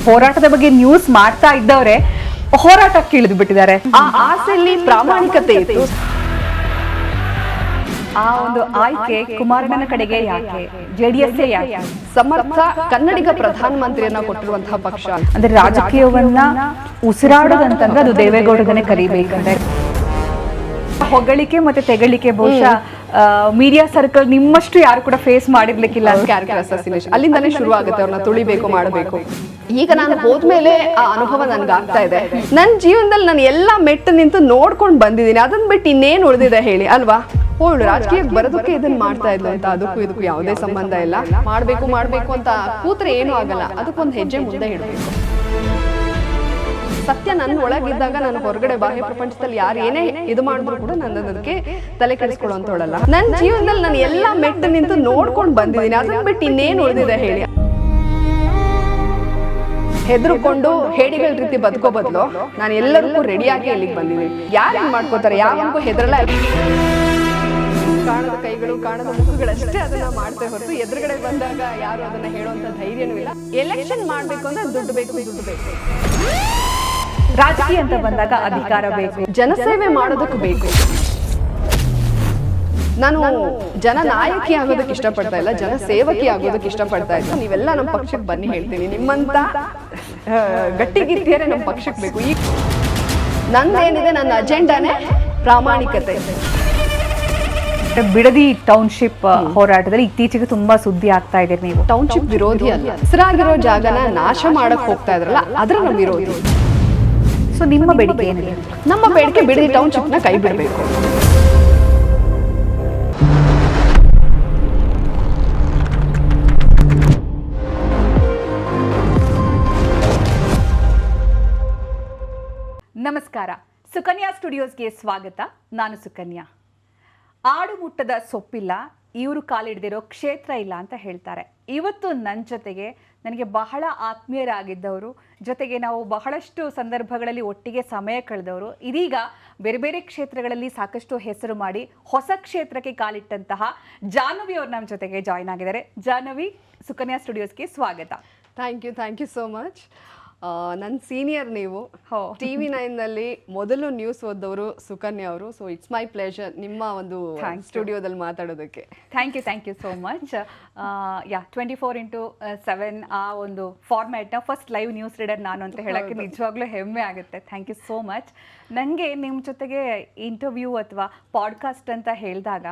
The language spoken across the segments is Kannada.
ಹೋರಾಟದ ಬಗ್ಗೆ ನ್ಯೂಸ್ ಮಾಡ್ತಾ ಇದ್ದವರೇ ಹೋರಾಟಕ್ಕೆ ಇಳಿದು ಬಿಟ್ಟಿದ್ದಾರೆ. ಆ ಆಸೆಯಲ್ಲಿ ಪ್ರಾಮಾಣಿಕತೆ ಇತ್ತು. ಆ ಒಂದು ಆಯ್ಕೆ ಕುಮಾರಣ್ಣನ ಕಡೆಗೆ ಯಾಕೆ, ಜೆಡಿಎಸ್ ಯಾಕೆ? ಸಮರ್ಥ ಕನ್ನಡಿಗ ಪ್ರಧಾನಮಂತ್ರಿಯನ್ನ ಕೊಟ್ಟಿರುವಂತಹ ಪಕ್ಷ. ಅಂದ್ರೆ ರಾಜಕೀಯವನ್ನ ಉಸಿರಾಡೋದಂತಂದ್ರೆ ಅದು ದೇವೇಗೌಡರನ್ನೇ ಕರಿಬೇಕಂದ್ರೆ. ಹೊಗಳಿಕೆ ಮತ್ತೆ ತೆಗಳಿಕೆ ಬಹುಶಃ ಮೀಡಿಯಾ ಸರ್ಕಲ್ ನಿಮ್ಮಷ್ಟು ಯಾರು ಕೂಡ ಫೇಸ್ ಮಾಡಿರ್ಲಿಕ್ಕಿಲ್ಲ. ಕ್ಯಾರೆಕ್ಟರ್ ಅಸಾಸಿನೇಷನ್ ಅಲ್ಲಿಂದಾನೇ ಶುರು ಆಗುತ್ತೆ. ಅವ್ರನ್ನ ತುಳಿಬೇಕು, ಮಾಡಬೇಕು. ಈಗ ನಾನು ಹೋದ್ಮೇಲೆ ಆ ಅನುಭವ ನನ್ಗೆ ಆಗ್ತಾ ಇದೆ. ನನ್ನ ಜೀವನದಲ್ಲಿ ನಾನು ಎಲ್ಲ ಮೆಟ್ಟು ನಿಂತು ನೋಡ್ಕೊಂಡು ಬಂದಿದ್ದೀನಿ. ಅದನ್ನ ಬಿಟ್ಟು ಇನ್ನೇನು ಉಳಿದಿದೆ ಹೇಳಿ ಅಲ್ವಾ? ಹೋಳು ರಾಜಕೀಯಕ್ಕೆ ಬರೋದಕ್ಕೆ ಇದನ್ನ ಮಾಡ್ತಾ ಇದ್ಲು ಅಂತ ಅದಕ್ಕೂ ಇದಕ್ಕೂ ಯಾವುದೇ ಸಂಬಂಧ ಇಲ್ಲ. ಮಾಡ್ಬೇಕು ಅಂತ ಕೂತ್ರೆ ಏನೂ ಆಗಲ್ಲ. ಅದಕ್ಕೊಂದು ಹೆಜ್ಜೆ ಮುಂದೆ ಇಡಬೇಕು. ಸತ್ಯ ನನ್ನ ಒಳಗಿದ್ದಾಗ ನಾನು ಹೊರಗಡೆ ಬಾಹ್ಯ ಪ್ರಪಂಚದಲ್ಲಿ ಯಾರು ಏನೇ ಇದು ಮಾಡಿದ್ರು ಕೂಡ ನಾನು ಅದಕ್ಕೆ ತಲೆ ಕೆಡಿಸ್ಕೊಳ್ಳೋಂತೋಳಲ್ಲ. ನನ್ನ ಜೀವನದಲ್ಲಿ ನಾನು ಎಲ್ಲ ಮೆಟ್ಟು ನಿಂತು ನೋಡ್ಕೊಂಡು ಬಂದಿದ್ದೀನಿ. ಅದನ್ನ ಬಿಟ್ಟು ಇನ್ನೇನು ಉಳಿದಿದೆ ಹೇಳಿ? ಹೆದರ್ಕೊಂಡು ಹೇಡಿಗಳ ರೀತಿ ಬದುಕೋ ಬದಲು ನಾನು ಎಲ್ಲರಿಗೂ ರೆಡಿಯಾಗಿ ಇಲ್ಲಿಗೆ ಬಂದಿದ್ದೀನಿ. ಯಾರು ಏನ್ ಮಾಡ್ಕೋತಾರೆ, ಯಾರಿಗೂ ಹೆದರಲ್ಲ. ಕಾಣದ ಕೈಗಳು, ಕಾಣದ ಮುಖಗಳಷ್ಟೇ ಅದನ್ನ ಮಾಡ್ತೇ ಹೊರತು ಎದುರುಗಡೆ ಬಂದಾಗ ಯಾರು ಅದನ್ನ ಹೇಳುವಂತ ಧೈರ್ಯನೂ ಇಲ್ಲ. ಎಲೆಕ್ಷನ್ ಮಾಡ್ಬೇಕು ಅಂದ್ರೆ ದುಡ್ಡು ಬೇಕು. ರಾಜಕೀಯ ಅಂತ ಬಂದಾಗ ಅಧಿಕಾರ ಬೇಕು, ಜನಸೇವೆ ಮಾಡೋದಕ್ಕೆ ಬೇಕು. ನಾನು ಜನ ನಾಯಕಿ ಆಗೋದಕ್ಕೆ ಇಷ್ಟಪಡ್ತಾ ಇಲ್ಲ, ಜನ ಸೇವಕಿ ಆಗೋದಕ್ಕೆ ಇಷ್ಟಪಡ್ತಾ ಇಲ್ಲ. ನೀವೆಲ್ಲ ನಮ್ಮ ಪಕ್ಷಕ್ಕೆ ಬನ್ನಿ ಹೇಳ್ತೀನಿ. ನಿಮ್ಮಂತ ಗಟ್ಟಿಗಿತ್ತಿಯರೇ ನಮ್ಮ ಪಕ್ಷಕ್ಕೆ ಬೇಕು. ಈಗ ನಂದೇನಿದೆ, ನನ್ನ ಅಜೆಂಡಾನೇ ಪ್ರಾಮಾಣಿಕತೆ. ಬಿಡದಿ ಟೌನ್ಶಿಪ್ ಹೋರಾಟದಲ್ಲಿ ಇತ್ತೀಚೆಗೆ ತುಂಬಾ ಸುದ್ದಿ ಆಗ್ತಾ ಇದೆ. ನೀವು ಟೌನ್ಶಿಪ್ ವಿರೋಧಿ ಅಲ್ಲ, ಹೆಸರಾಗಿರೋ ಜಾಗನ ನಾಶ ಮಾಡಕ್ ಹೋಗ್ತಾ ಇದ್ರಲ್ಲ, ಅದ್ರ ನಮ್ಮ ವಿರೋಧಿ. ಸೊ ನಿಮ್ಮ ಬೇಡಿಕೆ ಏನಿದೆ? ನಮ್ಮ ಬೇಡಿಕೆ ಬಿಡದಿ ಟೌನ್ಶಿಪ್ ನ ಕೈ ಬಿಡಬೇಕು. ನಮಸ್ಕಾರ, ಸುಕನ್ಯಾ ಸ್ಟುಡಿಯೋಸ್ಗೆ ಸ್ವಾಗತ. ನಾನು ಸುಕನ್ಯಾ. ಆಡು ಮುಟ್ಟದ ಸೊಪ್ಪಿಲ್ಲ, ಇವರು ಕಾಲಿಡ್ದಿರೋ ಕ್ಷೇತ್ರ ಇಲ್ಲ ಅಂತ ಹೇಳ್ತಾರೆ. ಇವತ್ತು ನನ್ನ ಜೊತೆಗೆ ನನಗೆ ಬಹಳ ಆತ್ಮೀಯರಾಗಿದ್ದವರು, ಜೊತೆಗೆ ನಾವು ಬಹಳಷ್ಟು ಸಂದರ್ಭಗಳಲ್ಲಿ ಒಟ್ಟಿಗೆ ಸಮಯ ಕಳೆದವರು, ಇದೀಗ ಬೇರೆ ಬೇರೆ ಕ್ಷೇತ್ರಗಳಲ್ಲಿ ಸಾಕಷ್ಟು ಹೆಸರು ಮಾಡಿ ಹೊಸ ಕ್ಷೇತ್ರಕ್ಕೆ ಕಾಲಿಟ್ಟಂತಹ ಜಾಹ್ನವಿ ಅವರು ನಮ್ಮ ಜೊತೆಗೆ ಜಾಯ್ನ್ ಆಗಿದ್ದಾರೆ. ಜಾಹ್ನವಿ, ಸುಕನ್ಯಾ ಸ್ಟುಡಿಯೋಸ್ಗೆ ಸ್ವಾಗತ. Thank you so much. ನನ್ನ ಸೀನಿಯರ್ ನೀವು. TV9ನಲ್ಲಿ ಮೊದಲು ನ್ಯೂಸ್ ಓದೋರು ಸುಕನ್ಯಾ ಅವರು. ಸೊ ಇಟ್ಸ್ ಮೈ ಪ್ಲೇಜರ್ ನಿಮ್ಮ ಒಂದು ಸ್ಟುಡಿಯೋದಲ್ಲಿ ಮಾತಾಡೋದಕ್ಕೆ. Thank you so much. 24x7 ಆ ಒಂದು ಫಾರ್ಮ್ಯಾಟ್ನ ಫಸ್ಟ್ ಲೈವ್ ನ್ಯೂಸ್ ರೀಡರ್ ನಾನು ಅಂತ ಹೇಳೋಕ್ಕೆ ನಿಜವಾಗ್ಲೂ ಹೆಮ್ಮೆ ಆಗುತ್ತೆ. Thank you so much. ನನಗೆ ನಿಮ್ಮ ಜೊತೆಗೆ ಇಂಟರ್ವ್ಯೂ ಅಥವಾ ಪಾಡ್ಕಾಸ್ಟ್ ಅಂತ ಹೇಳಿದಾಗ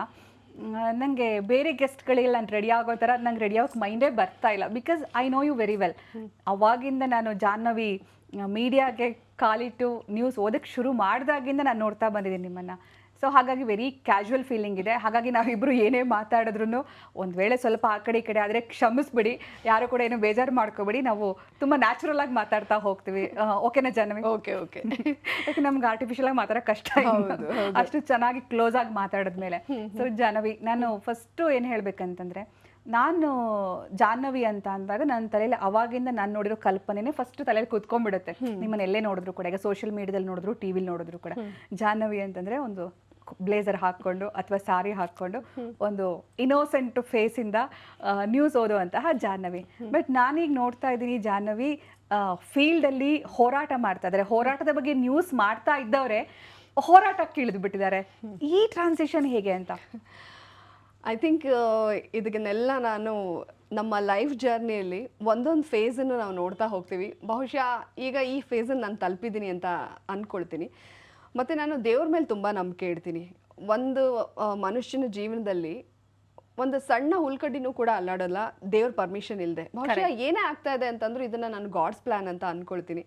ನನಗೆ ಬೇರೆ ಗೆಸ್ಟ್ಗಳಿಲ್ಲ, ನಾನು ರೆಡಿ ಆಗೋ ಥರ ನಂಗೆ ರೆಡಿ ಆಗೋಕ್ಕೆ ಮೈಂಡೇ ಬರ್ತಾ ಇಲ್ಲ. Because I know you very well. ಅವಾಗಿಂದ ನಾನು ಜಾಹ್ನವಿ ಮೀಡಿಯಾಗೆ ಕಾಲಿಟ್ಟು ನ್ಯೂಸ್ ಓದಕ್ಕೆ ಶುರು ಮಾಡಿದಾಗಿಂದ ನಾನು ನೋಡ್ತಾ ಬಂದಿದ್ದೀನಿ ನಿಮ್ಮನ್ನು. ಸೊ ಹಾಗಾಗಿ ವೆರಿ ಕ್ಯಾಶುವಲ್ ಫೀಲಿಂಗ್ ಇದೆ. ಹಾಗಾಗಿ ನಾವಿಬ್ಬರು ಏನೇ ಮಾತಾಡಿದ್ರು ಒಂದು ವೇಳೆ ಸ್ವಲ್ಪ ಆ ಕಡೆ ಈ ಕಡೆ ಆದರೆ ಕ್ಷಮಿಸ್ಬಿಡಿ, ಯಾರು ಕೂಡ ಏನು ಬೇಜಾರು ಮಾಡ್ಕೋಬೇಡಿ. ನಾವು ತುಂಬ ನ್ಯಾಚುರಲ್ ಆಗಿ ಮಾತಾಡ್ತಾ ಹೋಗ್ತೀವಿ. ಓಕೆನಾ ಜಾಹ್ನವಿ? ಓಕೆ. ಯಾಕೆ ನಮ್ಗೆ ಆರ್ಟಿಫಿಷಿಯಲ್ ಆಗಿ ಮಾತಾಡೋಕೆ ಕಷ್ಟ, ಅಷ್ಟು ಚೆನ್ನಾಗಿ ಕ್ಲೋಸ್ ಆಗಿ ಮಾತಾಡಿದ್ಮೇಲೆ. ಸೊ ಜಾಹ್ನವಿ, ನಾನು ಫಸ್ಟು ಏನು ಹೇಳ್ಬೇಕಂತಂದರೆ, ನಾನು ಜಾಹ್ನವಿ ಅಂತ ಅಂದಾಗ ನನ್ನ ತಲೆಯಲ್ಲಿ ಅವಾಗಿಂದ ನಾನು ನೋಡಿರೋ ಕಲ್ಪನೆನೇ ಫಸ್ಟ್ ತಲೆಯಲ್ಲಿ ಕೂತ್ಕೊಂಡ್ಬಿಡುತ್ತೆ. ನಿಮ್ಮನ್ನ ಎಲ್ಲೇ ನೋಡಿದ್ರು ಕೂಡ, ಈಗ ಸೋಷಿಯಲ್ ಮೀಡಿಯಾದಲ್ಲಿ ನೋಡಿದ್ರು, ಟಿವಿಲಿ ನೋಡಿದ್ರು ಕೂಡ ಜಾಹ್ನವಿ ಅಂತಂದರೆ ಒಂದು ಬ್ಲೇಸರ್ ಹಾಕ್ಕೊಂಡು ಅಥವಾ ಸಾರಿ ಹಾಕ್ಕೊಂಡು ಒಂದು ಇನ್ನೋಸೆಂಟ್ ಫೇಸಿಂದ ನ್ಯೂಸ್ ಓದುವಂತಹ ಜಾಹ್ನವಿ. ಬಟ್ ನಾನೀಗ ನೋಡ್ತಾ ಇದ್ದೀನಿ ಜಾಹ್ನವಿ ಫೀಲ್ಡಲ್ಲಿ ಹೋರಾಟ ಮಾಡ್ತಾ ಇದ್ದಾರೆ. ಹೋರಾಟದ ಬಗ್ಗೆ ನ್ಯೂಸ್ ಮಾಡ್ತಾ ಇದ್ದವರೇ ಹೋರಾಟಕ್ಕೆ ಇಳಿದು ಬಿಟ್ಟಿದ್ದಾರೆ. ಈ ಟ್ರಾನ್ಸಿಷನ್ ಹೇಗೆ ಅಂತ? ಐ ಥಿಂಕ್ ಇದನ್ನೆಲ್ಲ ನಾನು ನಮ್ಮ ಲೈಫ್ ಜರ್ನಿಯಲ್ಲಿ ಒಂದೊಂದು ಫೇಸನ್ನು ನಾವು ನೋಡ್ತಾ ಹೋಗ್ತೀವಿ. ಬಹುಶಃ ಈಗ ಈ ಫೇಸನ್ನು ನಾನು ತಲುಪಿದ್ದೀನಿ ಅಂತ ಅಂದ್ಕೊಳ್ತೀನಿ. ಮತ್ತು ನಾನು ದೇವ್ರ ಮೇಲೆ ತುಂಬ ನಂಬಿಕೆ ಇಡ್ತೀನಿ. ಒಂದು ಮನುಷ್ಯನ ಜೀವನದಲ್ಲಿ ಒಂದು ಸಣ್ಣ ಹುಲ್ಕಡ್ಡಿನೂ ಕೂಡ ಅಲ್ಲಾಡೋಲ್ಲ ದೇವ್ರ ಪರ್ಮಿಷನ್ ಇಲ್ಲದೆ. ಬಹುಶಃ ಏನೇ ಆಗ್ತಾ ಇದೆ ಅಂತಂದ್ರೂ ಇದನ್ನು ನಾನು ಗಾಡ್ಸ್ ಪ್ಲ್ಯಾನ್ ಅಂತ ಅಂದ್ಕೊಳ್ತೀನಿ.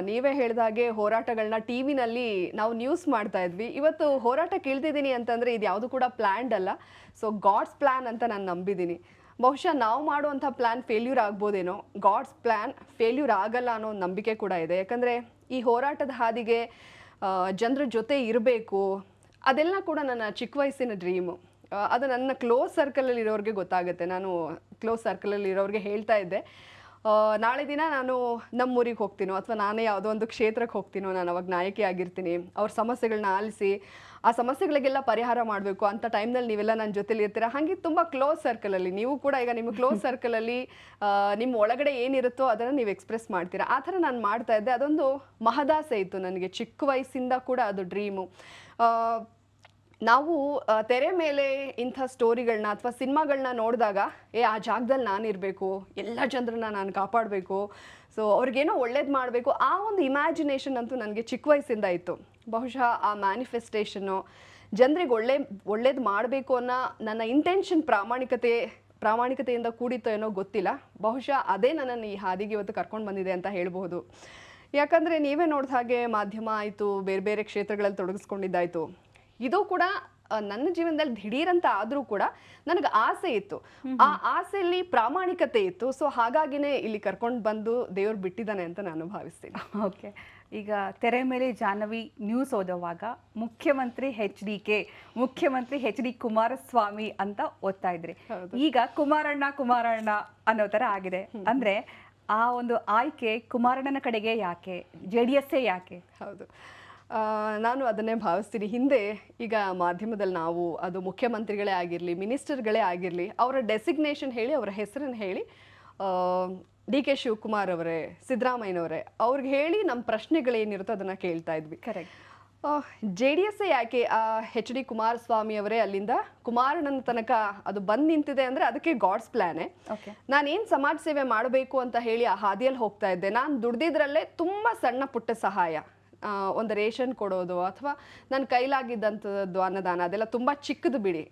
ನೀವೇ ಹೇಳಿದಾಗೆ ಹೋರಾಟಗಳನ್ನ TV ನಲ್ಲಿ ನಾವು ನ್ಯೂಸ್ ಮಾಡ್ತಾ ಇದ್ವಿ. ಇವತ್ತು ಹೋರಾಟಕ್ಕೆ ಇಳ್ದಿದ್ದೀನಿ ಅಂತಂದರೆ ಇದು ಯಾವುದು ಕೂಡ ಪ್ಲ್ಯಾನ್ಡ್ ಅಲ್ಲ. ಸೊ ಗಾಡ್ಸ್ ಪ್ಲ್ಯಾನ್ ಅಂತ ನಾನು ನಂಬಿದ್ದೀನಿ. ಬಹುಶಃ ನಾವು ಮಾಡುವಂಥ ಪ್ಲ್ಯಾನ್ ಫೇಲ್ಯೂರ್ ಆಗ್ಬೋದೇನೋ, ಗಾಡ್ಸ್ ಪ್ಲ್ಯಾನ್ ಫೇಲ್ಯೂರ್ ಆಗಲ್ಲ ಅನ್ನೋ ಒಂದು ನಂಬಿಕೆ ಕೂಡ ಇದೆ. ಯಾಕಂದರೆ ಈ ಹೋರಾಟದ ಹಾದಿಗೆ ಜನರ ಜೊತೆ ಇರಬೇಕು, ಅದೆಲ್ಲ ಕೂಡ ನನ್ನ ಚಿಕ್ಕ ವಯಸ್ಸಿನ ಡ್ರೀಮು. ಅದು ನನ್ನ ಕ್ಲೋಸ್ ಸರ್ಕಲಲ್ಲಿ ಇರೋರಿಗೆ ಗೊತ್ತಾಗುತ್ತೆ. ನಾನು ಕ್ಲೋಸ್ ಸರ್ಕಲಲ್ಲಿ ಇರೋರಿಗೆ ಹೇಳ್ತಾ ಇದ್ದೆ, ನಾಳೆ ದಿನ ನಾನು ನಮ್ಮೂರಿಗೆ ಹೋಗ್ತೀನೋ ಅಥವಾ ನಾನೇ ಯಾವುದೋ ಒಂದು ಕ್ಷೇತ್ರಕ್ಕೆ ಹೋಗ್ತೀನೋ, ನಾನು ಅವಾಗ ನಾಯಕಿ ಆಗಿರ್ತೀನಿ. ಅವ್ರ ಸಮಸ್ಯೆಗಳನ್ನ ಆಲಿಸಿ ಆ ಸಮಸ್ಯೆಗಳಿಗೆಲ್ಲ ಪರಿಹಾರ ಮಾಡಬೇಕು ಅಂತ ಟೈಮ್ನಲ್ಲಿ ನೀವೆಲ್ಲ ನನ್ನ ಜೊತೆಲಿ ಇರ್ತೀರಾ. ಹಾಗೆ ತುಂಬ ಕ್ಲೋಸ್ ಸರ್ಕಲಲ್ಲಿ ನೀವು ಕೂಡ ಈಗ ನಿಮ್ಮ ಕ್ಲೋಸ್ ಸರ್ಕಲಲ್ಲಿ ನಿಮ್ಮ ಒಳಗಡೆ ಏನಿರುತ್ತೋ ಅದನ್ನು ನೀವು ಎಕ್ಸ್ಪ್ರೆಸ್ ಮಾಡ್ತೀರಾ. ಆ ಥರ ನಾನು ಮಾಡ್ತಾ ಇದ್ದೆ. ಅದೊಂದು ಮಹದಾಸೆ ಇತ್ತು ನನಗೆ, ಚಿಕ್ಕ ವಯಸ್ಸಿಂದ ಕೂಡ ಅದು ಡ್ರೀಮು. ನಾವು ತೆರೆ ಮೇಲೆ ಇಂಥ ಸ್ಟೋರಿಗಳನ್ನ ಅಥವಾ ಸಿನಿಮಾಗಳನ್ನ ನೋಡಿದಾಗ ಆ ಜಾಗದಲ್ಲಿ ನಾನಿರಬೇಕು, ಎಲ್ಲ ಜನರನ್ನ ನಾನು ಕಾಪಾಡಬೇಕು, ಸೊ ಅವ್ರಿಗೇನೋ ಒಳ್ಳೇದು ಮಾಡಬೇಕು, ಆ ಒಂದು ಇಮ್ಯಾಜಿನೇಷನ್ ಅಂತೂ ನನಗೆ ಚಿಕ್ಕ ವಯಸ್ಸಿಂದ ಇತ್ತು. ಬಹುಶಃ ಆ ಮ್ಯಾನಿಫೆಸ್ಟೇಷನ್ನು ಜನರಿಗೆ ಒಳ್ಳೇದು ಮಾಡಬೇಕು ಅನ್ನೋ ನನ್ನ ಇಂಟೆನ್ಷನ್ ಪ್ರಾಮಾಣಿಕತೆಯಿಂದ ಕೂಡಿತ್ತೋ ಏನೋ ಗೊತ್ತಿಲ್ಲ. ಬಹುಶಃ ಅದೇ ನನ್ನನ್ನು ಈ ಹಾದಿಗೆ ಇವತ್ತು ಕರ್ಕೊಂಡು ಬಂದಿದೆ ಅಂತ ಹೇಳ್ಬೋದು. ಯಾಕಂದರೆ ನೀವೇ ನೋಡಿದ ಹಾಗೆ ಮಾಧ್ಯಮ ಆಯಿತು, ಬೇರೆ ಬೇರೆ ಕ್ಷೇತ್ರಗಳಲ್ಲಿ ತೊಡಗಿಸ್ಕೊಂಡಿದ್ದಾಯಿತು, ಇದು ಕೂಡ ನನ್ನ ಜೀವನದಲ್ಲಿ ದಿಢೀರಂತ ಆದರೂ ಕೂಡ ನನಗೆ ಆಸೆ ಇತ್ತು. ಆ ಆಸೆಯಲ್ಲಿ ಪ್ರಾಮಾಣಿಕತೆ ಇತ್ತು. ಸೊ ಹಾಗಾಗಿನೇ ಇಲ್ಲಿ ಕರ್ಕೊಂಡು ಬಂದು ದೇವ್ರು ಬಿಟ್ಟಿದ್ದಾನೆ ಅಂತ ನಾನು ಭಾವಿಸ್ತೀನಿ. ಓಕೆ, ಈಗ ತೆರೆ ಮೇಲೆ ಜಾಹ್ನವಿ ನ್ಯೂಸ್ ಓದುವಾಗ ಮುಖ್ಯಮಂತ್ರಿ ಮುಖ್ಯಮಂತ್ರಿ HD ಕುಮಾರಸ್ವಾಮಿ ಅಂತ ಓದ್ತಾ ಇದ್ರಿ. ಈಗ ಕುಮಾರಣ್ಣ ಅನ್ನೋ ಥರ ಆಗಿದೆ. ಅಂದರೆ ಆ ಒಂದು ಆಯ್ಕೆ ಕುಮಾರಣ್ಣನ ಕಡೆಗೆ ಯಾಕೆ, JDS ಯಾಕೆ? ಹೌದು, ನಾನು ಅದನ್ನೇ ಭಾವಿಸ್ತೀನಿ. ಹಿಂದೆ ಈಗ ಮಾಧ್ಯಮದಲ್ಲಿ ನಾವು ಅದು ಮುಖ್ಯಮಂತ್ರಿಗಳೇ ಆಗಿರಲಿ, ಮಿನಿಸ್ಟರ್ಗಳೇ ಆಗಿರಲಿ, ಅವರ ಡೆಸಿಗ್ನೇಷನ್ ಹೇಳಿ, ಅವರ ಹೆಸರನ್ನು ಹೇಳಿ, DK ಶಿವಕುಮಾರ್ ಅವರೇ, ಸಿದ್ದರಾಮಯ್ಯನವರೇ ಅವ್ರಿಗೆ ಹೇಳಿ ನಮ್ಮ ಪ್ರಶ್ನೆಗಳೇನಿರುತ್ತೋ ಅದನ್ನು ಕೇಳ್ತಾ ಇದ್ವಿ. ಕರೆಕ್ಟ್. JDS ಯಾಕೆ HD ಕುಮಾರಸ್ವಾಮಿ ಅವರೇ ಅಲ್ಲಿಂದ ಕುಮಾರಣ್ಣನ ತನಕ ಅದು ಬಂದು ನಿಂತಿದೆ ಅಂದರೆ ಅದಕ್ಕೆ ಗಾಡ್ಸ್ ಪ್ಲಾನೇ. ನಾನೇನು ಸಮಾಜ ಸೇವೆ ಮಾಡಬೇಕು ಅಂತ ಹೇಳಿ ಆ ಹಾದಿಯಲ್ಲಿ ಹೋಗ್ತಾ ಇದ್ದೆ. ನಾನು ದುಡ್ದಿದ್ರಲ್ಲೇ ತುಂಬ ಸಣ್ಣ ಪುಟ್ಟ ಸಹಾಯ, ಒಂದು ರೇಷನ್ ಕೊಡೋದು ಅಥವಾ ನನ್ನ ಕೈಲಾಗಿದ್ದಂಥದ್ದು ಅನ್ನದಾನ, ಅದೆಲ್ಲ ತುಂಬ ಚಿಕ್ಕದು ಬಿಡಿ.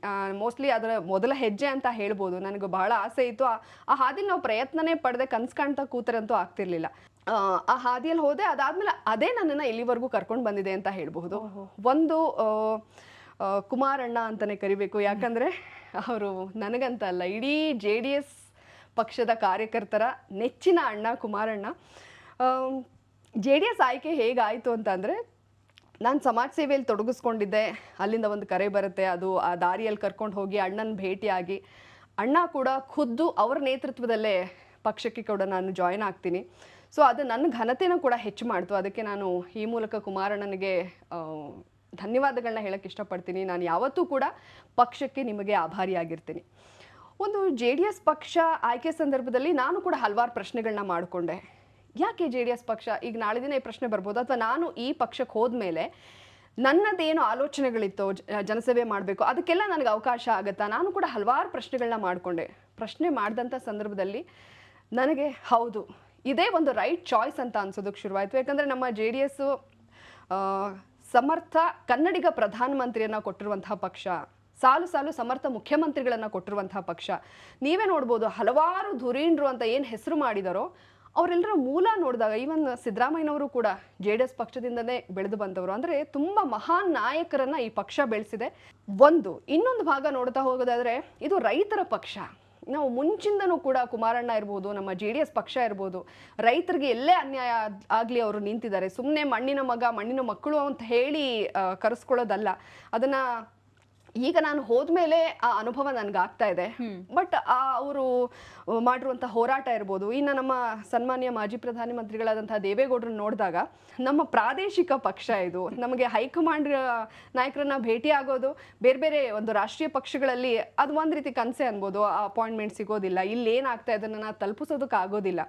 ಮೋಸ್ಟ್ಲಿ ಅದರ ಮೊದಲ ಹೆಜ್ಜೆ ಅಂತ ಹೇಳ್ಬೋದು. ನನಗೆ ಬಹಳ ಆಸೆ ಇತ್ತು. ಆ ಹಾದಿಲಿ ನಾವು ಪ್ರಯತ್ನನೇ ಪಡೆದೆ, ಕನ್ಸು ಕಾಣ್ತಾ ಕೂತರಂತೂ ಆಗ್ತಿರ್ಲಿಲ್ಲ. ಆ ಹಾದಿಯಲ್ಲಿ ಹೋದೆ. ಅದಾದ್ಮೇಲೆ ಅದೇ ನನ್ನನ್ನು ಇಲ್ಲಿವರೆಗೂ ಕರ್ಕೊಂಡು ಬಂದಿದೆ ಅಂತ ಹೇಳ್ಬಹುದು. ಒಂದು ಕುಮಾರಣ್ಣ ಅಂತಲೇ ಕರಿಬೇಕು, ಯಾಕಂದರೆ ಅವರು ನನಗಂತ ಅಲ್ಲ, ಇಡೀ JDS ಪಕ್ಷದ ಕಾರ್ಯಕರ್ತರ ನೆಚ್ಚಿನ ಅಣ್ಣ ಕುಮಾರಣ್ಣ. JDS ಆಯ್ಕೆ ಹೇಗಾಯಿತು ಅಂತಂದರೆ, ನಾನು ಸಮಾಜ ಸೇವೆಯಲ್ಲಿ ತೊಡಗಿಸ್ಕೊಂಡಿದ್ದೆ. ಅಲ್ಲಿಂದ ಒಂದು ಕರೆ ಬರುತ್ತೆ, ಅದು ಆ ದಾರಿಯಲ್ಲಿ ಕರ್ಕೊಂಡು ಹೋಗಿ ಅಣ್ಣನ ಭೇಟಿಯಾಗಿ, ಅಣ್ಣ ಕೂಡ ಖುದ್ದು ಅವರ ನೇತೃತ್ವದಲ್ಲೇ ಪಕ್ಷಕ್ಕೆ ಕೂಡ ನಾನು ಜಾಯ್ನ್ ಆಗ್ತೀನಿ. ಸೊ ಅದು ನನ್ನ ಘನತೆನೂ ಕೂಡ ಹೆಚ್ಚು ಮಾಡ್ತು. ಅದಕ್ಕೆ ನಾನು ಈ ಮೂಲಕ ಕುಮಾರಣ್ಣನಿಗೆ ಧನ್ಯವಾದಗಳನ್ನ ಹೇಳಕ್ಕೆ ಇಷ್ಟಪಡ್ತೀನಿ. ನಾನು ಯಾವತ್ತೂ ಕೂಡ ಪಕ್ಷಕ್ಕೆ ನಿಮಗೆ ಆಭಾರಿಯಾಗಿರ್ತೀನಿ. ಒಂದು JDS ಪಕ್ಷ ಆಯ್ಕೆ ಸಂದರ್ಭದಲ್ಲಿ ನಾನು ಕೂಡ ಹಲವಾರು ಪ್ರಶ್ನೆಗಳನ್ನ ಮಾಡಿಕೊಂಡೆ. ಯಾಕೆ JDS ಪಕ್ಷ? ಈಗ ನಾಳೆ ದಿನ ಈ ಪ್ರಶ್ನೆ ಬರ್ಬೋದು. ಅಥವಾ ನಾನು ಈ ಪಕ್ಷಕ್ಕೆ ಹೋದ್ಮೇಲೆ ನನ್ನದೇನು ಆಲೋಚನೆಗಳಿತ್ತೋ ಜನಸೇವೆ ಮಾಡಬೇಕು, ಅದಕ್ಕೆಲ್ಲ ನನಗೆ ಅವಕಾಶ ಆಗುತ್ತಾ? ನಾನು ಕೂಡ ಹಲವಾರು ಪ್ರಶ್ನೆಗಳನ್ನ ಮಾಡಿಕೊಂಡೆ. ಪ್ರಶ್ನೆ ಮಾಡಿದಂಥ ಸಂದರ್ಭದಲ್ಲಿ ನನಗೆ ಹೌದು, ಇದೇ ಒಂದು ರೈಟ್ ಚಾಯ್ಸ್ ಅಂತ ಅನ್ಸೋದಕ್ಕೆ ಶುರುವಾಯಿತು. ಯಾಕಂದರೆ ನಮ್ಮ JDS ಸಮರ್ಥ ಕನ್ನಡಿಗ ಪ್ರಧಾನಮಂತ್ರಿಯನ್ನು ಕೊಟ್ಟಿರುವಂತಹ ಪಕ್ಷ, ಸಾಲು ಸಾಲು ಸಮರ್ಥ ಮುಖ್ಯಮಂತ್ರಿಗಳನ್ನು ಕೊಟ್ಟಿರುವಂತಹ ಪಕ್ಷ. ನೀವೇ ನೋಡ್ಬೋದು, ಹಲವಾರು ಧುರೀಣರು ಅಂತ ಏನು ಹೆಸರು ಮಾಡಿದಾರೋ ಅವರೆಲ್ಲರ ಮೂಲ ನೋಡಿದಾಗ, ಈವನ್ ಸಿದ್ದರಾಮಯ್ಯನವರು ಕೂಡ JDS ಪಕ್ಷದಿಂದನೇ ಬೆಳೆದು ಬಂದವರು. ಅಂದರೆ ತುಂಬ ಮಹಾನ್ ನಾಯಕರನ್ನು ಈ ಪಕ್ಷ ಬೆಳೆಸಿದೆ. ಇನ್ನೊಂದು ಭಾಗ ನೋಡ್ತಾ ಹೋಗೋದಾದರೆ, ಇದು ರೈತರ ಪಕ್ಷ. ನಾವು ಮುಂಚಿಂದನೂ ಕೂಡ ಕುಮಾರಣ್ಣ ಇರ್ಬೋದು, ನಮ್ಮ JDS ಪಕ್ಷ ಇರ್ಬೋದು, ರೈತರಿಗೆ ಎಲ್ಲೇ ಅನ್ಯಾಯ ಆಗಲಿ ಅವರು ನಿಂತಿದ್ದಾರೆ. ಸುಮ್ಮನೆ ಮಣ್ಣಿನ ಮಗ ಮಣ್ಣಿನ ಮಕ್ಕಳು ಅಂತ ಹೇಳಿ ಕರೆಸ್ಕೊಳ್ಳೋದಲ್ಲ. ಅದನ್ನು ಈಗ ನಾನು ಹೋದ್ಮೇಲೆ ಆ ಅನುಭವ ನನಗಾಗ್ತಾ ಇದೆ. ಬಟ್ ಅವರು ಮಾಡಿರುವಂಥ ಹೋರಾಟ ಇರ್ಬೋದು, ಇನ್ನು ನಮ್ಮ ಸನ್ಮಾನ್ಯ ಮಾಜಿ ಪ್ರಧಾನಮಂತ್ರಿಗಳಾದಂಥ ದೇವೇಗೌಡರನ್ನ ನೋಡಿದಾಗ, ನಮ್ಮ ಪ್ರಾದೇಶಿಕ ಪಕ್ಷ ಇದು, ನಮಗೆ ಹೈಕಮಾಂಡ್ ನಾಯಕರನ್ನ ಭೇಟಿ ಆಗೋದು, ಬೇರೆ ಬೇರೆ ಒಂದು ರಾಷ್ಟ್ರೀಯ ಪಕ್ಷಗಳಲ್ಲಿ ಅದು ಒಂದು ರೀತಿ ಕನಸೆ ಅನ್ಬೋದು. ಆ ಅಪಾಯಿಂಟ್ಮೆಂಟ್ ಸಿಗೋದಿಲ್ಲ, ಇಲ್ಲೇನಾಗ್ತಾ ಇದನ್ನು ತಲುಪಿಸೋದಕ್ಕೆ ಆಗೋದಿಲ್ಲ.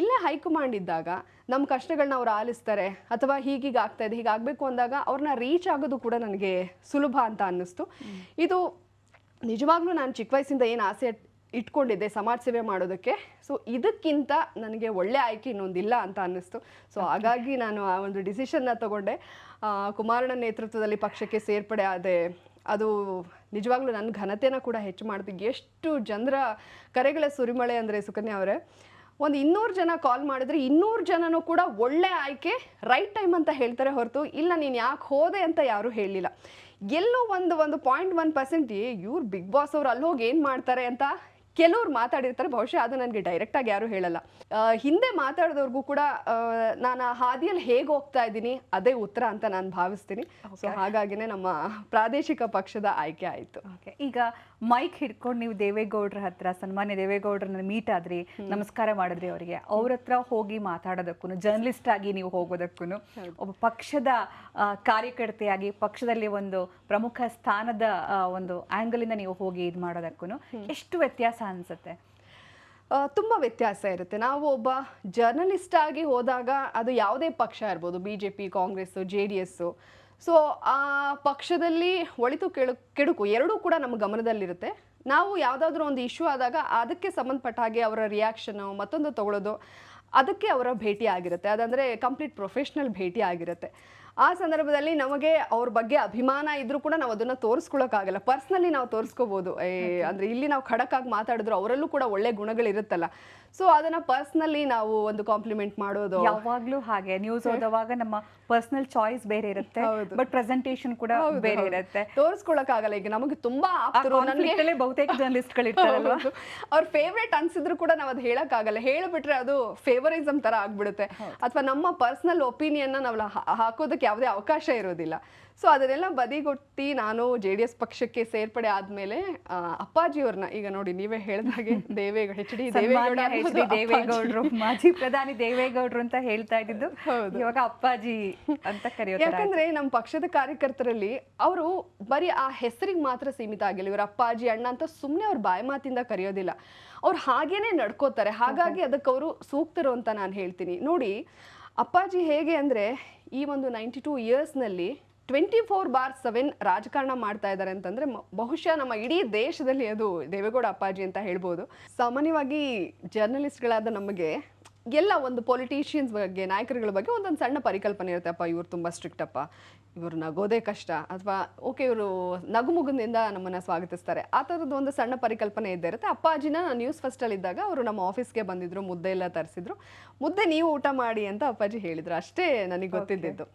ಇಲ್ಲೇ ಹೈಕಮಾಂಡ್ ಇದ್ದಾಗ ನಮ್ಮ ಕಷ್ಟಗಳನ್ನ ಅವ್ರು ಆಲಿಸ್ತಾರೆ, ಅಥವಾ ಹೀಗೀಗ ಆಗ್ತಾ ಇದೆ, ಹೀಗಾಗಬೇಕು ಅಂದಾಗ ಅವ್ರನ್ನ ರೀಚ್ ಆಗೋದು ಕೂಡ ನನಗೆ ಸುಲಭ ಅಂತ ಅನ್ನಿಸ್ತು. ಇದು ನಿಜವಾಗ್ಲೂ ನಾನು ಚಿಕ್ಕ ವಯಸ್ಸಿಂದ ಏನು ಆಸೆ ಇಟ್ಕೊಂಡಿದ್ದೆ ಸಮಾಜ ಸೇವೆ ಮಾಡೋದಕ್ಕೆ, ಸೊ ಇದಕ್ಕಿಂತ ನನಗೆ ಒಳ್ಳೆ ಆಯ್ಕೆ ಇನ್ನೊಂದಿಲ್ಲ ಅಂತ ಅನ್ನಿಸ್ತು. ಸೊ ಹಾಗಾಗಿ ನಾನು ಆ ಒಂದು ಡಿಸಿಷನ್ನ ತಗೊಂಡೆ. ಕುಮಾರಣ್ಣ ನೇತೃತ್ವದಲ್ಲಿ ಪಕ್ಷಕ್ಕೆ ಸೇರ್ಪಡೆ ಆದೆ. ಅದು ನಿಜವಾಗ್ಲೂ ನನ್ನ ಘನತೆನ ಕೂಡ ಹೆಚ್ಚು ಮಾಡ್ತೀವಿ. ಎಷ್ಟು ಜನರ ಕರೆಗಳ ಸುರಿಮಳೆ ಅಂದರೆ ಸುಕನ್ಯಾ ಅವರೇ, ಒಂದು 200 ಜನ ಕಾಲ್ ಮಾಡಿದ್ರೆ 200 ಜನನೂ ಕೂಡ ಒಳ್ಳೆ ಆಯ್ಕೆ, ರೈಟ್ ಟೈಮ್ ಅಂತ ಹೇಳ್ತಾರೆ ಹೊರತು ಇಲ್ಲ ನೀನು ಯಾಕೆ ಹೋದೆ ಅಂತ ಯಾರೂ ಹೇಳಲಿಲ್ಲ. ಎಲ್ಲೋ ಒಂದು 0.1% ಇವ್ರು ಬಿಗ್ ಬಾಸ್ ಅವ್ರು ಅಲ್ಲಿ ಹೋಗಿ ಏನು ಮಾಡ್ತಾರೆ ಅಂತ ಕೆಲವ್ರು ಮಾತಾಡಿರ್ತಾರೆ. ಬಹುಶಃ ಅದು ನನಗೆ ಡೈರೆಕ್ಟಾಗಿ ಯಾರೂ ಹೇಳಲ್ಲ. ಹಿಂದೆ ಮಾತಾಡಿದವ್ರಿಗೂ ಕೂಡ ನಾನು ಹಾದಿಯಲ್ಲಿ ಹೇಗೆ ಹೋಗ್ತಾ ಇದ್ದೀನಿ ಅದೇ ಉತ್ತರ ಅಂತ ನಾನು ಭಾವಿಸ್ತೀನಿ. ಸೊ ಹಾಗಾಗಿನೇ ನಮ್ಮ ಪ್ರಾದೇಶಿಕ ಪಕ್ಷದ ಆಯ್ಕೆ ಆಯಿತು. ಈಗ ಮೈಕ್ ಹಿಡ್ಕೊಂಡು ನೀವು ದೇವೇಗೌಡರ ಹತ್ರ, ಸನ್ಮಾನ್ಯ ದೇವೇಗೌಡರನ್ನ ಮೀಟ್ ಆದ್ರಿ, ನಮಸ್ಕಾರ ಮಾಡಿದ್ರಿ ಅವರಿಗೆ, ಅವ್ರ ಹತ್ರ ಹೋಗಿ ಮಾತಾಡೋದಕ್ಕೂ, ಜರ್ನಲಿಸ್ಟ್ ಆಗಿ ನೀವು ಹೋಗೋದಕ್ಕೂ, ಒಬ್ಬ ಪಕ್ಷದ ಕಾರ್ಯಕರ್ತೆಯಾಗಿ ಪಕ್ಷದಲ್ಲಿ ಒಂದು ಪ್ರಮುಖ ಸ್ಥಾನದ ಒಂದು ಆಂಗಲ್ ಇಂದ ನೀವು ಹೋಗಿ ಇದು ಮಾಡೋದಕ್ಕೂ ಎಷ್ಟು ವ್ಯತ್ಯಾಸ ಅನ್ಸುತ್ತೆ? ತುಂಬ ವ್ಯತ್ಯಾಸ ಇರುತ್ತೆ. ನಾವು ಒಬ್ಬ ಜರ್ನಲಿಸ್ಟ್ ಆಗಿ ಹೋದಾಗ ಅದು ಯಾವುದೇ ಪಕ್ಷ ಇರ್ಬೋದು, BJP, ಕಾಂಗ್ರೆಸ್, JDS, ಸೊ ಆ ಪಕ್ಷದಲ್ಲಿ ಒಳಿತು ಕೆಡುಕು ಎರಡೂ ಕೂಡ ನಮ್ಮ ಗಮನದಲ್ಲಿರುತ್ತೆ. ನಾವು ಯಾವುದಾದ್ರೂ ಒಂದು ಇಶ್ಯೂ ಆದಾಗ ಅದಕ್ಕೆ ಸಂಬಂಧಪಟ್ಟ ಹಾಗೆ ಅವರ ರಿಯಾಕ್ಷನ್ ಮತ್ತೊಂದು ತಗೊಳ್ಳೋದು, ಅದಕ್ಕೆ ಅವರ ಭೇಟಿ ಆಗಿರುತ್ತೆ. ಅದಂದರೆ ಕಂಪ್ಲೀಟ್ ಪ್ರೊಫೆಷ್ನಲ್ ಭೇಟಿ ಆಗಿರುತ್ತೆ. ಆ ಸಂದರ್ಭದಲ್ಲಿ ನಮಗೆ ಅವ್ರ ಬಗ್ಗೆ ಅಭಿಮಾನ ಇದ್ರೂ ಕೂಡ ನಾವು ಅದನ್ನು ತೋರಿಸ್ಕೊಳ್ಳೋಕ್ಕಾಗಲ್ಲ. ಪರ್ಸ್ನಲಿ ನಾವು ತೋರಿಸ್ಕೋಬೋದು, ಅಂದರೆ ಇಲ್ಲಿ ನಾವು ಖಡಕ್ಕಾಗಿ ಮಾತಾಡಿದ್ರು ಅವರಲ್ಲೂ ಕೂಡ ಒಳ್ಳೆ ಗುಣಗಳಿರುತ್ತಲ್ಲ, ಸೊ ಅದನ್ನು ಪರ್ಸ್ನಲಿ ನಾವು ಒಂದು ಕಾಂಪ್ಲಿಮೆಂಟ್ ಮಾಡೋದು. ಯಾವಾಗ್ಲೂ ಹಾಗೆ ನ್ಯೂಸ್ ಓದುವಾಗ ನಮ್ಮ ಪರ್ಸನಲ್ ಚಾಯ್ಸ್ ಬೇರೆ ಇರುತ್ತೆ, ಬಟ್ ಪ್ರೆಸೆಂಟೇಷನ್ ಕೂಡ ಬೇರೆ ಇರುತ್ತೆ, ತೋರಿಸ್ಕೊಳ್ಳೋಕ್ಕಾಗಲ್ಲ. ಈಗ ನಮಗೆ ತುಂಬಾ ಆಪ್ತರು, ನನಗೆ ಬಹುತೇಕ ಜರ್ನಲಿಸ್ಟ್ಗಳು ಇರ್ತಾರಲ್ವಾ, ಅವ್ರ ಫೇವ್ರೇಟ್ ಅನ್ಸಿದ್ರು ಕೂಡ ನಾವು ಅದು ಹೇಳಕ್ಕಾಗಲ್ಲ. ಹೇಳಿಬಿಟ್ರೆ ಅದು ಫೇವರಿಸಮ್ ತರ ಆಗ್ಬಿಡುತ್ತೆ, ಅಥವಾ ನಮ್ಮ ಪರ್ಸನಲ್ ಒಪಿನಿಯನ್ ನಾವು ಹಾಕೋದಕ್ಕೆ ಯಾವುದೇ ಅವಕಾಶ ಇರೋದಿಲ್ಲ. ಸೊ ಅದನ್ನೆಲ್ಲ ಬದಿಗೊತ್ತಿ ನಾನು JDS ಪಕ್ಷಕ್ಕೆ ಸೇರ್ಪಡೆ ಆದ್ಮೇಲೆ ಅಪ್ಪಾಜಿಯವ್ರನ್ನ, ಈಗ ನೋಡಿ ನೀವೇ ಹೇಳಿದಾಗೆ ದೇವೇಗೌಡರು, ಮಾಜಿ ಪ್ರಧಾನಿ ದೇವೇಗೌಡರು ಅಂತ ಹೇಳ್ತಾ ಇದ್ದಿದ್ದು ಇವಾಗ ಅಪ್ಪಾಜಿ ಅಂತ ಕರೆಯೋದು. ಯಾಕಂದ್ರೆ ನಮ್ಮ ಪಕ್ಷದ ಕಾರ್ಯಕರ್ತರಲ್ಲಿ ಅವರು ಬರೀ ಆ ಹೆಸರಿಗೆ ಮಾತ್ರ ಸೀಮಿತ ಆಗಿಲ್ಲ. ಇವ್ರ ಅಪ್ಪಾಜಿ ಅಣ್ಣ ಅಂತ ಸುಮ್ಮನೆ ಅವ್ರ ಬಾಯಿ ಮಾತಿಂದ ಕರೆಯೋದಿಲ್ಲ, ಅವ್ರು ಹಾಗೇನೆ ನಡ್ಕೋತಾರೆ. ಹಾಗಾಗಿ ಅದಕ್ಕೆ ಅವರು ಸೂಕ್ತರು ಅಂತ ನಾನು ಹೇಳ್ತೀನಿ. ನೋಡಿ, ಅಪ್ಪಾಜಿ ಹೇಗೆ ಅಂದರೆ ಈ ಒಂದು 92 ಇಯರ್ಸ್ನಲ್ಲಿ 24/7 ರಾಜಕಾರಣ ಮಾಡ್ತಾ ಇದ್ದಾರೆ ಅಂತಂದರೆ ಬಹುಶಃ ನಮ್ಮ ಇಡೀ ದೇಶದಲ್ಲಿ ಅದು ದೇವೇಗೌಡ ಅಪ್ಪಾಜಿ ಅಂತ ಹೇಳ್ಬೋದು. ಸಾಮಾನ್ಯವಾಗಿ ಜರ್ನಲಿಸ್ಟ್ಗಳಾದ ನಮಗೆ ಎಲ್ಲ ಒಂದು ಪೊಲಿಟಿಷಿಯನ್ಸ್ ಬಗ್ಗೆ, ನಾಯಕರುಗಳ ಬಗ್ಗೆ ಒಂದೊಂದು ಸಣ್ಣ ಪರಿಕಲ್ಪನೆ ಇರುತ್ತೆ. ಅಪ್ಪ ಇವ್ರು ತುಂಬ ಸ್ಟ್ರಿಕ್ಟ್ ಅಪ್ಪ, ಇವರು ನಗೋದೇ ಕಷ್ಟ, ಅಥವಾ ಓಕೆ ಇವರು ನಗುಮುಗುದಿಂದ ನಮ್ಮನ್ನು ಸ್ವಾಗತಿಸ್ತಾರೆ, ಆ ಥರದ್ದು ಒಂದು ಸಣ್ಣ ಪರಿಕಲ್ಪನೆ ಇದ್ದೇ ಇರುತ್ತೆ. ಅಪ್ಪಾಜಿನ ನ್ಯೂಸ್ ಫಸ್ಟಲ್ಲಿ ಇದ್ದಾಗ ಅವರು ನಮ್ಮ ಆಫೀಸ್ಗೆ ಬಂದಿದ್ರು, ಮುದ್ದೆ ಎಲ್ಲ ತರಿಸಿದ್ರು. ಮುದ್ದೆ ನೀವು ಊಟ ಮಾಡಿ ಅಂತ ಅಪ್ಪಾಜಿ ಹೇಳಿದರು, ಅಷ್ಟೇ ನನಗೆ ಗೊತ್ತಿದ್ದಿದ್ದು.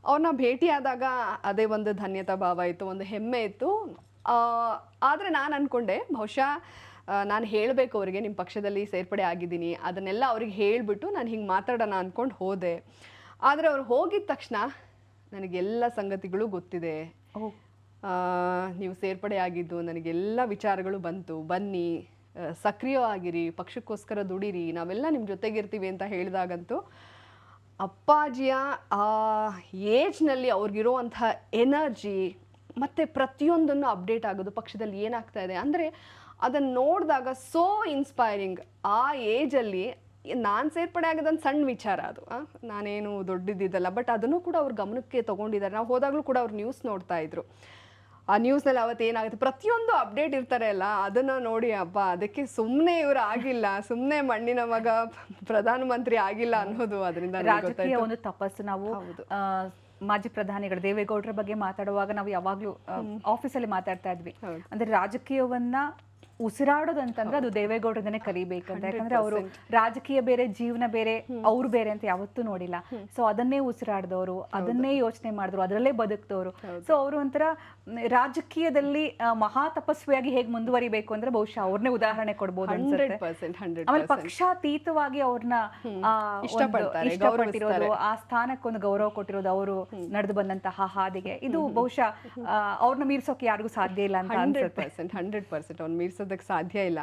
ಅವ್ರನ್ನ ಭೇಟಿಯಾದಾಗ ಅದೇ ಒಂದು ಧನ್ಯತಾ ಭಾವ ಇತ್ತು, ಒಂದು ಹೆಮ್ಮೆ ಇತ್ತು. ಆದರೆ ನಾನು ಅಂದ್ಕೊಂಡೆ ಬಹುಶಃ ನಾನು ಹೇಳಬೇಕು ಅವರಿಗೆ, ನಿಮ್ಮ ಪಕ್ಷದಲ್ಲಿ ಸೇರ್ಪಡೆ ಆಗಿದ್ದೀನಿ, ಅದನ್ನೆಲ್ಲ ಅವ್ರಿಗೆ ಹೇಳಿಬಿಟ್ಟು ನಾನು ಹಿಂಗೆ ಮಾತಾಡೋಣ ಅಂದ್ಕೊಂಡು ಹೋದೆ. ಆದರೆ ಅವ್ರು ಹೋಗಿದ ತಕ್ಷಣ ನನಗೆಲ್ಲ ಸಂಗತಿಗಳು ಗೊತ್ತಿದೆ, ನೀವು ಸೇರ್ಪಡೆ ಆಗಿದ್ದು ನನಗೆಲ್ಲ ವಿಚಾರಗಳು ಬಂತು, ಬನ್ನಿ ಸಕ್ರಿಯವಾಗಿರಿ, ಪಕ್ಷಕ್ಕೋಸ್ಕರ ದುಡಿರಿ, ನಾವೆಲ್ಲ ನಿಮ್ಮ ಜೊತೆಗಿರ್ತೀವಿ ಅಂತ ಹೇಳಿದಾಗಂತೂ ಅಪ್ಪಾಜಿಯ ಆ ಏಜ್ನಲ್ಲಿ ಅವ್ರಿಗಿರುವಂಥ ಎನರ್ಜಿ ಮತ್ತು ಪ್ರತಿಯೊಂದನ್ನು ಅಪ್ಡೇಟ್ ಆಗೋದು, ಪಕ್ಷದಲ್ಲಿ ಏನಾಗ್ತಾ ಇದೆ ಅಂದರೆ ಅದನ್ನು ನೋಡಿದಾಗ ಸೋ ಇನ್ಸ್ಪೈರಿಂಗ್. ಆ ಏಜಲ್ಲಿ ನಾನು ಸೇರ್ಪಡೆ ಆಗೋದೊಂದು ಸಣ್ಣ ವಿಚಾರ, ಅದು ನಾನೇನು ದೊಡ್ಡದಿದ್ದಲ್ಲ, ಬಟ್ ಅದನ್ನು ಕೂಡ ಅವ್ರ ಗಮನಕ್ಕೆ ತೊಗೊಂಡಿದ್ದಾರೆ. ನಾವು ಹೋದಾಗಲೂ ಕೂಡ ಅವ್ರು ನ್ಯೂಸ್ ನೋಡ್ತಾ ಇದ್ರು, ಆ ನ್ಯೂಸ್ನಲ್ಲಿ ಅವತ್ತು ಏನಾಗುತ್ತೆ ಪ್ರತಿಯೊಂದು ಅಪ್ಡೇಟ್ ಇರ್ತಾರೆ ಅಲ್ಲ, ಅದನ್ನು ನೋಡಿ ಅಪ್ಪ ಅದಕ್ಕೆ ಸುಮ್ಮನೆ ಇವರು ಆಗಿಲ್ಲ, ಸುಮ್ಮನೆ ಮಣ್ಣಿನ ಮಗ ಪ್ರಧಾನಮಂತ್ರಿ ಆಗಿಲ್ಲ ಅನ್ನೋದು ಅದರಿಂದ ರಾಜಕೀಯ ಒಂದು ತಪಸ್ಸು. ನಾವು ಮಾಜಿ ಪ್ರಧಾನಿಗಳು ದೇವೇಗೌಡರ ಬಗ್ಗೆ ಮಾತಾಡುವಾಗ ನಾವು ಯಾವಾಗ್ಲೂ ಆಫೀಸಲ್ಲಿ ಮಾತಾಡ್ತಾ ಇದ್ವಿ, ಅಂದ್ರೆ ರಾಜಕೀಯವನ್ನ ಉಸಿರಾಡೋದಂತಂದ್ರೆ ಅದು ದೇವೇಗೌಡರನ್ನೇ ಕಲಿಬೇಕಂತ. ಯಾಕಂದ್ರೆ ಅವರು ರಾಜಕೀಯ ಬೇರೆ, ಜೀವನ ಬೇರೆ, ಅವ್ರು ಬೇರೆ ಅಂತ ಯಾವತ್ತೂ ನೋಡಿಲ್ಲ. ಸೊ ಅದನ್ನೇ ಉಸಿರಾಡಿದವರು, ಅದನ್ನೇ ಯೋಚನೆ ಮಾಡಿದ್ರು, ಅದರಲ್ಲೇ ಬದುಕ್ದವರು. ಸೊ ಅವರು ಒಂಥರ ರಾಜಕೀಯದಲ್ಲಿ ಮಹಾ ತಪಸ್ವಿಯಾಗಿ ಹೇಗೆ ಮುಂದುವರಿಬೇಕು ಅಂದ್ರೆ ಬಹುಶಃ ಅವ್ರನ್ನೇ ಉದಾಹರಣೆ ಕೊಡ್ಬೋದು ಅನ್ಸುತ್ತೆ. ಆಮೇಲೆ ಪಕ್ಷಾತೀತವಾಗಿ ಅವ್ರನ್ನ ಇಷ್ಟಪಟ್ಟಿರೋದು, ಆ ಸ್ಥಾನಕ್ಕೊಂದು ಗೌರವ ಕೊಟ್ಟಿರೋದು, ಅವರು ನಡೆದು ಬಂದಂತಹ ಹಾದಿಗೆ, ಇದು ಬಹುಶಃ ಅವ್ರನ್ನ ಮೀರ್ಸೋಕೆ ಯಾರಿಗೂ ಸಾಧ್ಯ ಇಲ್ಲ ಅಂತ ಅನ್ಸುತ್ತೆ. 100% ಅವ್ನು ಮೀರ್ಸೋದಕ್ಕೆ ಸಾಧ್ಯ ಇಲ್ಲ.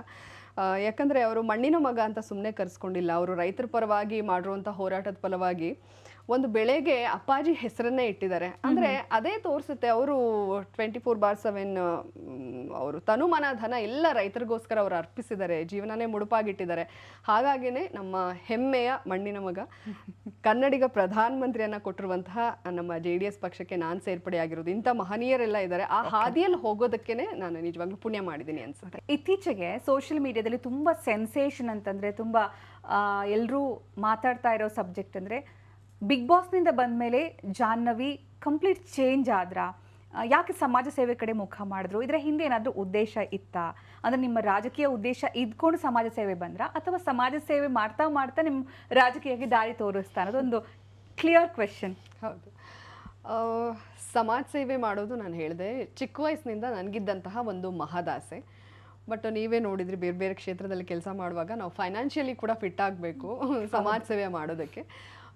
ಯಾಕಂದರೆ ಅವರು ಮಣ್ಣಿನ ಮಗ ಅಂತ ಸುಮ್ಮನೆ ಕರೆಸ್ಕೊಂಡಿಲ್ಲ, ಅವರು ರೈತರ ಪರವಾಗಿ ಮಾಡಿರುವಂಥ ಹೋರಾಟದ ಫಲವಾಗಿ ಒಂದು ಬೆಳೆಗೆ ಅಪ್ಪಾಜಿ ಹೆಸರನ್ನೇ ಇಟ್ಟಿದ್ದಾರೆ. ಅಂದರೆ ಅದೇ ತೋರಿಸುತ್ತೆ ಅವರು 24/7 ಅವರು ತನು ಮನ ಧನ ಎಲ್ಲ ರೈತರಿಗೋಸ್ಕರ ಅವರು ಅರ್ಪಿಸಿದ್ದಾರೆ, ಜೀವನನೇ ಮುಡುಪಾಗಿಟ್ಟಿದ್ದಾರೆ. ಹಾಗಾಗಿನೇ ನಮ್ಮ ಹೆಮ್ಮೆಯ ಮಣ್ಣಿನ ಮಗ ಕನ್ನಡಿಗ ಪ್ರಧಾನಮಂತ್ರಿಯನ್ನು ಕೊಟ್ಟಿರುವಂತಹ ನಮ್ಮ JDS ಪಕ್ಷಕ್ಕೆ ನಾನು ಸೇರ್ಪಡೆ ಆಗಿರೋದು. ಇಂಥ ಮಹನೀಯರೆಲ್ಲ ಇದ್ದಾರೆ, ಆ ಹಾದಿಯಲ್ಲಿ ಹೋಗೋದಕ್ಕೇನೆ ನಾನು ನಿಜವಾಗ್ಲೂ ಪುಣ್ಯ ಮಾಡಿದ್ದೀನಿ ಅನ್ಸುತ್ತೆ. ಇತ್ತೀಚೆಗೆ ಸೋಷಿಯಲ್ ಮೀಡಿಯಾದಲ್ಲಿ ತುಂಬ ಸೆನ್ಸೇಷನ್ ಅಂತಂದರೆ, ತುಂಬ ಎಲ್ಲರೂ ಮಾತಾಡ್ತಾ ಇರೋ ಸಬ್ಜೆಕ್ಟ್ ಅಂದರೆ ಬಿಗ್ ಬಾಸ್ನಿಂದ ಬಂದಮೇಲೆ ಜಾಹ್ನವಿ ಕಂಪ್ಲೀಟ್ ಚೇಂಜ್ ಆದ್ರ, ಯಾಕೆ ಸಮಾಜ ಸೇವೆ ಕಡೆ ಮುಖ ಮಾಡಿದ್ರು? ಇದರ ಹಿಂದೆ ಏನಾದರೂ ಉದ್ದೇಶ ಇತ್ತಾ? ಅಂದರೆ ನಿಮ್ಮ ರಾಜಕೀಯ ಉದ್ದೇಶ ಇದ್ಕೊಂಡು ಸಮಾಜ ಸೇವೆ ಬಂದ್ರ, ಅಥವಾ ಸಮಾಜ ಸೇವೆ ಮಾಡ್ತಾ ಮಾಡ್ತಾ ನಿಮ್ಮ ರಾಜಕೀಯಕ್ಕೆ ದಾರಿ ತೋರಿಸ್ತಾ ಅನ್ನೋದೊಂದು ಕ್ಲಿಯರ್ ಕ್ವೆಶನ್. ಹೌದು, ಸಮಾಜ ಸೇವೆ ಮಾಡೋದು ನಾನು ಹೇಳಿದೆ ಚಿಕ್ಕ ವಯಸ್ಸಿನಿಂದ ನನಗಿದ್ದಂತಹ ಒಂದು ಮಹದಾಸೆ. ಬಟ್ ನೀವೇ ನೋಡಿದ್ರಿ, ಬೇರೆ ಬೇರೆ ಕ್ಷೇತ್ರದಲ್ಲಿ ಕೆಲಸ ಮಾಡುವಾಗ ನಾವು ಫೈನಾನ್ಷಿಯಲಿ ಕೂಡ ಫಿಟ್ ಆಗಬೇಕು ಸಮಾಜ ಸೇವೆ ಮಾಡೋದಕ್ಕೆ.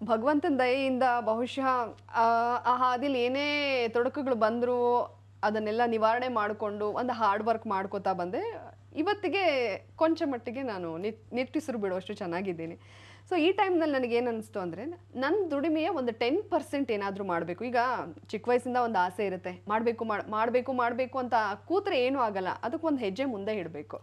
ಭಗವಂತನ ದಯೆಯಿಂದ ಬಹುಶಃ ಆ ಹಾದಿಲಿ ಏನೇ ತೊಡಕುಗಳು ಬಂದರೂ ಅದನ್ನೆಲ್ಲ ನಿವಾರಣೆ ಮಾಡಿಕೊಂಡು ಒಂದು ಹಾರ್ಡ್ ವರ್ಕ್ ಮಾಡ್ಕೋತಾ ಬಂದೆ. ಇವತ್ತಿಗೆ ಕೊಂಚ ಮಟ್ಟಿಗೆ ನಾನು ನಿಟ್ಟುಸಿರು ಬಿಡುವಷ್ಟು ಚೆನ್ನಾಗಿದ್ದೀನಿ. ಸೊ ಈ ಟೈಮ್ನಲ್ಲಿ ನನಗೇನು ಅನಿಸ್ತು ಅಂದರೆ, ನನ್ನ ದುಡಿಮೆಯ ಒಂದು 10% ಏನಾದರೂ ಮಾಡಬೇಕು. ಈಗ ಚಿಕ್ಕ ವಯಸ್ಸಿಂದ ಒಂದು ಆಸೆ ಇರುತ್ತೆ, ಮಾಡಬೇಕು ಅಂತ ಕೂತ್ರೆ ಏನೂ ಆಗಲ್ಲ, ಅದಕ್ಕೊಂದು ಹೆಜ್ಜೆ ಮುಂದೆ ಇಡಬೇಕು.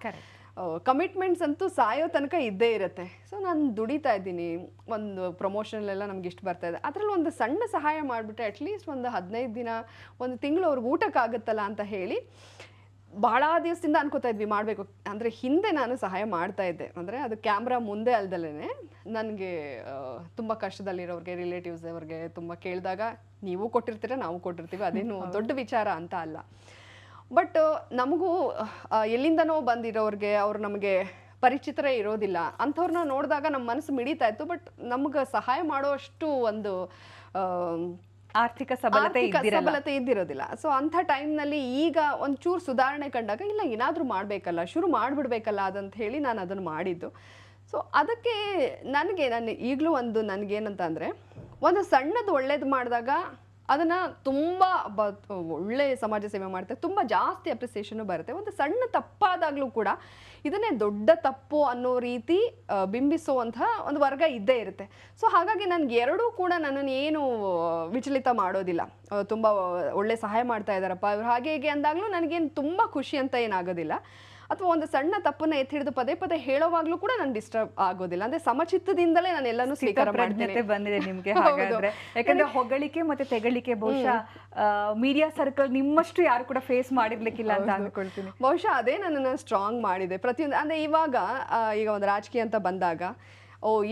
ಕಮಿಟ್ಮೆಂಟ್ಸ್ ಅಂತೂ ಸಾಯೋ ತನಕ ಇದ್ದೇ ಇರುತ್ತೆ. ಸೊ ನಾನು ದುಡಿತಾ ಇದ್ದೀನಿ, ಒಂದು ಪ್ರಮೋಷನಲ್ಲೆಲ್ಲ ನಮ್ಗೆ ಇಷ್ಟು ಬರ್ತಾ ಇದೆ, ಅದರಲ್ಲಿ ಒಂದು ಸಣ್ಣ ಸಹಾಯ ಮಾಡಿಬಿಟ್ರೆ ಅಟ್ಲೀಸ್ಟ್ ಒಂದು 15 ದಿನ, ಒಂದು ತಿಂಗಳು ಅವ್ರಿಗೆ ಊಟಕ್ಕಾಗುತ್ತಲ್ಲ ಅಂತ ಹೇಳಿ ಭಾಳ ದಿವಸದಿಂದ ಅನ್ಕೋತಾ ಇದ್ವಿ ಮಾಡಬೇಕು. ಅಂದರೆ ಹಿಂದೆ ನಾನು ಸಹಾಯ ಮಾಡ್ತಾ ಇದ್ದೆ, ಅಂದರೆ ಅದು ಕ್ಯಾಮ್ರಾ ಮುಂದೆ ಅಲ್ದಲೇ ನನಗೆ ತುಂಬ ಕಷ್ಟದಲ್ಲಿರೋರಿಗೆ, ರಿಲೇಟಿವ್ಸ್ ಅವ್ರಿಗೆ ತುಂಬ ಕೇಳಿದಾಗ ನೀವು ಕೊಟ್ಟಿರ್ತೀರ, ನಾವು ಕೊಟ್ಟಿರ್ತೀವಿ, ಅದೇನು ದೊಡ್ಡ ವಿಚಾರ ಅಂತ ಅಲ್ಲ. ಬಟ್ ನಮಗೂ ಎಲ್ಲಿಂದನೋ ಬಂದಿರೋರಿಗೆ, ಅವ್ರು ನಮಗೆ ಪರಿಚಿತರೇ ಇರೋದಿಲ್ಲ, ಅಂಥವ್ರನ್ನ ನೋಡಿದಾಗ ನಮ್ಮ ಮನಸ್ಸು ಮಿಡಿತಾ ಇತ್ತು. ಬಟ್ ನಮ್ಗೆ ಸಹಾಯ ಮಾಡೋಷ್ಟು ಒಂದು ಆರ್ಥಿಕ ಸಬಲತೆ ಇದ್ದಿರೋದಿಲ್ಲ. ಸೊ ಅಂಥ ಟೈಮ್ನಲ್ಲಿ ಈಗ ಒಂಚೂರು ಸುಧಾರಣೆ ಕಂಡಾಗ ಇಲ್ಲ ಏನಾದರೂ ಮಾಡಬೇಕಲ್ಲ, ಶುರು ಮಾಡಿಬಿಡ್ಬೇಕಲ್ಲ ಅದಂತ ಹೇಳಿ ನಾನು ಅದನ್ನು ಮಾಡಿದ್ದು. ಸೊ ಅದಕ್ಕೆ ನಾನು ಈಗಲೂ ನನಗೇನಂತ ಅಂದರೆ, ಒಂದು ಸಣ್ಣದು ಒಳ್ಳೇದು ಮಾಡಿದಾಗ ಅದನ್ನು ತುಂಬ ಒಳ್ಳೆ ಸಮಾಜ ಸೇವೆ ಮಾಡ್ತಾರೆ, ತುಂಬ ಜಾಸ್ತಿ ಅಪ್ರಿಸಿಯೇಷನು ಬರುತ್ತೆ. ಒಂದು ಸಣ್ಣ ತಪ್ಪಾದಾಗಲೂ ಕೂಡ ಇದನ್ನೇ ದೊಡ್ಡ ತಪ್ಪು ಅನ್ನೋ ರೀತಿ ಬಿಂಬಿಸುವಂಥ ಒಂದು ವರ್ಗ ಇದ್ದೇ ಇರುತ್ತೆ. ಸೊ ಹಾಗಾಗಿ ನನಗೆ ಎರಡೂ ಕೂಡ ನನ್ನನ್ನು ಏನು ವಿಚಲಿತ ಮಾಡೋದಿಲ್ಲ. ತುಂಬ ಒಳ್ಳೆ ಸಹಾಯ ಮಾಡ್ತಾ ಇದ್ದಾರಪ್ಪ ಇವ್ರು ಹಾಗೆ ಹೀಗೆ ಅಂದಾಗಲೂ ನನಗೇನು ತುಂಬ ಖುಷಿ ಅಂತ ಏನಾಗೋದಿಲ್ಲ. ಅಥವಾ ಒಂದು ಸಣ್ಣ ತಪ್ಪನ್ನ ಎತ್ತಿ ಹಿಡಿದು ಪದೇ ಪದೇ ಹೇಳೋವಾಗ್ಲೂ ಕೂಡ ನಾನು ಡಿಸ್ಟರ್ಬ್ ಆಗೋದಿಲ್ಲ. ಅಂದ್ರೆ ಸಮಚಿತ್ತದಿಂದಲೇ ನಾನು ಎಲ್ಲಾನು ಸ್ವೀಕಾರ ಮಾಡ್ತೇನೆ. ಬಂದಿದೆ ನಿಮ್ಗೆ ಹಾಗಾದ್ರೆ, ಯಾಕಂದ್ರೆ ಹೊಗಳಿಕೆ ಮತ್ತೆ ತೆಗಳಿಕೆ ಬಹುಶಃ ಮೀಡಿಯಾ ಸರ್ಕಲ್ ನಿಮ್ಮಷ್ಟು ಯಾರು ಕೂಡ ಫೇಸ್ ಮಾಡಿರ್ಲಿಕ್ಕಿಲ್ಲ ಅಂತ ಅನ್ಕೊಳ್ತೀನಿ. ಬಹುಶಃ ಅದೇ ನನ್ನನ್ನು ಸ್ಟ್ರಾಂಗ್ ಮಾಡಿದೆ. ಪ್ರತಿಯೊಂದು ಅಂದ್ರೆ ಈಗ ಒಂದು ರಾಜಕೀಯ ಅಂತ ಬಂದಾಗ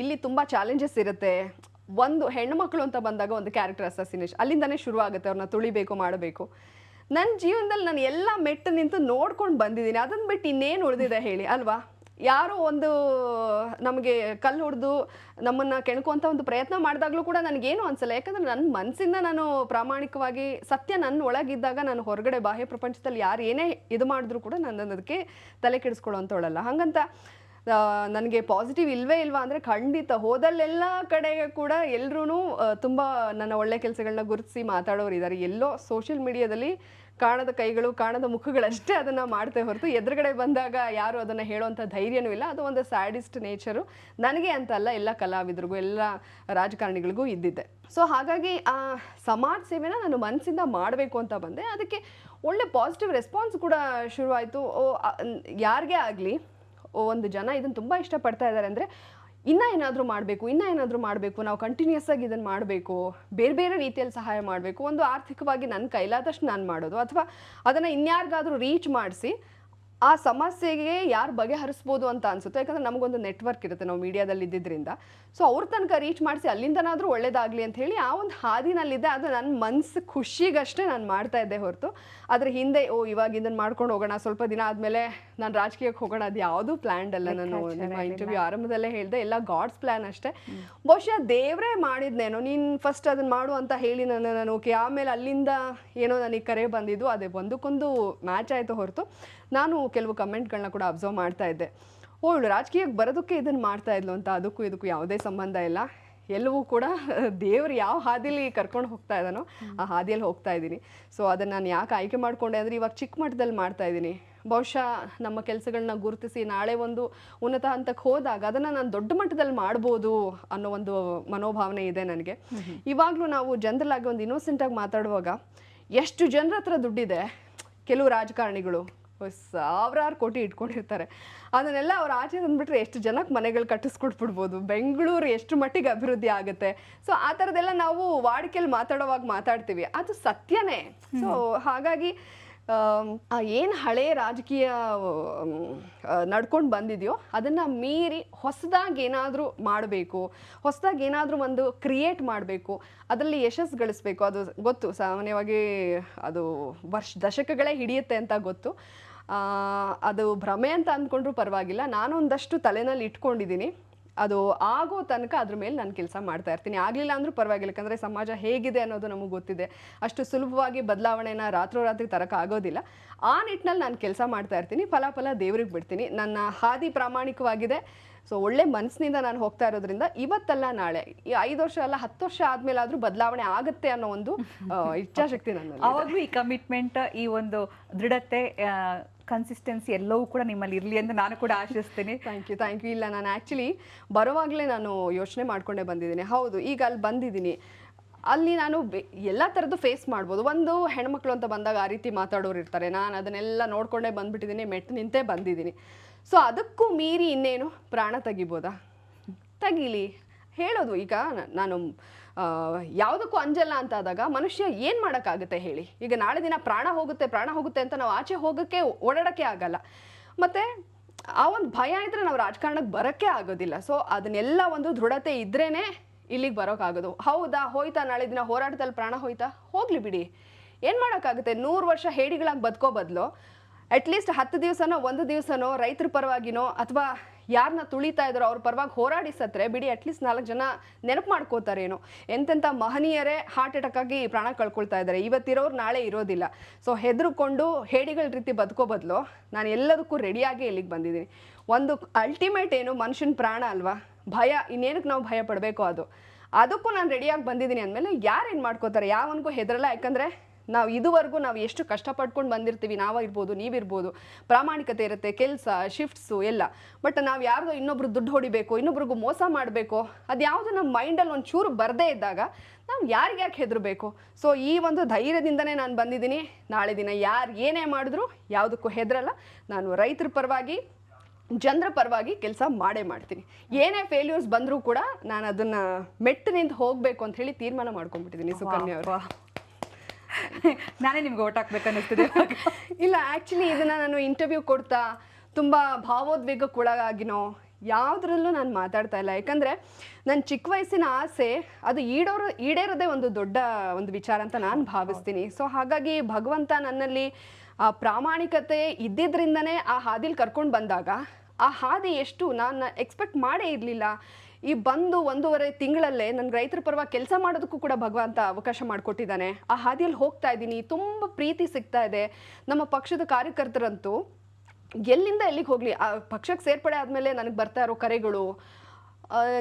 ಇಲ್ಲಿ ತುಂಬಾ ಚಾಲೆಂಜಸ್ ಇರುತ್ತೆ. ಒಂದು ಹೆಣ್ಣುಮಕ್ಕಳು ಅಂತ ಬಂದಾಗ ಒಂದು ಕ್ಯಾರೆಕ್ಟರ್ ಅಸಾಸಿನೇಷನ್ ಅಲ್ಲಿಂದಾನೇ ಶುರು ಆಗುತ್ತೆ. ಅವ್ರನ್ನ ತುಳಿಬೇಕು, ಮಾಡಬೇಕು. ನನ್ನ ಜೀವನದಲ್ಲಿ ನಾನು ಎಲ್ಲ ಮೆಟ್ಟು ನಿಂತು ನೋಡ್ಕೊಂಡು ಬಂದಿದ್ದೀನಿ. ಅದನ್ನು ಬಿಟ್ಟು ಇನ್ನೇನು ಉಳಿದಿದೆ ಹೇಳಿ ಅಲ್ವಾ? ಯಾರೋ ಒಂದು ನಮಗೆ ಕಲ್ಲು ಹೊಡೆದು ನಮ್ಮನ್ನು ಕೆಣಕುವಂಥ ಒಂದು ಪ್ರಯತ್ನ ಮಾಡಿದಾಗಲೂ ಕೂಡ ನನಗೇನು ಅನಿಸಲ್ಲ. ಯಾಕಂದರೆ ನನ್ನ ಮನಸ್ಸಿಂದ ನಾನು ಪ್ರಾಮಾಣಿಕವಾಗಿ ಸತ್ಯ ನನ್ನ ಒಳಗಿದ್ದಾಗ ನಾನು ಹೊರಗಡೆ ಬಾಹ್ಯ ಪ್ರಪಂಚದಲ್ಲಿ ಯಾರು ಏನೇ ಇದು ಮಾಡಿದ್ರು ಕೂಡ ನಾನು ಅದಕ್ಕೆ ತಲೆ ಕೆಡಿಸ್ಕೊಳ್ಳೋಂಥವಳಲ್ಲ. ಹಾಗಂತ ನನಗೆ ಪಾಸಿಟಿವ್ ಇಲ್ವೇ ಇಲ್ವಾ ಅಂದರೆ ಖಂಡಿತ ಹೋದಲ್ಲೆಲ್ಲ ಕಡೆಗೆ ಕೂಡ ಎಲ್ಲರೂ ತುಂಬ ನನ್ನ ಒಳ್ಳೆ ಕೆಲಸಗಳನ್ನ ಗುರುತಿಸಿ ಮಾತಾಡೋರು ಇದ್ದಾರೆ. ಎಲ್ಲೋ ಸೋಷಿಯಲ್ ಮೀಡಿಯಾದಲ್ಲಿ ಕಾಣದ ಕೈಗಳು, ಕಾಣದ ಮುಖಗಳಷ್ಟೇ ಅದನ್ನು ಮಾಡ್ತೇ ಹೊರತು ಎದುರುಗಡೆ ಬಂದಾಗ ಯಾರು ಅದನ್ನು ಹೇಳೋವಂಥ ಧೈರ್ಯನೂ ಇಲ್ಲ. ಅದು ಒಂದು ಸ್ಯಾಡಿಸ್ಟ್ ನೇಚರು ನನಗೆ ಅಂತ ಅಲ್ಲ, ಎಲ್ಲ ಕಲಾವಿದರಿಗೂ, ಎಲ್ಲ ರಾಜಕಾರಣಿಗಳಿಗೂ ಇದ್ದಿದ್ದೆ. ಸೊ ಹಾಗಾಗಿ ಆ ಸಮಾಜ ಸೇವೆನ ನಾನು ಮನಸ್ಸಿಂದ ಮಾಡಬೇಕು ಅಂತ ಬಂದೆ. ಅದಕ್ಕೆ ಒಳ್ಳೆ ಪಾಸಿಟಿವ್ ರೆಸ್ಪಾನ್ಸ್ ಕೂಡ ಶುರುವಾಯಿತು. ಯಾರಿಗೇ ಆಗಲಿ ಒಂದು ಜನ ಇದನ್ನು ತುಂಬ ಇಷ್ಟಪಡ್ತಾ ಇದ್ದಾರೆ ಅಂದರೆ ಇನ್ನೂ ಏನಾದರೂ ಮಾಡಬೇಕು, ನಾವು ಕಂಟಿನ್ಯೂಸ್ ಆಗಿ ಇದನ್ನು ಮಾಡಬೇಕು, ಬೇರೆ ಬೇರೆ ರೀತಿಯಲ್ಲಿ ಸಹಾಯ ಮಾಡಬೇಕು. ಒಂದು ಆರ್ಥಿಕವಾಗಿ ನನ್ನ ಕೈಲಾದಷ್ಟು ನಾನು ಮಾಡೋದು, ಅಥವಾ ಅದನ್ನು ಇನ್ಯಾರಿಗಾದರೂ ರೀಚ್ ಮಾಡಿಸಿ ಆ ಸಮಸ್ಯೆಗೆ ಯಾರು ಬಗೆಹರಿಸ್ಬೋದು ಅಂತ ಅನಿಸುತ್ತೆ. ಯಾಕಂದರೆ ನಮಗೊಂದು ನೆಟ್ವರ್ಕ್ ಇರುತ್ತೆ, ನಾವು ಮೀಡಿಯಾದಲ್ಲಿ ಇದ್ದಿದ್ದರಿಂದ. ಸೊ ಅವ್ರ ತನಕ ರೀಚ್ ಮಾಡಿಸಿ ಅಲ್ಲಿಂದನಾದರೂ ಒಳ್ಳೇದಾಗಲಿ ಅಂತ ಹೇಳಿ ಆ ಒಂದು ಹಾದಿನಲ್ಲಿದ್ದೆ. ಅದು ನನ್ನ ಮನಸ್ಸು ಖುಷಿಗಷ್ಟೇ ನಾನು ಮಾಡ್ತಾ ಇದ್ದೆ ಹೊರತು ಅದ್ರ ಹಿಂದೆ ಇವಾಗ ಇದನ್ನು ಮಾಡ್ಕೊಂಡು ಹೋಗೋಣ, ಸ್ವಲ್ಪ ದಿನ ಆದಮೇಲೆ ನಾನು ರಾಜಕೀಯಕ್ಕೆ ಹೋಗೋಣ, ಅದು ಯಾವುದೂ ಪ್ಲ್ಯಾನ್ಡ್ ಅಲ್ಲ. ನಾನು ನಿಮ್ಮ ಇಂಟರ್ವ್ಯೂ ಆರಂಭದಲ್ಲೇ ಹೇಳಿದೆ, ಎಲ್ಲ ಗಾಡ್ಸ್ ಪ್ಲ್ಯಾನ್ ಅಷ್ಟೇ. ಬಹುಶಃ ದೇವರೇ ಮಾಡಿದ್ನೇನೋ, ನೀನು ಫಸ್ಟ್ ಅದನ್ನು ಮಾಡು ಅಂತ ಹೇಳಿ ನಾನು ಓಕೆ, ಆಮೇಲೆ ಅಲ್ಲಿಂದ ಏನೋ ನನಗೆ ಕರೆ ಬಂದಿದ್ದು, ಅದೇ ಒಂದಕ್ಕೊಂದು ಮ್ಯಾಚ್ ಆಯಿತು ಹೊರತು ನಾನು ಕೆಲವು ಕಮೆಂಟ್ಗಳನ್ನ ಕೂಡ ಅಬ್ಸರ್ವ್ ಮಾಡ್ತಾ ಇದ್ದೆ. ಇವಳು ರಾಜಕೀಯಕ್ಕೆ ಬರೋದಕ್ಕೆ ಇದನ್ನು ಮಾಡ್ತಾ ಇದ್ಲು ಅಂತ. ಅದಕ್ಕೂ ಇದಕ್ಕೂ ಯಾವುದೇ ಸಂಬಂಧ ಇಲ್ಲ. ಎಲ್ಲವೂ ಕೂಡ ದೇವರು ಯಾವ ಹಾದಿಯಲ್ಲಿ ಕರ್ಕೊಂಡು ಹೋಗ್ತಾ ಇದ್ದಾನೋ ಆ ಹಾದಿಯಲ್ಲಿ ಹೋಗ್ತಾ ಇದ್ದೀನಿ. ಸೊ ಅದನ್ನು ನಾನು ಯಾಕೆ ಆಯ್ಕೆ ಮಾಡಿಕೊಂಡೆ ಅಂದರೆ, ಇವಾಗ ಚಿಕ್ಕ ಮಟ್ಟದಲ್ಲಿ ಮಾಡ್ತಾ ಇದ್ದೀನಿ. ಬಹುಶಃ ನಮ್ಮ ಕೆಲಸಗಳನ್ನ ಗುರುತಿಸಿ ನಾಳೆ ಒಂದು ಉನ್ನತ ಹಂತಕ್ಕೆ ಹೋದಾಗ ಅದನ್ನು ನಾನು ದೊಡ್ಡ ಮಟ್ಟದಲ್ಲಿ ಮಾಡ್ಬೋದು ಅನ್ನೋ ಒಂದು ಮನೋಭಾವನೆ ಇದೆ ನನಗೆ. ಇವಾಗಲೂ ನಾವು ಜನರಲ್ ಆಗಿ ಒಂದು ಇನ್ನೋಸೆಂಟಾಗಿ ಮಾತಾಡುವಾಗ ಎಷ್ಟು ಜನರ ಹತ್ರ ದುಡ್ಡಿದೆ, ಕೆಲವು ರಾಜಕಾರಣಿಗಳು ಸಾವಿರಾರು ಕೋಟಿ ಇಟ್ಕೊಂಡಿರ್ತಾರೆ. ಅದನ್ನೆಲ್ಲ ಅವ್ರು ಆಚೆ ತಂದುಬಿಟ್ರೆ ಎಷ್ಟು ಜನಕ್ಕೆ ಮನೆಗಳು ಕಟ್ಟಿಸ್ಕೊಟ್ಬಿಡ್ಬೋದು, ಬೆಂಗಳೂರು ಎಷ್ಟು ಮಟ್ಟಿಗೆ ಅಭಿವೃದ್ಧಿ ಆಗುತ್ತೆ. ಸೊ ಆ ಥರದ್ದೆಲ್ಲ ನಾವು ವಾಡಿಕೆಯಲ್ಲಿ ಮಾತಾಡೋವಾಗ ಮಾತಾಡ್ತೀವಿ, ಅದು ಸತ್ಯನೇ. ಸೊ ಹಾಗಾಗಿ ಏನು ಹಳೆ ರಾಜಕೀಯ ನಡ್ಕೊಂಡು ಬಂದಿದೆಯೋ ಅದನ್ನು ಮೀರಿ ಹೊಸದಾಗಿ ಏನಾದರೂ ಮಾಡಬೇಕು, ಹೊಸದಾಗಿ ಏನಾದರೂ ಒಂದು ಕ್ರಿಯೇಟ್ ಮಾಡಬೇಕು, ಅದರಲ್ಲಿ ಯಶಸ್ಸು ಗಳಿಸ್ಬೇಕು. ಅದು ಗೊತ್ತು, ಸಾಮಾನ್ಯವಾಗಿ ಅದು ದಶಕಗಳೇ ಹಿಡಿಯುತ್ತೆ ಅಂತ ಗೊತ್ತು. ಅದು ಭ್ರಮೆ ಅಂತ ಅಂದ್ಕೊಂಡ್ರೂ ಪರವಾಗಿಲ್ಲ. ನಾನು ಒಂದಷ್ಟು ತಲೆನಲ್ಲಿ ಇಟ್ಕೊಂಡಿದ್ದೀನಿ, ಅದು ಆಗೋ ತನಕ ಅದ್ರ ಮೇಲೆ ನಾನು ಕೆಲಸ ಮಾಡ್ತಾ ಇರ್ತೀನಿ. ಆಗಲಿಲ್ಲ ಅಂದರೂ ಪರವಾಗಿಲ್ಲ, ಯಾಕಂದರೆ ಸಮಾಜ ಹೇಗಿದೆ ಅನ್ನೋದು ನಮಗೆ ಗೊತ್ತಿದೆ. ಅಷ್ಟು ಸುಲಭವಾಗಿ ಬದಲಾವಣೆನ ರಾತ್ರೋರಾತ್ರಿ ತರೋಕ್ಕಾಗೋದಿಲ್ಲ. ಆ ನಿಟ್ಟಿನಲ್ಲಿ ನಾನು ಕೆಲಸ ಮಾಡ್ತಾ ಇರ್ತೀನಿ. ಫಲ ದೇವ್ರಿಗೆ ಬಿಡ್ತೀನಿ. ನನ್ನ ಹಾದಿ ಪ್ರಾಮಾಣಿಕವಾಗಿದೆ. ಸೊ ಒಳ್ಳೆ ಮನಸ್ಸಿನಿಂದ ನಾನು ಹೋಗ್ತಾ ಇರೋದ್ರಿಂದ ಇವತ್ತಲ್ಲ ನಾಳೆ ಈ 5 ವರ್ಷ ಅಲ್ಲ 10 ವರ್ಷ ಆದ್ಮೇಲೆ ಆದ್ರೂ ಬದಲಾವಣೆ ಆಗುತ್ತೆ ಅನ್ನೋ ಒಂದು ಇಚ್ಛಾಶಕ್ತಿ ನನ್ನಲ್ಲಿ ಅವಾಗ್ಲೂ ಈ ಕಮಿಟ್ಮೆಂಟ್, ಈ ಒಂದು ದೃಢತೆ, ಕನ್ಸಿಸ್ಟೆನ್ಸಿ ಎಲ್ಲವೂ ಕೂಡ ನಿಮ್ಮಲ್ಲಿ ಇರಲಿ ಅಂತ ನಾನು ಕೂಡ ಆಶಿಸ್ತೀನಿ. Thank you. ಇಲ್ಲ, ನಾನು ಆ್ಯಕ್ಚುಲಿ ಬರುವಾಗಲೇ ನಾನು ಯೋಚನೆ ಮಾಡ್ಕೊಂಡೇ ಬಂದಿದ್ದೀನಿ. ಹೌದು, ಈಗ ಅಲ್ಲಿ ಬಂದಿದ್ದೀನಿ, ಅಲ್ಲಿ ನಾನು ಎಲ್ಲ ಥರದ್ದು ಫೇಸ್ ಮಾಡ್ಬೋದು. ಒಂದು ಹೆಣ್ಮಕ್ಳು ಅಂತ ಬಂದಾಗ ಆ ರೀತಿ ಮಾತಾಡೋರು ಇರ್ತಾರೆ, ನಾನು ಅದನ್ನೆಲ್ಲ ನೋಡ್ಕೊಂಡೇ ಬಂದುಬಿಟ್ಟಿದ್ದೀನಿ, ಮೆಟ್ಟು ನಿಂತೇ ಬಂದಿದ್ದೀನಿ. ಸೊ ಅದಕ್ಕೂ ಮೀರಿ ಇನ್ನೇನು ಪ್ರಾಣ ತೆಗಿಬೋದಾ? ತೆಗೀಲಿ, ಹೇಳೋದು. ಈಗ ನಾನು ಯಾವುದಕ್ಕೂ ಅಂಜಲ್ಲ ಅಂತ ಆದಾಗ ಮನುಷ್ಯ ಏನು ಮಾಡೋಕ್ಕಾಗುತ್ತೆ ಹೇಳಿ? ಈಗ ನಾಳೆ ದಿನ ಪ್ರಾಣ ಹೋಗುತ್ತೆ ಅಂತ ನಾವು ಆಚೆ ಹೋಗೋಕ್ಕೆ ಓಡಾಡೋಕ್ಕೆ ಆಗಲ್ಲ. ಮತ್ತು ಆ ಒಂದು ಭಯ ಇದ್ದರೆ ನಾವು ರಾಜಕಾರಣಕ್ಕೆ ಬರೋಕ್ಕೆ ಆಗೋದಿಲ್ಲ. ಸೊ ಅದನ್ನೆಲ್ಲ ಒಂದು ದೃಢತೆ ಇದ್ರೇ ಇಲ್ಲಿಗೆ ಬರೋಕ್ಕಾಗೋದು. ಹೌದಾ, ಹೋಯ್ತಾ ನಾಳೆ ದಿನ ಹೋರಾಟದಲ್ಲಿ ಪ್ರಾಣ ಹೋಯ್ತಾ? ಹೋಗಲಿ ಬಿಡಿ, ಏನು ಮಾಡೋಕ್ಕಾಗುತ್ತೆ? 100 ವರ್ಷ ಹೇಡಿಗಳಾಗಿ ಬದುಕೋ ಬದಲು ಅಟ್ಲೀಸ್ಟ್ 10 ದಿವಸನೋ 1 ದಿವಸನೋ ರೈತರ ಪರವಾಗಿನೋ ಅಥವಾ ಯಾರನ್ನ ತುಳಿತಾ ಇದ್ದಾರೋ ಅವ್ರ ಪರವಾಗಿ ಹೋರಾಡಿ ಸತ್ರೆ ಬಿಡಿ, ಅಟ್ಲೀಸ್ಟ್ 4 ಜನ ನೆನಪು ಮಾಡ್ಕೋತಾರೇನೋ. ಎಂತೆಂಥ ಮಹನೀಯರೇ ಹಾರ್ಟ್ ಅಟ್ಯಾಕ್ ಆಗಿ ಪ್ರಾಣ ಕಳ್ಕೊಳ್ತಾ ಇದ್ದಾರೆ, ಇವತ್ತಿರೋರು ನಾಳೆ ಇರೋದಿಲ್ಲ. ಸೊ ಹೆದರ್ಕೊಂಡು ಹೇಡಿಗಳ ರೀತಿ ಬದುಕೋ ಬದಲು ನಾನು ಎಲ್ಲದಕ್ಕೂ ರೆಡಿಯಾಗಿ ಇಲ್ಲಿಗೆ ಬಂದಿದ್ದೀನಿ. ಒಂದು ಅಲ್ಟಿಮೇಟ್ ಏನು, ಮನುಷ್ಯನ ಪ್ರಾಣ ಅಲ್ವಾ? ಭಯ, ಇನ್ನೇನಕ್ಕೆ ನಾವು ಭಯ ಪಡಬೇಕು? ಅದಕ್ಕೂ ನಾನು ರೆಡಿಯಾಗಿ ಬಂದಿದ್ದೀನಿ ಅಂದಮೇಲೆ ಯಾರು ಏನು ಮಾಡ್ಕೋತಾರೆ? ಯಾವನಿಗೂ ಹೆದರಲ್ಲ. ಯಾಕಂದರೆ ನಾವು ಇದುವರೆಗೂ ನಾವು ಎಷ್ಟು ಕಷ್ಟಪಡ್ಕೊಂಡು ಬಂದಿರ್ತೀವಿ, ನಾವಿರ್ಬೋದು ನೀವಿರ್ಬೋದು, ಪ್ರಾಮಾಣಿಕತೆ ಇರುತ್ತೆ, ಕೆಲಸ ಶಿಫ್ಟ್ಸು ಎಲ್ಲ. ಬಟ್ ನಾವು ಯಾರಿಗೋ ಇನ್ನೊಬ್ರು ದುಡ್ಡು ಹೊಡಿಬೇಕು, ಇನ್ನೊಬ್ರಿಗೂ ಮೋಸ ಮಾಡಬೇಕು, ಅದು ಯಾವುದು ನಮ್ಮ ಮೈಂಡಲ್ಲಿ ಒಂದು ಚೂರು ಬರದೇ ಇದ್ದಾಗ ನಾವು ಯಾರಿಗೆ ಯಾಕೆ ಹೆದರಬೇಕು? ಸೊ ಈ ಒಂದು ಧೈರ್ಯದಿಂದನೇ ನಾನು ಬಂದಿದ್ದೀನಿ. ನಾಳೆ ದಿನ ಯಾರು ಏನೇ ಮಾಡಿದ್ರು ಯಾವುದಕ್ಕೂ ಹೆದರಲ್ಲ. ನಾನು ರೈತರ ಪರವಾಗಿ, ಜನರ ಪರವಾಗಿ ಕೆಲಸ ಮಾಡೇ ಮಾಡ್ತೀನಿ. ಏನೇ ಫೇಲ್ಯೂರ್ಸ್ ಬಂದರೂ ಕೂಡ ನಾನು ಅದನ್ನು ಮೆಟ್ಟು ನಿಂತು ಹೋಗಬೇಕು ಅಂತ ಹೇಳಿ ತೀರ್ಮಾನ ಮಾಡ್ಕೊಂಡ್ಬಿಟ್ಟಿದ್ದೀನಿ. ಸುಕನ್ಯಾ ಅವರು, ನಾನೇ ನಿಮ್ಗೆ ಓಟ್ ಹಾಕ್ಬೇಕು ಅನ್ನಿಸ್ತಿದೆ. ಇಲ್ಲ, ಆ್ಯಕ್ಚುಲಿ ಇದನ್ನು ನಾನು ಇಂಟರ್ವ್ಯೂ ಕೊಡ್ತಾ ತುಂಬ ಭಾವೋದ್ವೇಗಕ್ಕೊಳಗಾಗಿನೋ ಯಾವುದ್ರಲ್ಲೂ ನಾನು ಮಾತಾಡ್ತಾ ಇಲ್ಲ. ಯಾಕಂದರೆ ನನ್ನ ಚಿಕ್ಕ ವಯಸ್ಸಿನ ಆಸೆ ಅದು ಈಡೇರೋದೇ ಒಂದು ದೊಡ್ಡ ಒಂದು ವಿಚಾರ ಅಂತ ನಾನು ಭಾವಿಸ್ತೀನಿ. ಸೊ ಹಾಗಾಗಿ ಭಗವಂತ ನನ್ನಲ್ಲಿ ಆ ಪ್ರಾಮಾಣಿಕತೆ ಇದ್ದಿದ್ರಿಂದನೇ ಆ ಹಾದಿಲಿ ಕರ್ಕೊಂಡು ಬಂದಾಗ ಆ ಹಾದಿ ಎಷ್ಟು ನಾನು ಎಕ್ಸ್ಪೆಕ್ಟ್ ಮಾಡೇ ಇರಲಿಲ್ಲ. ಈ ಬಂದು 1.5 ತಿಂಗಳಲ್ಲೇ ನನ್ನ ರೈತರ ಪರವಾಗಿ ಕೆಲಸ ಮಾಡೋದಕ್ಕೂ ಕೂಡ ಭಗವಂತ ಅವಕಾಶ ಮಾಡಿಕೊಟ್ಟಿದ್ದಾನೆ. ಆ ಹಾದಿಯಲ್ಲಿ ಹೋಗ್ತಾ ಇದ್ದೀನಿ, ತುಂಬ ಪ್ರೀತಿ ಸಿಗ್ತಾ ಇದೆ. ನಮ್ಮ ಪಕ್ಷದ ಕಾರ್ಯಕರ್ತರಂತೂ ಎಲ್ಲಿಂದ ಎಲ್ಲಿಗೆ ಹೋಗಲಿ, ಆ ಪಕ್ಷಕ್ಕೆ ಸೇರ್ಪಡೆ ಆದಮೇಲೆ ನನಗೆ ಬರ್ತಾ ಇರೋ ಕರೆಗಳು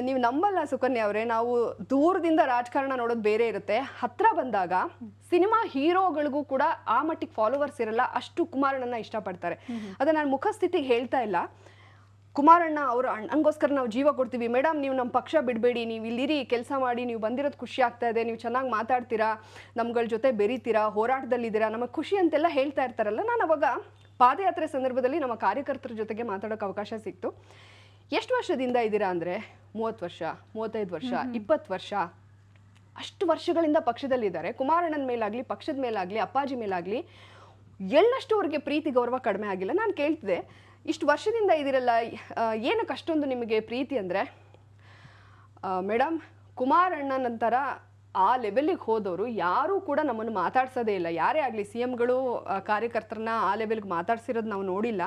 ನೀವು ನಂಬಲ್ಲ ಸುಕನ್ಯಾ ಅವರೇ. ನಾವು ದೂರದಿಂದ ರಾಜಕಾರಣ ನೋಡೋದು ಬೇರೆ ಇರುತ್ತೆ, ಹತ್ರ ಬಂದಾಗ ಸಿನಿಮಾ ಹೀರೋಗಳಿಗೂ ಕೂಡ ಆ ಮಟ್ಟಿಗೆ ಫಾಲೋವರ್ಸ್ ಇರಲ್ಲ, ಅಷ್ಟು ಕುಮಾರಣ್ಣನ ಇಷ್ಟಪಡ್ತಾರೆ. ಅದು ನಾನು ಮುಖಸ್ಥಿತಿಗೆ ಹೇಳ್ತಾ ಇಲ್ಲ. ಕುಮಾರಣ್ಣ ಅವರು ಅಣ್ಣಂಗೋಸ್ಕರ ನಾವು ಜೀವ ಕೊಡ್ತೀವಿ, ಮೇಡಮ್ ನೀವು ನಮ್ಮ ಪಕ್ಷ ಬಿಡಬೇಡಿ, ನೀವು ಇಲ್ಲಿರಿ, ಕೆಲಸ ಮಾಡಿ, ನೀವು ಬಂದಿರೋದು ಖುಷಿ ಆಗ್ತಾ ಇದೆ, ನೀವು ಚೆನ್ನಾಗಿ ಮಾತಾಡ್ತೀರಾ, ನಮ್ಗಳ ಜೊತೆ ಬೆರೀತೀರಾ, ಹೋರಾಟದಲ್ಲಿದ್ದೀರಾ, ನಮಗೆ ಖುಷಿ ಅಂತೆಲ್ಲ ಹೇಳ್ತಾ ಇರ್ತಾರಲ್ಲ. ನಾನು ಅವಾಗ ಪಾದಯಾತ್ರೆ ಸಂದರ್ಭದಲ್ಲಿ ನಮ್ಮ ಕಾರ್ಯಕರ್ತರ ಜೊತೆಗೆ ಮಾತಾಡೋಕ್ಕೆ ಅವಕಾಶ ಸಿಕ್ತು. ಎಷ್ಟು ವರ್ಷದಿಂದ ಇದ್ದೀರಾ ಅಂದರೆ 30 ವರ್ಷ, 35 ವರ್ಷ, 20 ವರ್ಷ, ಅಷ್ಟು ವರ್ಷಗಳಿಂದ ಪಕ್ಷದಲ್ಲಿದ್ದಾರೆ. ಕುಮಾರಣ್ಣನ ಮೇಲಾಗಲಿ, ಪಕ್ಷದ ಮೇಲಾಗಲಿ, ಅಪ್ಪಾಜಿ ಮೇಲಾಗಲಿ ಎಳ್ಳಷ್ಟು ಅವ್ರಿಗೆ ಪ್ರೀತಿ ಗೌರವ ಕಡಿಮೆ ಆಗಿಲ್ಲ. ನಾನು ಕೇಳ್ತಿದ್ದೆ, ಇಷ್ಟು ವರ್ಷದಿಂದ ಇದಿರಲ್ಲ, ಏನಕ್ಕೆ ಅಷ್ಟೊಂದು ನಿಮಗೆ ಪ್ರೀತಿ ಅಂದರೆ, ಮೇಡಮ್ ಕುಮಾರಣ್ಣ ನಂತರ ಆ ಲೆವೆಲಿಗೆ ಹೋದವರು ಯಾರೂ ಕೂಡ ನಮ್ಮನ್ನು ಮಾತಾಡ್ಸೋದೇ ಇಲ್ಲ. ಯಾರೇ ಆಗಲಿ CMಗಳು ಕಾರ್ಯಕರ್ತರನ್ನ ಆ ಲೆವೆಲ್ಗೆ ಮಾತಾಡ್ಸಿರೋದು ನಾವು ನೋಡಿಲ್ಲ.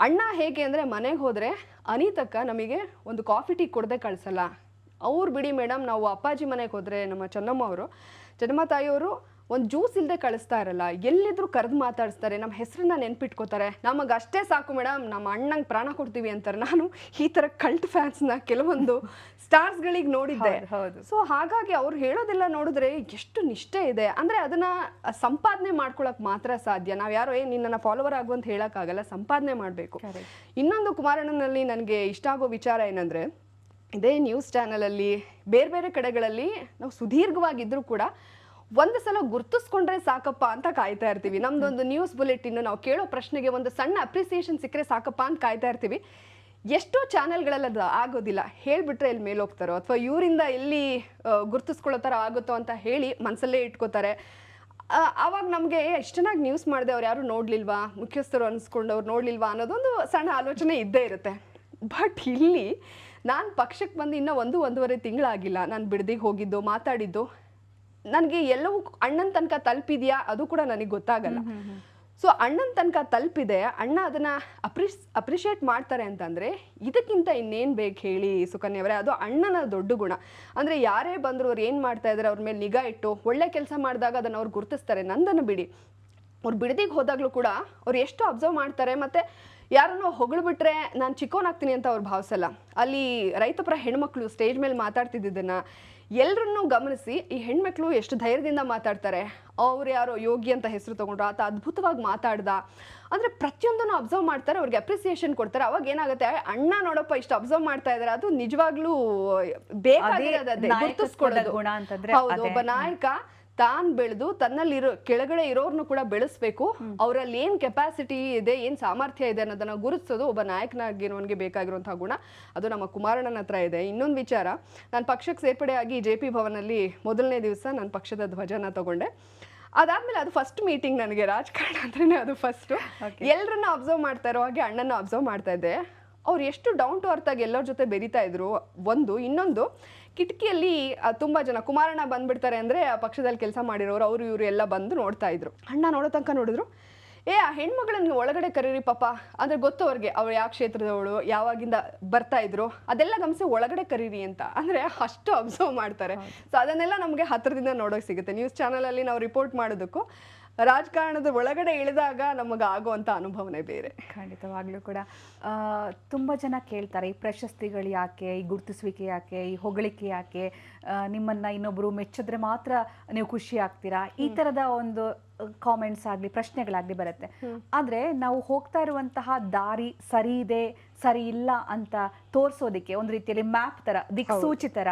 ಅಣ್ಣ ಹೇಗೆ ಅಂದರೆ ಮನೆಗೆ ಹೋದರೆ ಅನಿತಕ್ಕ ನಮಗೆ ಒಂದು ಕಾಫಿ ಟೀ ಕೊಡದೆ ಕಳಿಸಲ್ಲ. ಅವ್ರು ಬಿಡಿ ಮೇಡಮ್, ನಾವು ಅಪ್ಪಾಜಿ ಮನೆಗೆ ಹೋದರೆ ನಮ್ಮ ಚೆನ್ನಮ್ಮ ತಾಯಿಯವರು ಒಂದು ಜ್ಯೂಸ್ ಇಲ್ಲದೆ ಕಳಿಸ್ತಾ ಇರಲ್ಲ, ಎಲ್ಲಿದ್ರು ಕರೆದು ಮಾತಾಡಿಸ್ತಾರೆ, ನಮ್ಮ ಹೆಸರನ್ನ ನೆನ್ಪಿಟ್ಕೋತಾರೆ. ನಮಗೆ ಅಷ್ಟೇ ಸಾಕು ಮೇಡಮ್, ನಮ್ಮ ಅಣ್ಣಂಗೆ ಪ್ರಾಣ ಕೊಡ್ತೀವಿ ಅಂತಾರೆ. ನಾನು ಈ ಥರ ಕಲ್ಟ್ ಫ್ಯಾನ್ಸ್ನ ಕೆಲವೊಂದು ಸ್ಟಾರ್ಸ್ಗಳಿಗೆ ನೋಡಿದ್ದೆ. ಸೊ ಹಾಗಾಗಿ ಅವ್ರು ಹೇಳೋದೆಲ್ಲ ನೋಡಿದ್ರೆ ಎಷ್ಟು ನಿಷ್ಠೆ ಇದೆ ಅಂದರೆ ಅದನ್ನು ಸಂಪಾದನೆ ಮಾಡ್ಕೊಳಕ್ಕೆ ಮಾತ್ರ ಸಾಧ್ಯ. ನಾವು ಯಾರೋ ನಿನ್ನನ್ನು ಫಾಲೋವರ್ ಆಗುವಂತ ಹೇಳೋಕ್ಕಾಗಲ್ಲ, ಸಂಪಾದನೆ ಮಾಡಬೇಕು. ಇನ್ನೊಂದು ಕುಮಾರಣ್ಣನಲ್ಲಿ ನನಗೆ ಇಷ್ಟ ಆಗೋ ವಿಚಾರ ಏನಂದರೆ, ಇದೇ ನ್ಯೂಸ್ ಚಾನಲಲ್ಲಿ ಬೇರೆ ಬೇರೆ ಕಡೆಗಳಲ್ಲಿ ನಾವು ಸುದೀರ್ಘವಾಗಿದ್ದರೂ ಕೂಡ ಒಂದು ಸಲ ಗುರ್ತಿಸ್ಕೊಂಡ್ರೆ ಸಾಕಪ್ಪ ಅಂತ ಕಾಯ್ತಾ ಇರ್ತೀವಿ. ನಮ್ದೊಂದು ನ್ಯೂಸ್ ಬುಲೆಟಿನ್ ನಾವು ಕೇಳೋ ಪ್ರಶ್ನೆಗೆ ಒಂದು ಸಣ್ಣ ಅಪ್ರಿಸಿಯೇಷನ್ ಸಿಕ್ಕರೆ ಸಾಕಪ್ಪ ಅಂತ ಕಾಯ್ತಾ ಇರ್ತೀವಿ. ಎಷ್ಟೋ ಚಾನೆಲ್ಗಳಲ್ಲಿ ಅದು ಆಗೋದಿಲ್ಲ, ಹೇಳಿಬಿಟ್ರೆ ಎಲ್ಲಿ ಮೇಲೆ ಹೋಗ್ತಾರೋ ಅಥವಾ ಇವರಿಂದ ಎಲ್ಲಿ ಗುರ್ತಿಸ್ಕೊಳ್ಳೋ ಥರ ಆಗುತ್ತೋ ಅಂತ ಹೇಳಿ ಮನಸ್ಸಲ್ಲೇ ಇಟ್ಕೋತಾರೆ. ಆವಾಗ ನಮಗೆ ಎಷ್ಟು ಚೆನ್ನಾಗಿ ನ್ಯೂಸ್ ಮಾಡಿದೆ, ಅವ್ರು ಯಾರು ನೋಡಲಿಲ್ವಾ, ಮುಖ್ಯಸ್ಥರು ಅನಿಸ್ಕೊಂಡವ್ರು ನೋಡಲಿಲ್ವಾ ಅನ್ನೋದೊಂದು ಸಣ್ಣ ಆಲೋಚನೆ ಇದ್ದೇ ಇರುತ್ತೆ. ಬಟ್ ಇಲ್ಲಿ ನಾನು ಪಕ್ಷಕ್ಕೆ ಬಂದು ಇನ್ನೂ 1.5 ತಿಂಗಳಾಗಿಲ್ಲ. ನಾನು ಬಿಡದಿಗೆ ಹೋಗಿದ್ದು, ಮಾತಾಡಿದ್ದು, ನನಗೆ ಎಲ್ಲವೂ ಅಣ್ಣನ ತನಕ ತಲುಪಿದೆಯಾ ಅದು ಕೂಡ ನನಗೆ ಗೊತ್ತಾಗಲ್ಲ. ಸೊ ಅಣ್ಣನ ತನಕ ತಲುಪಿದೆ, ಅಣ್ಣ ಅದನ್ನು ಅಪ್ರಿಷಿಯೇಟ್ ಮಾಡ್ತಾರೆ ಅಂತಂದರೆ ಇದಕ್ಕಿಂತ ಇನ್ನೇನು ಬೇಕು ಹೇಳಿ ಸುಕನ್ಯಾ ಅವರೇ? ಅದು ಅಣ್ಣನ ದೊಡ್ಡ ಗುಣ. ಅಂದರೆ ಯಾರೇ ಬಂದರೂ ಅವ್ರು ಏನು ಮಾಡ್ತಾ ಇದ್ದಾರೆ ಅವ್ರ ಮೇಲೆ ನಿಗಾ ಇಟ್ಟು ಒಳ್ಳೆ ಕೆಲಸ ಮಾಡಿದಾಗ ಅದನ್ನು ಅವ್ರು ಗುರುತಿಸ್ತಾರೆ. ನಂದನ್ನು ಬಿಡಿ, ಅವ್ರು ಬಿಡದಿಗೆ ಹೋದಾಗಲೂ ಕೂಡ ಅವ್ರು ಎಷ್ಟು ಅಬ್ಸರ್ವ್ ಮಾಡ್ತಾರೆ. ಮತ್ತು ಯಾರನ್ನೋ ಹೊಗಳ್ಬಿಟ್ರೆ ನಾನು ಚಿಕ್ಕವನಾಗ್ತೀನಿ ಅಂತ ಅವ್ರು ಭಾವಿಸಲ್ಲ. ಅಲ್ಲಿ ರೈತಪರ ಹೆಣ್ಮಕ್ಳು ಸ್ಟೇಜ್ ಮೇಲೆ ಮಾತಾಡ್ತಿದ್ದನ್ನ ಎಲ್ಲರನ್ನೂ ಗಮನಿಸಿ ಈ ಹೆಣ್ಮಕ್ಳು ಎಷ್ಟು ಧೈರ್ಯದಿಂದ ಮಾತಾಡ್ತಾರೆ. ಅವ್ರು ಯಾರೋ ಯೋಗಿ ಅಂತ ಹೆಸರು ತಗೊಂಡ್ರು, ಆತ ಅದ್ಭುತವಾಗಿ ಮಾತಾಡ್ದ ಅಂದರೆ ಪ್ರತಿಯೊಂದನ್ನು ಅಬ್ಸರ್ವ್ ಮಾಡ್ತಾರೆ, ಅವ್ರಿಗೆ ಅಪ್ರಿಸಿಯೇಷನ್ ಕೊಡ್ತಾರೆ. ಅವಾಗ ಏನಾಗುತ್ತೆ, ಅಣ್ಣ ನೋಡಪ್ಪ ಇಷ್ಟು ಅಬ್ಸರ್ವ್ ಮಾಡ್ತಾ ಇದ್ದಾರೆ, ಅದು ನಿಜವಾಗ್ಲೂ ಬೇಕಾಗಿರೋದೇ ಗುರುತಿಸ್ಕೊಳ್ಳೋದು ಗುಣ ಅಂತಂದ್ರೆ. ಹೌದು, ಒಬ್ಬ ನಾಯಕ ತಾನ್ ಬೆಳೆದು ತನ್ನಲ್ಲಿರೋ ಕೆಳಗಡೆ ಇರೋರ್ನು ಕೂಡ ಬೆಳೆಸ್ಬೇಕು. ಅವರಲ್ಲಿ ಏನ್ ಕೆಪಾಸಿಟಿ ಇದೆ, ಏನ್ ಸಾಮರ್ಥ್ಯ ಇದೆ ಅನ್ನೋದನ್ನ ಗುರುತಿಸೋದು ಒಬ್ಬ ನಾಯಕನಾಗಿರೋನ್ಗೆ ಬೇಕಾಗಿರುವಂತಹ ಗುಣ. ಅದು ನಮ್ಮ ಕುಮಾರಣ್ಣನ ಹತ್ರ ಇದೆ. ಇನ್ನೊಂದು ವಿಚಾರ, ನಾನು ಪಕ್ಷಕ್ಕೆ ಸೇರ್ಪಡೆಯಾಗಿ JP ಭವನಲ್ಲಿ ಮೊದಲನೇ ದಿವಸ ನಾನು ಪಕ್ಷದ ಧ್ವಜನ ತಗೊಂಡೆ. ಅದಾದ್ಮೇಲೆ ಅದು ಫಸ್ಟ್ ಮೀಟಿಂಗ್ ನನಗೆ. ರಾಜಕಾರಣ ಅಂದ್ರೆ ಅದು ಫಸ್ಟ್. ಎಲ್ಲರನ್ನ ಅಬ್ಸರ್ವ್ ಮಾಡ್ತಾ ಇರೋ ಹಾಗೆ ಅಣ್ಣನ ಅಬ್ಸರ್ವ್ ಮಾಡ್ತಾ ಇದ್ದೆ. ಅವ್ರು ಎಷ್ಟು ಡೌನ್ ಟು ಅರ್ತ್ ಆಗಿ ಎಲ್ಲರ ಜೊತೆ ಬೆರೀತಾ ಇದ್ರು. ಇನ್ನೊಂದು ಕಿಟಕಿಯಲ್ಲಿ ತುಂಬಾ ಜನ ಕುಮಾರಣ್ಣ ಬಂದ್ಬಿಡ್ತಾರೆ ಅಂದ್ರೆ ಆ ಪಕ್ಷದಲ್ಲಿ ಕೆಲಸ ಮಾಡಿರೋರು ಅವರು ಇವರು ಎಲ್ಲ ಬಂದು ನೋಡ್ತಾ ಇದ್ರು. ಅಣ್ಣ ನೋಡೋ ತನಕ ನೋಡಿದ್ರು, ಆ ಹೆಣ್ಮಗಳನ್ನ ಒಳಗಡೆ ಕರೀರಿ ಪಾಪ, ಅಂದ್ರೆ ಗೊತ್ತು ಅವ್ರಿಗೆ ಅವ್ರು ಯಾವ ಕ್ಷೇತ್ರದವಳು, ಯಾವಾಗಿಂದ ಬರ್ತಾ ಇದ್ರು, ಅದೆಲ್ಲ ಗಮನಿಸಿ ಒಳಗಡೆ ಕರೀರಿ ಅಂತ. ಅಂದ್ರೆ ಅಷ್ಟು ಅಬ್ಸರ್ವ್ ಮಾಡ್ತಾರೆ. ಸೊ ಅದನ್ನೆಲ್ಲ ನಮಗೆ ಹತ್ರದಿಂದ ನೋಡೋಕೆ ಸಿಗುತ್ತೆ. ನ್ಯೂಸ್ ಚಾನಲ್ ಅಲ್ಲಿ ನಾವು ರಿಪೋರ್ಟ್ ಮಾಡೋದಕ್ಕೂ ರಾಜಕಾರಣದ ಒಳಗಡೆ ಇಳಿದಾಗ ನಮಗೆ ಆಗುವಂಥ ಅನುಭವನೇ ಬೇರೆ. ಖಂಡಿತವಾಗ್ಲೂ ಕೂಡ ತುಂಬ ಜನ ಕೇಳ್ತಾರೆ, ಈ ಪ್ರಶಸ್ತಿಗಳು ಯಾಕೆ, ಈ ಗುರುತಿಸುವಿಕೆ ಯಾಕೆ, ಈ ಹೊಗಳಿಕೆ ಯಾಕೆ, ನಿಮ್ಮನ್ನು ಇನ್ನೊಬ್ಬರು ಮೆಚ್ಚಿದ್ರೆ ಮಾತ್ರ ನೀವು ಖುಷಿ ಆಗ್ತೀರಾ, ಈ ಥರದ ಒಂದು ಕಾಮೆಂಟ್ಸ್ ಆಗಲಿ ಪ್ರಶ್ನೆಗಳಾಗಲಿ ಬರುತ್ತೆ. ಆದರೆ ನಾವು ಹೋಗ್ತಾ ಇರುವಂತಹ ದಾರಿ ಸರಿ ಇದೆ ಸರಿ ಇಲ್ಲ ಅಂತ ತೋರಿಸೋದಕ್ಕೆ ಒಂದು ರೀತಿಯಲ್ಲಿ ಮ್ಯಾಪ್ ತರ, ದಿಕ್ಸೂಚಿ ತರ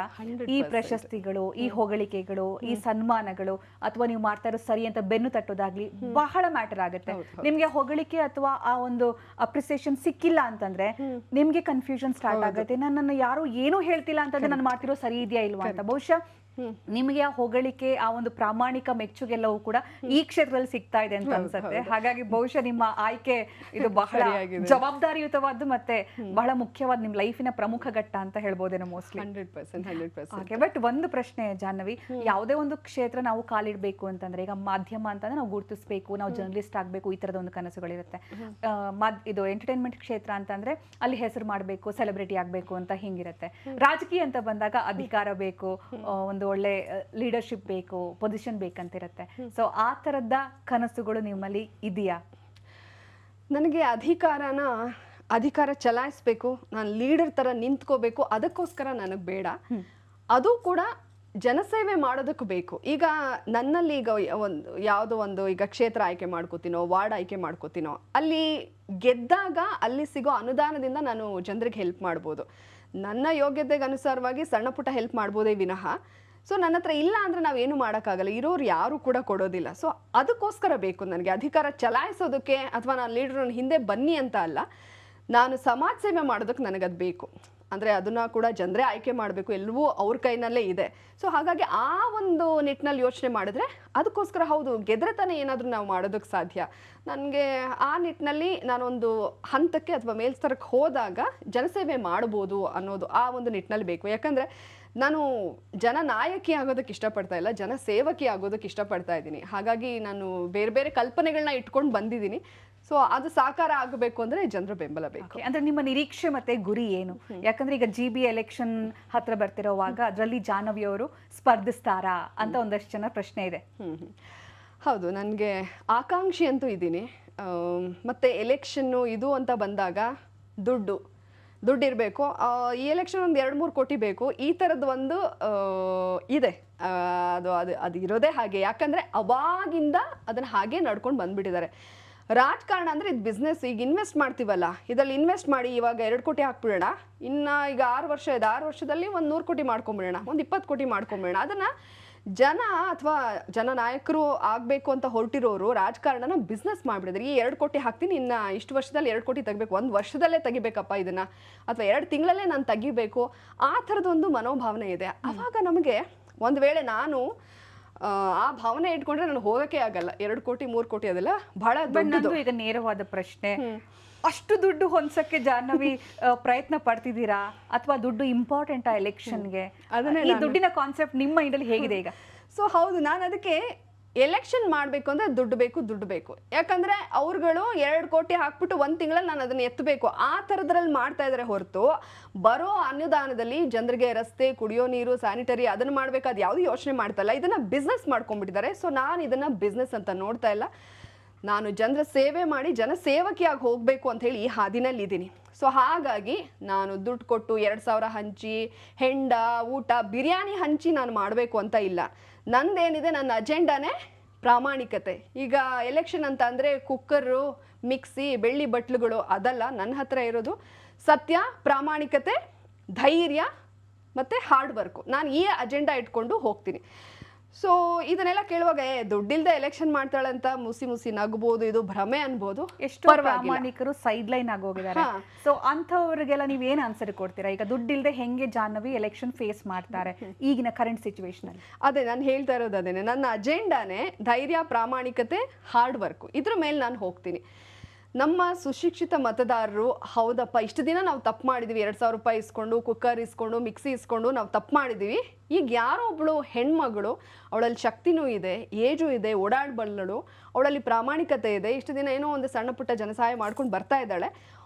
ಈ ಪ್ರಶಸ್ತಿಗಳು, ಈ ಹೊಗಳಿಕೆಗಳು, ಈ ಸನ್ಮಾನಗಳು ಅಥವಾ ನೀವು ಮಾಡ್ತಾ ಇರೋ ಸರಿ ಅಂತ ಬೆನ್ನು ತಟ್ಟೋದಾಗ್ಲಿ ಬಹಳ ಮ್ಯಾಟರ್ ಆಗುತ್ತೆ. ನಿಮ್ಗೆ ಹೊಗಳಿಕೆ ಅಥವಾ ಆ ಒಂದು ಅಪ್ರಿಸಿಯೇಷನ್ ಸಿಕ್ಕಿಲ್ಲ ಅಂತಂದ್ರೆ ನಿಮ್ಗೆ ಕನ್ಫ್ಯೂಷನ್ ಸ್ಟಾರ್ಟ್ ಆಗುತ್ತೆ. ನನ್ನನ್ನು ಯಾರು ಏನೂ ಹೇಳ್ತಿಲ್ಲ ಅಂತಂದ್ರೆ ನಾನು ಮಾಡ್ತಿರೋ ಸರಿ ಇದೆಯಾ ಇಲ್ವಾ ಅಂತ. ಬಹುಶಃ ನಿಮಗೆ ಆ ಹೊಗಳಿಕೆ, ಆ ಒಂದು ಪ್ರಾಮಾಣಿಕ ಮೆಚ್ಚುಗೆಲ್ಲವೂ ಕೂಡ ಈ ಕ್ಷೇತ್ರದಲ್ಲಿ ಸಿಗ್ತಾ ಇದೆ ಅಂತ ಅನ್ಸುತ್ತೆ. ಹಾಗಾಗಿ ಬಹುಶಃ ನಿಮ್ಮ ಆಯ್ಕೆ ಇದು ಬಹಳ ಜವಾಬ್ದಾರಿಯುತವಾದ್ದು ಮತ್ತೆ ಬಹಳ ಮುಖ್ಯವಾದ ನಿಮ್ಮ ಲೈಫಿನ ಪ್ರಮುಖ ಘಟ್ಟ ಅಂತ ಹೇಳ್ಬೋದೇನೋ ಮೋಸ್ಟ್ಲಿ. 100%. ಬಟ್ ಒಂದು ಪ್ರಶ್ನೆ ಜಾಹ್ನವಿ, ಯಾವುದೇ ಒಂದು ಕ್ಷೇತ್ರ ನಾವು ಕಾಲಿಡ್ಬೇಕು ಅಂತಂದ್ರೆ, ಈಗ ಮಾಧ್ಯಮ ಅಂತಂದ್ರೆ ನಾವು ಗುರುತಿಸ್ಬೇಕು, ನಾವು ಜರ್ನಲಿಸ್ಟ್ ಆಗ್ಬೇಕು, ಈ ತರದ ಒಂದು ಕನಸುಗಳಿರುತ್ತೆ. ಇದು ಎಂಟರ್ಟೈನ್ಮೆಂಟ್ ಕ್ಷೇತ್ರ ಅಂತಂದ್ರೆ ಅಲ್ಲಿ ಹೆಸರು ಮಾಡಬೇಕು, ಸೆಲೆಬ್ರಿಟಿ ಆಗ್ಬೇಕು ಅಂತ ಹಿಂಗಿರುತ್ತೆ. ರಾಜಕೀಯ ಅಂತ ಬಂದಾಗ ಅಧಿಕಾರ ಬೇಕು, ಒಂದು ಒಳ್ಳೆ ಲೀಡರ್ಶಿಪ್ ಬೇಕು, ಪೊಸಿಷನ್ ಬೇಕಂತಿರುತ್ತೆ. ಸೊ ಆ ತರದ ಕನಸುಗಳು ನಿಮ್ಮಲ್ಲಿ ಇದೆಯಾ? ನನಗೆ ಅಧಿಕಾರ ಚಲಾಯಿಸ್ಬೇಕು, ನಾನು ಲೀಡರ್ ತರ ನಿಂತ್ಕೋಬೇಕು, ಅದಕ್ಕೋಸ್ಕರ ನನಗೆ ಬೇಡ. ಅದು ಕೂಡ ಜನಸೇವೆ ಮಾಡೋದಕ್ಕೂ ಬೇಕು. ಈಗ ನನ್ನಲ್ಲಿ ಈಗ ಯಾವುದೋ ಒಂದು ಈಗ ಕ್ಷೇತ್ರ ಆಯ್ಕೆ ಮಾಡ್ಕೋತೀನೋ, ವಾರ್ಡ್ ಆಯ್ಕೆ ಮಾಡ್ಕೋತೀನೋ, ಅಲ್ಲಿ ಗೆದ್ದಾಗ ಅಲ್ಲಿ ಸಿಗೋ ಅನುದಾನದಿಂದ ನಾನು ಜನರಿಗೆ ಹೆಲ್ಪ್ ಮಾಡ್ಬೋದು. ನನ್ನ ಯೋಗ್ಯತೆಗೆ ಅನುಸಾರವಾಗಿ ಸಣ್ಣ ಪುಟ್ಟ ಹೆಲ್ಪ್ ಮಾಡ್ಬೋದೇ ವಿನಃ ಸೊ ನನ್ನ ಹತ್ರ ಇಲ್ಲ ಅಂದರೆ ನಾವೇನು ಮಾಡೋಕ್ಕಾಗಲ್ಲ, ಇರೋರು ಯಾರು ಕೂಡ ಕೊಡೋದಿಲ್ಲ. ಸೊ ಅದಕ್ಕೋಸ್ಕರ ಬೇಕು ನನಗೆ ಅಧಿಕಾರ ಚಲಾಯಿಸೋದಕ್ಕೆ, ಅಥವಾ ನಾನು ಲೀಡರ್ ಹಿಂದೆ ಬನ್ನಿ ಅಂತ ಅಲ್ಲ, ನಾನು ಸಮಾಜ ಸೇವೆ ಮಾಡೋದಕ್ಕೆ ನನಗದು ಬೇಕು. ಅಂದರೆ ಅದನ್ನು ಕೂಡ ಜನರೇ ಆಯ್ಕೆ ಮಾಡಬೇಕು, ಎಲ್ಲವೂ ಅವ್ರ ಕೈನಲ್ಲೇ ಇದೆ. ಸೊ ಹಾಗಾಗಿ ಆ ಒಂದು ನಿಟ್ಟಿನಲ್ಲಿ ಯೋಚನೆ ಮಾಡಿದ್ರೆ ಅದಕ್ಕೋಸ್ಕರ ಹೌದು ಗೆದ್ರೆ ತಾನೇ ಏನಾದರೂ ನಾವು ಮಾಡೋದಕ್ಕೆ ಸಾಧ್ಯ. ನನಗೆ ಆ ನಿಟ್ಟಿನಲ್ಲಿ ನಾನೊಂದು ಹಂತಕ್ಕೆ ಅಥವಾ ಮೇಲ್ಸ್ತರಕ್ಕೆ ಹೋದಾಗ ಜನಸೇವೆ ಮಾಡ್ಬೋದು ಅನ್ನೋದು ಆ ಒಂದು ನಿಟ್ಟಿನಲ್ಲಿ ಬೇಕು. ಯಾಕಂದರೆ ನಾನು ಜನನಾಯಕಿ ಆಗೋದಕ್ಕೆ ಇಷ್ಟಪಡ್ತಾ ಇಲ್ಲ, ಜನಸೇವಕಿ ಆಗೋದಕ್ಕೆ ಇಷ್ಟಪಡ್ತಾ ಇದ್ದೀನಿ. ಹಾಗಾಗಿ ನಾನು ಬೇರೆ ಬೇರೆ ಕಲ್ಪನೆಗಳನ್ನ ಇಟ್ಕೊಂಡು ಬಂದಿದ್ದೀನಿ. ಸೊ ಅದು ಸಾಕಾರ ಆಗಬೇಕು ಅಂದ್ರೆ ಜನರ ಬೆಂಬಲ ಬೇಕು. ಅಂದ್ರೆ ನಿಮ್ಮ ನಿರೀಕ್ಷೆ ಮತ್ತೆ ಗುರಿ ಏನು? ಯಾಕಂದ್ರೆ ಈಗ GB ಎಲೆಕ್ಷನ್ ಹತ್ರ ಬರ್ತಿರೋವಾಗ ಅದರಲ್ಲಿ ಜಾಹ್ನವಿ ಅವರು ಸ್ಪರ್ಧಿಸ್ತಾರಾ ಅಂತ ಒಂದಷ್ಟು ಜನ ಪ್ರಶ್ನೆ ಇದೆ. ಹೌದು, ನನಗೆ ಆಕಾಂಕ್ಷಿ ಅಂತೂ ಇದ್ದೀನಿ. ಮತ್ತೆ ಎಲೆಕ್ಷನ್ನು ಇದು ಅಂತ ಬಂದಾಗ ದುಡ್ಡಿರಬೇಕು. ಈ ಎಲೆಕ್ಷನ್ ಒಂದು 2-3 ಕೋಟಿ ಬೇಕು. ಈ ಥರದ್ದು ಒಂದು ಇದೆ, ಅದು ಇರೋದೇ ಹಾಗೆ. ಯಾಕಂದರೆ ಅವಾಗಿಂದ ಅದನ್ನು ಹಾಗೆ ನಡ್ಕೊಂಡು ಬಂದುಬಿಟ್ಟಿದ್ದಾರೆ. ರಾಜಕಾರಣ ಅಂದರೆ ಇದು ಬಿಸ್ನೆಸ್. ಈಗ ಇನ್ವೆಸ್ಟ್ ಮಾಡ್ತೀವಲ್ಲ, ಇದರಲ್ಲಿ ಇನ್ವೆಸ್ಟ್ ಮಾಡಿ ಇವಾಗ 2 ಕೋಟಿ ಹಾಕ್ಬಿಡೋಣ, ಇನ್ನು ಈಗ 6 ವರ್ಷ ಇದೆ, 6 ವರ್ಷದಲ್ಲಿ ಒಂದು 100 ಕೋಟಿ ಮಾಡ್ಕೊಂಬಿಡೋಣ, ಒಂದು 20 ಕೋಟಿ ಮಾಡ್ಕೊಂಬಿಡೋಣ. ಅದನ್ನು ಜನ ಅಥವಾ ಜನನಾಯಕರು ಆಗಬೇಕು ಅಂತ ಹೊರಟಿರೋರು ರಾಜಕಾರಣನ ಬಿಸ್ನೆಸ್ ಮಾಡಿಬಿಡಿದ್ರೆ, ಈ 2 ಕೋಟಿ ಹಾಕ್ತೀನಿ, ಇನ್ನು ಇಷ್ಟು ವರ್ಷದಲ್ಲಿ 2 ಕೋಟಿ ತೆಗಿಬೇಕು, 1 ವರ್ಷದಲ್ಲೇ ತೆಗಿಬೇಕಪ್ಪ ಇದನ್ನು, ಅಥವಾ 2 ತಿಂಗಳಲ್ಲೇ ನಾನು ತೆಗಿಬೇಕು, ಆ ಥರದೊಂದು ಮನೋಭಾವನೆ ಇದೆ. ಆವಾಗ ನಮಗೆ ಒಂದು ವೇಳೆ ನಾನು ಆ ಭಾವನೆ ಇಟ್ಕೊಂಡ್ರೆ ನಾನು ಹೋಗಕ್ಕೆ ಆಗಲ್ಲ. 2 ಕೋಟಿ 3 ಕೋಟಿ ಅದೆಲ್ಲ ಬಹಳ ದೊಡ್ಡದು. ಈಗ ನೇರವಾದ ಪ್ರಶ್ನೆ, ಅಷ್ಟು ದುಡ್ಡು ಹೊಂದಸಕ್ಕೆ ಜಾಹ್ನವಿ ಪ್ರಯತ್ನ ಪಡ್ತಿದ್ದೀರಾ ಅಥವಾ ದುಡ್ಡು ಇಂಪಾರ್ಟೆಂಟ್ ಆ ಎಲೆಕ್ಷನ್ಗೆ? ಈ ದುಡ್ಡಿನ ಕಾನ್ಸೆಪ್ಟ್ ನಿಮ್ಮ ಮೈಂಡಲ್ಲಿ ಹೇಗಿದೆ ಈಗ? ಸೊ ಹೌದು, ನಾನು ಅದಕ್ಕೆ ಎಲೆಕ್ಷನ್ ಮಾಡಬೇಕು ಅಂದರೆ ದುಡ್ಡು ಬೇಕು. ಯಾಕಂದರೆ ಅವ್ರುಗಳು 2 ಕೋಟಿ ಹಾಕ್ಬಿಟ್ಟು 1 ತಿಂಗಳಲ್ಲಿ ನಾನು ಅದನ್ನು ಎತ್ತಬೇಕು, ಆ ಥರದ್ರಲ್ಲಿ ಮಾಡ್ತಾ ಇದ್ದಾರೆ ಹೊರತು ಬರೋ ಅನುದಾನದಲ್ಲಿ ಜನರಿಗೆ ರಸ್ತೆ, ಕುಡಿಯೋ ನೀರು, ಸ್ಯಾನಿಟರಿ ಅದನ್ನು ಮಾಡಬೇಕು, ಅದು ಯಾವುದು ಯೋಚನೆ ಮಾಡ್ತಾ ಇಲ್ಲ. ಇದನ್ನು ಬಿಸ್ನೆಸ್ ಮಾಡ್ಕೊಂಡ್ಬಿಟ್ಟಿದ್ದಾರೆ. ಸೊ ನಾನು ಇದನ್ನು ಬಿಸ್ನೆಸ್ ಅಂತ ನೋಡ್ತಾ ಇಲ್ಲ. ನಾನು ಜನರ ಸೇವೆ ಮಾಡಿ ಜನ ಸೇವಕಿಯಾಗಿ ಹೋಗಬೇಕು ಅಂತ ಹೇಳಿ ಈ ಹಾದಿನಲ್ಲಿ ಇದ್ದೀನಿ. ಸೊ ಹಾಗಾಗಿ ನಾನು ದುಡ್ಡು ಕೊಟ್ಟು 2,000 ಹಂಚಿ ಹೆಂಡ ಊಟ ಬಿರಿಯಾನಿ ಹಂಚಿ ನಾನು ಮಾಡಬೇಕು ಅಂತ ಇಲ್ಲ. ನಂದೇನಿದೆ, ನನ್ನ ಅಜೆಂಡಾನೇ ಪ್ರಾಮಾಣಿಕತೆ. ಈಗ ಎಲೆಕ್ಷನ್ ಅಂತ ಅಂದರೆ ಕುಕ್ಕರು, ಮಿಕ್ಸಿ, ಬೆಳ್ಳಿ ಬಟ್ಲುಗಳು ಅದಲ್ಲ. ನನ್ನ ಹತ್ರ ಇರೋದು ಸತ್ಯ, ಪ್ರಾಮಾಣಿಕತೆ, ಧೈರ್ಯ ಮತ್ತು ಹಾರ್ಡ್ ವರ್ಕು. ನಾನು ಈ ಅಜೆಂಡಾ ಇಟ್ಕೊಂಡು ಹೋಗ್ತೀನಿ. ಸೊ ಇದನ್ನೆಲ್ಲ ಕೇಳುವಾಗ ದುಡ್ಡಿಲ್ದೆ ಎಲೆಕ್ಷನ್ ಮಾಡ್ತಾಳಂತ ಮುಸಿ ನಗ್ಬೋದು, ಇದು ಭ್ರಮೆ ಅನ್ಬೋದು. ಎಷ್ಟೋ ಪ್ರಾಮಾಣಿಕರು ಸೈಡ್ ಲೈನ್ ಆಗೋಗಿದ್ದಾರೆ. ಸೊ ಅಂಥವ್ರಿಗೆಲ್ಲ ನೀವ್ ಏನ್ ಆನ್ಸರ್ ಕೊಡ್ತೀರಾ? ಈಗ ದುಡ್ಡಿಲ್ದೆ ಹೆಂಗೆ ಜಾಹ್ನವಿ ಎಲೆಕ್ಷನ್ ಫೇಸ್ ಮಾಡ್ತಾರೆ ಈಗಿನ ಕರೆಂಟ್ ಸಿಚುವೇಶನ್ ಅಲ್ಲಿ? ಅದೇ ನಾನು ಹೇಳ್ತಾ ಇರೋದು ಅದೇನೆ, ನನ್ನ ಅಜೆಂಡಾನೇ ಧೈರ್ಯ, ಪ್ರಾಮಾಣಿಕತೆ, ಹಾರ್ಡ್ ವರ್ಕು. ಇದ್ರ ಮೇಲೆ ನಾನು ಹೋಗ್ತೀನಿ. ನಮ್ಮ ಸುಶಿಕ್ಷಿತ ಮತದಾರರು ಹೌದಪ್ಪ ಇಷ್ಟು ದಿನ ನಾವು ತಪ್ಪು ಮಾಡಿದ್ವಿ, 2,000 ರೂಪಾಯಿ ಇಸ್ಕೊಂಡು, ಕುಕ್ಕರ್ ಇಸ್ಕೊಂಡು, ಮಿಕ್ಸಿ ಇಸ್ಕೊಂಡು ನಾವು ತಪ್ಪು ಮಾಡಿದ್ವಿ. ಈಗ ಯಾರೋ ಒಬ್ಳು ಹೆಣ್ಮಗಳು, ಅವಳಲ್ಲಿ ಶಕ್ತಿನೂ ಇದೆ, ಏಜು ಇದೆ, ಓಡಾಡಬಲ್ಲಳು, ಅವಳಲ್ಲಿ ಪ್ರಾಮಾಣಿಕತೆ ಇದೆ, ಇಷ್ಟು ದಿನ ಏನೋ ಒಂದು ಸಣ್ಣ ಪುಟ್ಟ ಜನಸಹಾಯ ಮಾಡ್ಕೊಂಡು ಬರ್ತಾ ಇದ್ದಾಳೆ,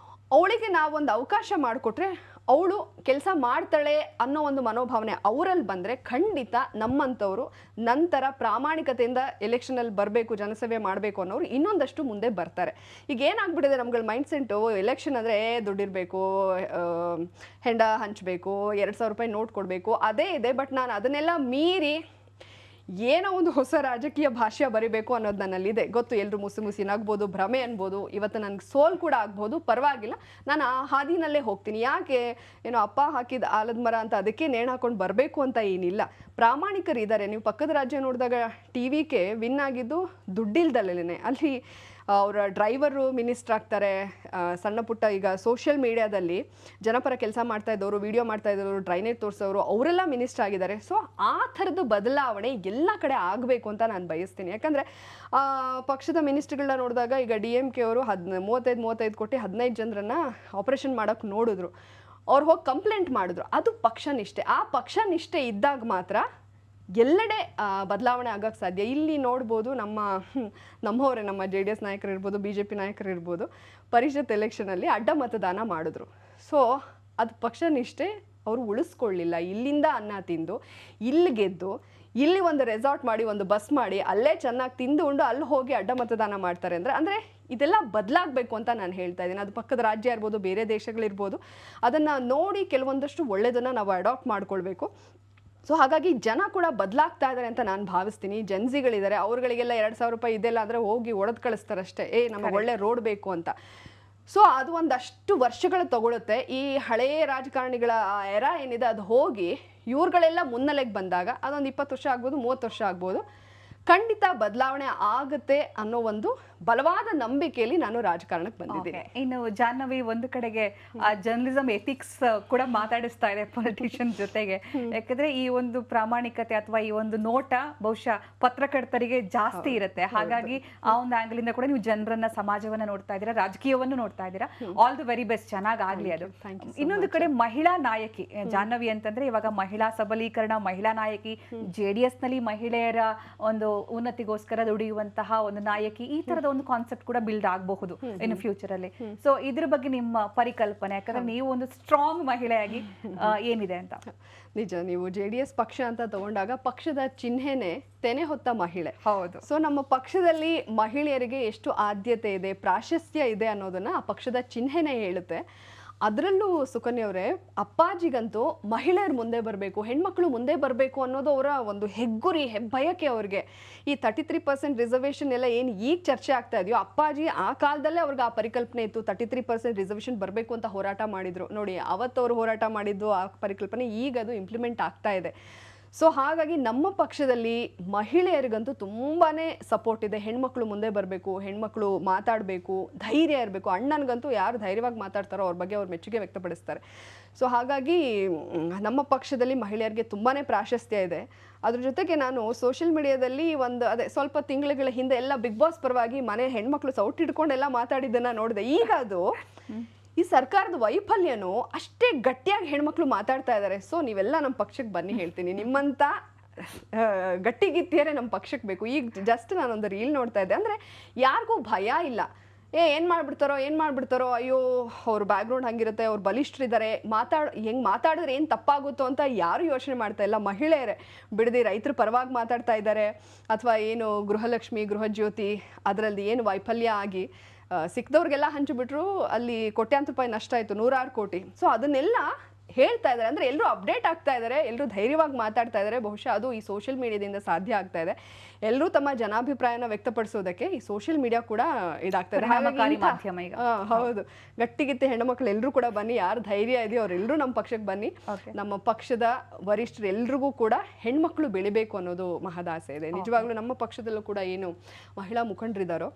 ಅವಳಿಗೆ ನಾವೊಂದು ಅವಕಾಶ ಮಾಡಿಕೊಟ್ರೆ ಅವಳು ಕೆಲಸ ಮಾಡ್ತಾಳೆ ಅನ್ನೋ ಒಂದು ಮನೋಭಾವನೆ ಅವರಲ್ಲಿ ಬಂದರೆ ಖಂಡಿತ ನಮ್ಮಂಥವ್ರು ನಂತರ ಪ್ರಾಮಾಣಿಕತೆಯಿಂದ ಎಲೆಕ್ಷನಲ್ಲಿ ಬರಬೇಕು, ಜನಸೇವೆ ಮಾಡಬೇಕು ಅನ್ನೋರು ಇನ್ನೊಂದಷ್ಟು ಮುಂದೆ ಬರ್ತಾರೆ. ಈಗ ಏನಾಗ್ಬಿಟ್ಟಿದೆ ನಮ್ಗಳ ಮೈಂಡ್ ಸೆಟ್ಟು, ಎಲೆಕ್ಷನ್ ಅಂದರೆ ದುಡ್ಡಿರಬೇಕು, ಹೆಂಡ ಹಂಚಬೇಕು, 2,000 ರೂಪಾಯಿ ನೋಟ್ ಕೊಡಬೇಕು, ಅದೇ ಇದೆ. ಬಟ್ ನಾನು ಅದನ್ನೆಲ್ಲ ಮೀರಿ ಏನೋ ಒಂದು ಹೊಸ ರಾಜಕೀಯ ಭಾಷೆ ಬರಿಬೇಕು ಅನ್ನೋದು ನನ್ನಲ್ಲಿದೆ. ಗೊತ್ತು, ಎಲ್ಲರೂ ಮುಸಿ ನಗ್ಬೋದು, ಭ್ರಮೆ ಅನ್ಬೋದು, ಇವತ್ತು ನನಗೆ ಸೋಲ್ ಕೂಡ ಆಗ್ಬೋದು, ಪರವಾಗಿಲ್ಲ, ನಾನು ಆ ಹಾದಿನಲ್ಲೇ ಹೋಗ್ತೀನಿ. ಯಾಕೆ ಏನೋ ಅಪ್ಪ ಹಾಕಿದ ಆಲದ ಮರ ಅಂತ ಅದಕ್ಕೆ ನೇಣು ಹಾಕೊಂಡು ಬರಬೇಕು ಅಂತ ಏನಿಲ್ಲ. ಪ್ರಾಮಾಣಿಕರಿದ್ದಾರೆ. ನೀವು ಪಕ್ಕದ ರಾಜ್ಯ ನೋಡಿದಾಗ TVK ವಿನ್ ಆಗಿದ್ದು ದುಡ್ಡಿಲ್ದಲ್ಲೇ. ಅಲ್ಲಿ ಅವರ ಡ್ರೈವರು ಮಿನಿಸ್ಟರ್ ಆಗ್ತಾರೆ. ಸಣ್ಣ ಪುಟ್ಟ ಈಗ ಸೋಷಿಯಲ್ ಮೀಡಿಯಾದಲ್ಲಿ ಜನಪರ ಕೆಲಸ ಮಾಡ್ತಾ ಇದ್ದವರು, ವಿಡಿಯೋ ಮಾಡ್ತಾ ಇದ್ದವರು, ಡ್ರೈನೇಜ್ ತೋರಿಸೋರು, ಅವರೆಲ್ಲ ಮಿನಿಸ್ಟರ್ ಆಗಿದ್ದಾರೆ. ಸೊ ಆ ಥರದ್ದು ಬದಲಾವಣೆ ಎಲ್ಲ ಕಡೆ ಆಗಬೇಕು ಅಂತ ನಾನು ಬಯಸ್ತೀನಿ. ಯಾಕಂದರೆ ಪಕ್ಷದ ಮಿನಿಸ್ಟ್ರುಗಳನ್ನ ನೋಡಿದಾಗ ಈಗ DMK ಅವರು 35 ಕೊಟ್ಟು 15 ಜನರನ್ನು ಆಪರೇಷನ್ ಮಾಡೋಕ್ಕೆ ನೋಡಿದ್ರು. ಅವ್ರು ಹೋಗಿ ಕಂಪ್ಲೇಂಟ್ ಮಾಡಿದ್ರು. ಅದು ಪಕ್ಷನಿಷ್ಠೆ. ಆ ಪಕ್ಷನಿಷ್ಠೆ ಇದ್ದಾಗ ಮಾತ್ರ ಎಲ್ಲೆಡೆ ಬದಲಾವಣೆ ಆಗೋಕ್ಕೆ ಸಾಧ್ಯ. ಇಲ್ಲಿ ನೋಡ್ಬೋದು, ನಮ್ಮವರೇ ನಮ್ಮ JDS ನಾಯಕರು ಇರ್ಬೋದು, BJP ನಾಯಕರು ಇರ್ಬೋದು, ಪರಿಷತ್ ಎಲೆಕ್ಷನಲ್ಲಿ ಅಡ್ಡ ಮತದಾನ ಮಾಡಿದ್ರು. ಸೊ ಅದು ಪಕ್ಷನಿಷ್ಠೆ ಅವರು ಉಳಿಸ್ಕೊಳ್ಳಿಲ್ಲ. ಇಲ್ಲಿಂದ ಅನ್ನ ತಿಂದು ಇಲ್ಲಿ ಗೆದ್ದು, ಇಲ್ಲಿ ಒಂದು ರೆಸಾರ್ಟ್ ಮಾಡಿ, ಒಂದು ಬಸ್ ಮಾಡಿ, ಅಲ್ಲೇ ಚೆನ್ನಾಗಿ ತಿಂದು ಉಂಡು ಅಲ್ಲಿ ಹೋಗಿ ಅಡ್ಡ ಮತದಾನ ಮಾಡ್ತಾರೆ ಅಂದರೆ ಇದೆಲ್ಲ ಬದಲಾಗಬೇಕು ಅಂತ ನಾನು ಹೇಳ್ತಾ ಇದ್ದೀನಿ. ಅದು ಪಕ್ಕದ ರಾಜ್ಯ ಇರ್ಬೋದು, ಬೇರೆ ದೇಶಗಳಿರ್ಬೋದು, ಅದನ್ನು ನೋಡಿ ಕೆಲವೊಂದಷ್ಟು ಒಳ್ಳೆಯದನ್ನು ನಾವು ಅಡಾಪ್ಟ್ ಮಾಡ್ಕೊಳ್ಬೇಕು. ಸೊ ಹಾಗಾಗಿ ಜನ ಕೂಡ ಬದಲಾಗ್ತಾ ಇದ್ದಾರೆ ಅಂತ ನಾನು ಭಾವಿಸ್ತೀನಿ. ಜನ್ಸಿಗಳಿದ್ದಾರೆ, ಅವ್ರುಗಳಿಗೆಲ್ಲ 2,000 ರೂಪಾಯಿ ಇದೆಲ್ಲ ಅಂದರೆ ಹೋಗಿ ಒಡೆದು ಕಳಿಸ್ತಾರಷ್ಟೇ, ನಮಗೆ ಒಳ್ಳೆ ರೋಡ್ ಬೇಕು ಅಂತ. ಸೊ ಅದು ಒಂದಷ್ಟು ವರ್ಷಗಳು ತಗೊಳುತ್ತೆ. ಈ ಹಳೆಯ ರಾಜಕಾರಣಿಗಳ ಎರ ಏನಿದೆ ಅದು ಹೋಗಿ ಇವ್ರುಗಳೆಲ್ಲ ಮುನ್ನೆಲೆಗೆ ಬಂದಾಗ ಅದೊಂದು 20 ವರ್ಷ ಆಗ್ಬೋದು, 30 ವರ್ಷ ಆಗ್ಬೋದು, ಖಂಡಿತ ಬದಲಾವಣೆ ಆಗುತ್ತೆ ಅನ್ನೋ ಒಂದು ಬಲವಾದ ನಂಬಿಕೆಯಲ್ಲಿ ನಾನು ರಾಜಕಾರಣಕ್ಕೆ ಬಂದಿದ್ದೀನಿ. ಇನ್ನು ಜಾಹ್ನವಿ ಒಂದು ಕಡೆಗೆ ಜರ್ನಲಿಸಂ ಎಥಿಕ್ಸ್ ಕೂಡ ಮಾತಾಡಿಸ್ತಾ ಇದೆ ಪೊಲಿಟಿಷಿಯನ್ ಜೊತೆಗೆ. ಯಾಕಂದ್ರೆ ಈ ಒಂದು ಪ್ರಾಮಾಣಿಕತೆ ಅಥವಾ ಈ ಒಂದು ನೋಟ ಬಹುಶಃ ಪತ್ರಕರ್ತರಿಗೆ ಜಾಸ್ತಿ ಇರುತ್ತೆ. ಹಾಗಾಗಿ ಆ ಒಂದು ಆಂಗಲ್ ಇಂದ ಕೂಡ ನೀವು ಜನರನ್ನ, ಸಮಾಜವನ್ನ ನೋಡ್ತಾ ಇದ್ದೀರಾ, ರಾಜಕೀಯವನ್ನ ನೋಡ್ತಾ ಇದ್ದೀರಾ. ಆಲ್ ದಿ ವೆರಿ ಬೆಸ್ಟ್, ಚೆನ್ನಾಗಾಗ್ಲಿ ಅದು. ಇನ್ನೊಂದು ಕಡೆ ಮಹಿಳಾ ನಾಯಕಿ ಜಾಹ್ನವಿ ಅಂತಂದ್ರೆ ಇವಾಗ ಮಹಿಳಾ ಸಬಲೀಕರಣ, ಮಹಿಳಾ ನಾಯಕಿ, JDS ನಲ್ಲಿ ಮಹಿಳೆಯರ ಒಂದು ಉನ್ನತಿಗೋಸ್ಕರ ದುಡಿಯುವಂತಹ ಒಂದು ನಾಯಕಿ, ಈ ತರದ ಒಂದು ಕಾನ್ಸೆಪ್ಟ್ ಕೂಡ ಬಿಲ್ಡ್ ಆಗಬಹುದು ಇನ್ನು ಫ್ಯೂಚರ್ ಅಲ್ಲಿ. ಸೊ ಇದ್ರ ಬಗ್ಗೆ ನಿಮ್ಮ ಪರಿಕಲ್ಪನೆ, ಯಾಕಂದ್ರೆ ನೀವು ಒಂದು ಸ್ಟ್ರಾಂಗ್ ಮಹಿಳೆಯಾಗಿ ಏನಿದೆ ಅಂತ? ನಿಜ, ನೀವು JDS ಪಕ್ಷ ಅಂತ ತಗೊಂಡಾಗ ಪಕ್ಷದ ಚಿಹ್ನೆನೆ ತೆನೆ ಹೊತ್ತ ಮಹಿಳೆ. ಹೌದು. ಸೊ ನಮ್ಮ ಪಕ್ಷದಲ್ಲಿ ಮಹಿಳೆಯರಿಗೆ ಎಷ್ಟು ಆದ್ಯತೆ ಇದೆ, ಪ್ರಾಶಸ್ತ್ಯ ಇದೆ ಅನ್ನೋದನ್ನ ಆ ಪಕ್ಷದ ಚಿಹ್ನೆನೆ ಹೇಳುತ್ತೆ. ಅದರಲ್ಲೂ ಸುಕನ್ಯವರೇ, ಅಪ್ಪಾಜಿಗಂತೂ ಮಹಿಳೆಯರು ಮುಂದೆ ಬರಬೇಕು, ಹೆಣ್ಮಕ್ಳು ಮುಂದೆ ಬರಬೇಕು ಅನ್ನೋದು ಅವರ ಒಂದು ಹೆಗ್ಗುರಿ, ಹೆಬ್ಬಯಕೆ. ಅವ್ರಿಗೆ ಈ 33% ರಿಸರ್ವೇಷನ್ ಎಲ್ಲ ಏನು ಈಗ ಚರ್ಚೆ ಆಗ್ತಾ ಇದೆಯೋ, ಅಪ್ಪಾಜಿ ಆ ಕಾಲದಲ್ಲೇ ಅವ್ರಿಗೆ ಆ ಪರಿಕಲ್ಪನೆ ಇತ್ತು. 33% ರಿಸರ್ವೇಷನ್ ಬರಬೇಕು ಅಂತ ಹೋರಾಟ ಮಾಡಿದ್ರು. ನೋಡಿ, ಅವತ್ತವರು ಹೋರಾಟ ಮಾಡಿದ್ದು ಆ ಪರಿಕಲ್ಪನೆ ಈಗ ಅದು ಇಂಪ್ಲಿಮೆಂಟ್ ಆಗ್ತಾ ಇದೆ. ಸೊ ಹಾಗಾಗಿ ನಮ್ಮ ಪಕ್ಷದಲ್ಲಿ ಮಹಿಳೆಯರಿಗಂತೂ ತುಂಬಾ ಸಪೋರ್ಟ್ ಇದೆ. ಹೆಣ್ಮಕ್ಳು ಮುಂದೆ ಬರಬೇಕು, ಹೆಣ್ಮಕ್ಳು ಮಾತಾಡಬೇಕು, ಧೈರ್ಯ ಇರಬೇಕು. ಅಣ್ಣನಿಗಂತೂ ಯಾರು ಧೈರ್ಯವಾಗಿ ಮಾತಾಡ್ತಾರೋ ಅವ್ರ ಬಗ್ಗೆ ಅವ್ರು ಮೆಚ್ಚುಗೆ ವ್ಯಕ್ತಪಡಿಸ್ತಾರೆ. ಸೊ ಹಾಗಾಗಿ ನಮ್ಮ ಪಕ್ಷದಲ್ಲಿ ಮಹಿಳೆಯರಿಗೆ ತುಂಬಾ ಪ್ರಾಶಸ್ತ್ಯ ಇದೆ. ಅದ್ರ ಜೊತೆಗೆ ನಾನು ಸೋಷಿಯಲ್ ಮೀಡಿಯಾದಲ್ಲಿ ಸ್ವಲ್ಪ ತಿಂಗಳ ಹಿಂದೆ ಎಲ್ಲ ಬಿಗ್ ಬಾಸ್ ಪರವಾಗಿ ಮನೆ ಹೆಣ್ಮಕ್ಳು ಸೌಟ್ ಹಿಡ್ಕೊಂಡೆಲ್ಲ ಮಾತಾಡಿದ್ದನ್ನು ನೋಡಿದೆ. ಈಗ ಅದು ಈ ಸರ್ಕಾರದ ವೈಫಲ್ಯನೂ ಅಷ್ಟೇ ಗಟ್ಟಿಯಾಗಿ ಹೆಣ್ಮಕ್ಳು ಮಾತಾಡ್ತಾ ಇದ್ದಾರೆ. ಸೊ ನೀವೆಲ್ಲ ನಮ್ಮ ಪಕ್ಷಕ್ಕೆ ಬನ್ನಿ, ಹೇಳ್ತೀನಿ, ನಿಮ್ಮಂಥ ಗಟ್ಟಿಗಿತ್ತಿಯರೇ ನಮ್ಮ ಪಕ್ಷಕ್ಕೆ ಬೇಕು. ಈಗ ಜಸ್ಟ್ ನಾನೊಂದು ರೀಲ್ ನೋಡ್ತಾ ಇದ್ದೆ, ಅಂದರೆ ಯಾರಿಗೂ ಭಯ ಇಲ್ಲ. ಏನು ಮಾಡ್ಬಿಡ್ತಾರೋ ಅಯ್ಯೋ ಅವ್ರ ಬ್ಯಾಕ್ಗ್ರೌಂಡ್ ಹಂಗಿರುತ್ತೆ, ಅವ್ರು ಬಲಿಷ್ಠರಿದ್ದಾರೆ, ಹೆಂಗೆ ಮಾತಾಡಿದ್ರೆ ಏನು ತಪ್ಪಾಗುತ್ತೋ ಅಂತ ಯಾರು ಯೋಚನೆ ಮಾಡ್ತಾ ಇಲ್ಲ. ಮಹಿಳೆಯರೇ ಬಿಡದಿ ರೈತರ ಪರವಾಗಿ ಮಾತಾಡ್ತಾ ಇದ್ದಾರೆ, ಅಥವಾ ಏನು ಗೃಹಲಕ್ಷ್ಮಿ ಗೃಹಜ್ಯೋತಿ ಅದರಲ್ಲಿ ಏನು ವೈಫಲ್ಯ ಆಗಿ ಸಿಕ್ಕದವ್ರಿಗೆಲ್ಲ ಹಂಚಿಬಿಟ್ರು, ಅಲ್ಲಿ ಕೋಟ್ಯಾಂತರ ರೂಪಾಯಿ ನಷ್ಟ ಆಯಿತು, 100 ಕೋಟಿ. ಸೊ ಅದನ್ನೆಲ್ಲ ಹೇಳ್ತಾ ಇದ್ದಾರೆ. ಅಂದರೆ ಎಲ್ಲರೂ ಅಪ್ಡೇಟ್ ಆಗ್ತಾ ಇದ್ದಾರೆ, ಎಲ್ಲರೂ ಧೈರ್ಯವಾಗಿ ಮಾತಾಡ್ತಾ ಇದ್ದಾರೆ. ಬಹುಶಃ ಅದು ಈ ಸೋಷಿಯಲ್ ಮೀಡಿಯಾದಿಂದ ಸಾಧ್ಯ ಆಗ್ತಾ ಇದೆ. ಎಲ್ಲರೂ ತಮ್ಮ ಜನಾಭಿಪ್ರಾಯನ ವ್ಯಕ್ತಪಡಿಸೋದಕ್ಕೆ ಈ ಸೋಷಿಯಲ್ ಮೀಡಿಯಾ ಕೂಡ ಇದಾಗ್ತಾ ಇದೆ. ಹೌದು, ಗಟ್ಟಿಗಿತ್ತೆ ಹೆಣ್ಣುಮಕ್ಳು ಎಲ್ಲರೂ ಕೂಡ ಬನ್ನಿ, ಯಾರು ಧೈರ್ಯ ಇದೆಯೋ ಅವರೆಲ್ಲರೂ ನಮ್ಮ ಪಕ್ಷಕ್ಕೆ ಬನ್ನಿ. ನಮ್ಮ ಪಕ್ಷದ ವರಿಷ್ಠರು ಎಲ್ರಿಗೂ ಕೂಡ ಹೆಣ್ಮಕ್ಳು ಬೆಳಿಬೇಕು ಅನ್ನೋದು ಮಹದಾಸೆ ಇದೆ. ನಿಜವಾಗ್ಲೂ ನಮ್ಮ ಪಕ್ಷದಲ್ಲೂ ಕೂಡ ಏನು ಮಹಿಳಾ ಮುಖಂಡರಿದ್ದಾರೋ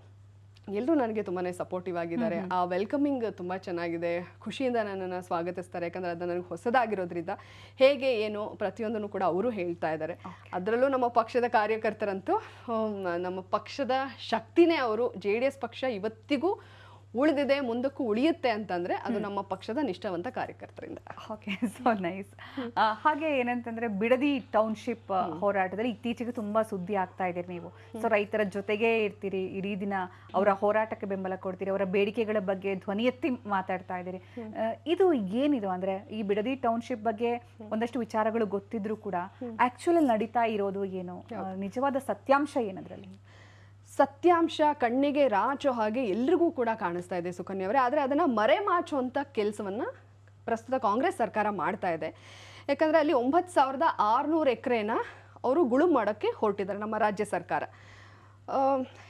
ಎಲ್ಲರೂ ನನಗೆ ತುಂಬಾ ಸಪೋರ್ಟಿವ್ ಆಗಿದ್ದಾರೆ. ಆ ವೆಲ್ಕಮಿಂಗ್ ತುಂಬ ಚೆನ್ನಾಗಿದೆ, ಖುಷಿಯಿಂದ ನನ್ನನ್ನು ಸ್ವಾಗತಿಸ್ತಾರೆ. ಯಾಕಂದರೆ ಅದು ನನಗೆ ಹೊಸದಾಗಿರೋದ್ರಿಂದ ಹೇಗೆ ಏನು ಪ್ರತಿಯೊಂದನ್ನು ಕೂಡ ಅವರು ಹೇಳ್ತಾ ಇದ್ದಾರೆ. ಅದರಲ್ಲೂ ನಮ್ಮ ಪಕ್ಷದ ಕಾರ್ಯಕರ್ತರಂತೂ ನಮ್ಮ ಪಕ್ಷದ ಶಕ್ತಿನೇ ಅವರು. JDS ಪಕ್ಷ ಇವತ್ತಿಗೂ ಉಳಿದಿದೆ, ಮುಂದಕ್ಕೂ ಉಳಿಯುತ್ತೆ ಅಂತಂದ್ರೆ ಅದು ನಮ್ಮ ಪಕ್ಷದ ನಿಷ್ಠಾವಂತ ಕಾರ್ಯಕರ್ತರಿಂದ. Okay, so nice. ಹಾಗೆ ಏನಂತಂದ್ರೆ ಬಿಡದಿ ಟೌನ್ಶಿಪ್ ಹೋರಾಟದಲ್ಲಿ ಇತ್ತೀಚೆಗೆ ತುಂಬಾ ಸುದ್ದಿ ಆಗ್ತಾ ಇದ್ದೀರಿ ನೀವು. ಸೊ ರೈತರ ಜೊತೆಗೇ ಇರ್ತೀರಿ, ಇಡೀ ದಿನ ಅವರ ಹೋರಾಟಕ್ಕೆ ಬೆಂಬಲ ಕೊಡ್ತೀರಿ, ಅವರ ಬೇಡಿಕೆಗಳ ಬಗ್ಗೆ ಧ್ವನಿ ಎತ್ತಿ ಮಾತಾಡ್ತಾ ಇದ್ದೀರಿ. ಇದು ಏನಿದು ಅಂದ್ರೆ ಈ ಬಿಡದಿ ಟೌನ್ಶಿಪ್ ಬಗ್ಗೆ ಒಂದಷ್ಟು ವಿಚಾರಗಳು ಗೊತ್ತಿದ್ರು ಕೂಡ ಆಕ್ಚುಲಿ ನಡೀತಾ ಇರೋದು ಏನು, ನಿಜವಾದ ಸತ್ಯಾಂಶ ಏನದ್ರಲ್ಲಿ? ಸತ್ಯಾಂಶ ಕಣ್ಣಿಗೆ ರಾಚೋ ಹಾಗೆ ಎಲ್ರಿಗೂ ಕೂಡ ಕಾಣಿಸ್ತಾ ಇದೆ ಸುಕನ್ಯಾ ಅವರೇ. ಆದರೆ ಅದನ್ನು ಮರೆಮಾಚುವಂಥ ಕೆಲಸವನ್ನು ಪ್ರಸ್ತುತ ಕಾಂಗ್ರೆಸ್ ಸರ್ಕಾರ ಮಾಡ್ತಾ ಇದೆ. ಯಾಕಂದರೆ ಅಲ್ಲಿ 9,600 ಎಕರೆನ ಅವರು ಗುಳುಂ ಮಾಡೋಕ್ಕೆ ಹೊರಟಿದ್ದಾರೆ ನಮ್ಮ ರಾಜ್ಯ ಸರ್ಕಾರ.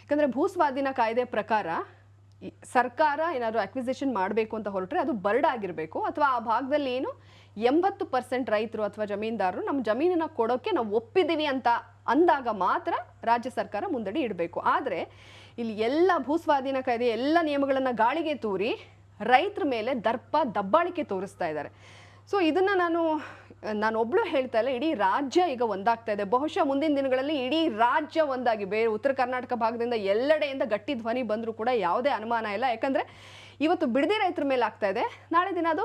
ಯಾಕಂದರೆ ಭೂಸ್ವಾಧೀನ ಕಾಯ್ದೆ ಪ್ರಕಾರ ಸರ್ಕಾರ ಏನಾದರೂ ಅಕ್ವಿಸಿಷನ್ ಮಾಡಬೇಕು ಅಂತ ಹೊರಟ್ರೆ ಅದು ಬರ್ಡ್ ಆಗಿರಬೇಕು, ಅಥವಾ ಆ ಭಾಗದಲ್ಲಿ ಏನು 80% ರೈತರು ಅಥವಾ ಜಮೀನ್ದಾರರು ನಮ್ಮ ಜಮೀನನ್ನು ಕೊಡೋಕ್ಕೆ ನಾವು ಒಪ್ಪಿದ್ದೀವಿ ಅಂತ ಅಂದಾಗ ಮಾತ್ರ ರಾಜ್ಯ ಸರ್ಕಾರ ಮುಂದಡಿ ಇಡಬೇಕು. ಆದರೆ ಇಲ್ಲಿ ಎಲ್ಲ ಭೂಸ್ವಾಧೀನ ಕಾಯ್ದೆ ಎಲ್ಲ ನಿಯಮಗಳನ್ನು ಗಾಳಿಗೆ ತೂರಿ ರೈತರ ಮೇಲೆ ದಬ್ಬಾಳಿಕೆ ತೋರಿಸ್ತಾ ಇದ್ದಾರೆ. ಸೊ ಇದನ್ನು ನಾನೊಬ್ಳು ಹೇಳ್ತಾ ಇಲ್ಲ, ಇಡೀ ರಾಜ್ಯ ಈಗ ಒಂದಾಗ್ತಾ ಇದೆ. ಬಹುಶಃ ಮುಂದಿನ ದಿನಗಳಲ್ಲಿ ಇಡೀ ರಾಜ್ಯ ಒಂದಾಗಿ, ಬೇರೆ ಉತ್ತರ ಕರ್ನಾಟಕ ಭಾಗದಿಂದ ಎಲ್ಲೆಡೆಯಿಂದ ಗಟ್ಟಿ ಧ್ವನಿ ಬಂದರೂ ಕೂಡ ಯಾವುದೇ ಅನುಮಾನ ಇಲ್ಲ. ಯಾಕಂದರೆ ಇವತ್ತು ಬಿಡದಿ ರೈತರ ಮೇಲೆ ಆಗ್ತಾ ಇದೆ, ನಾಳೆ ದಿನ ಅದು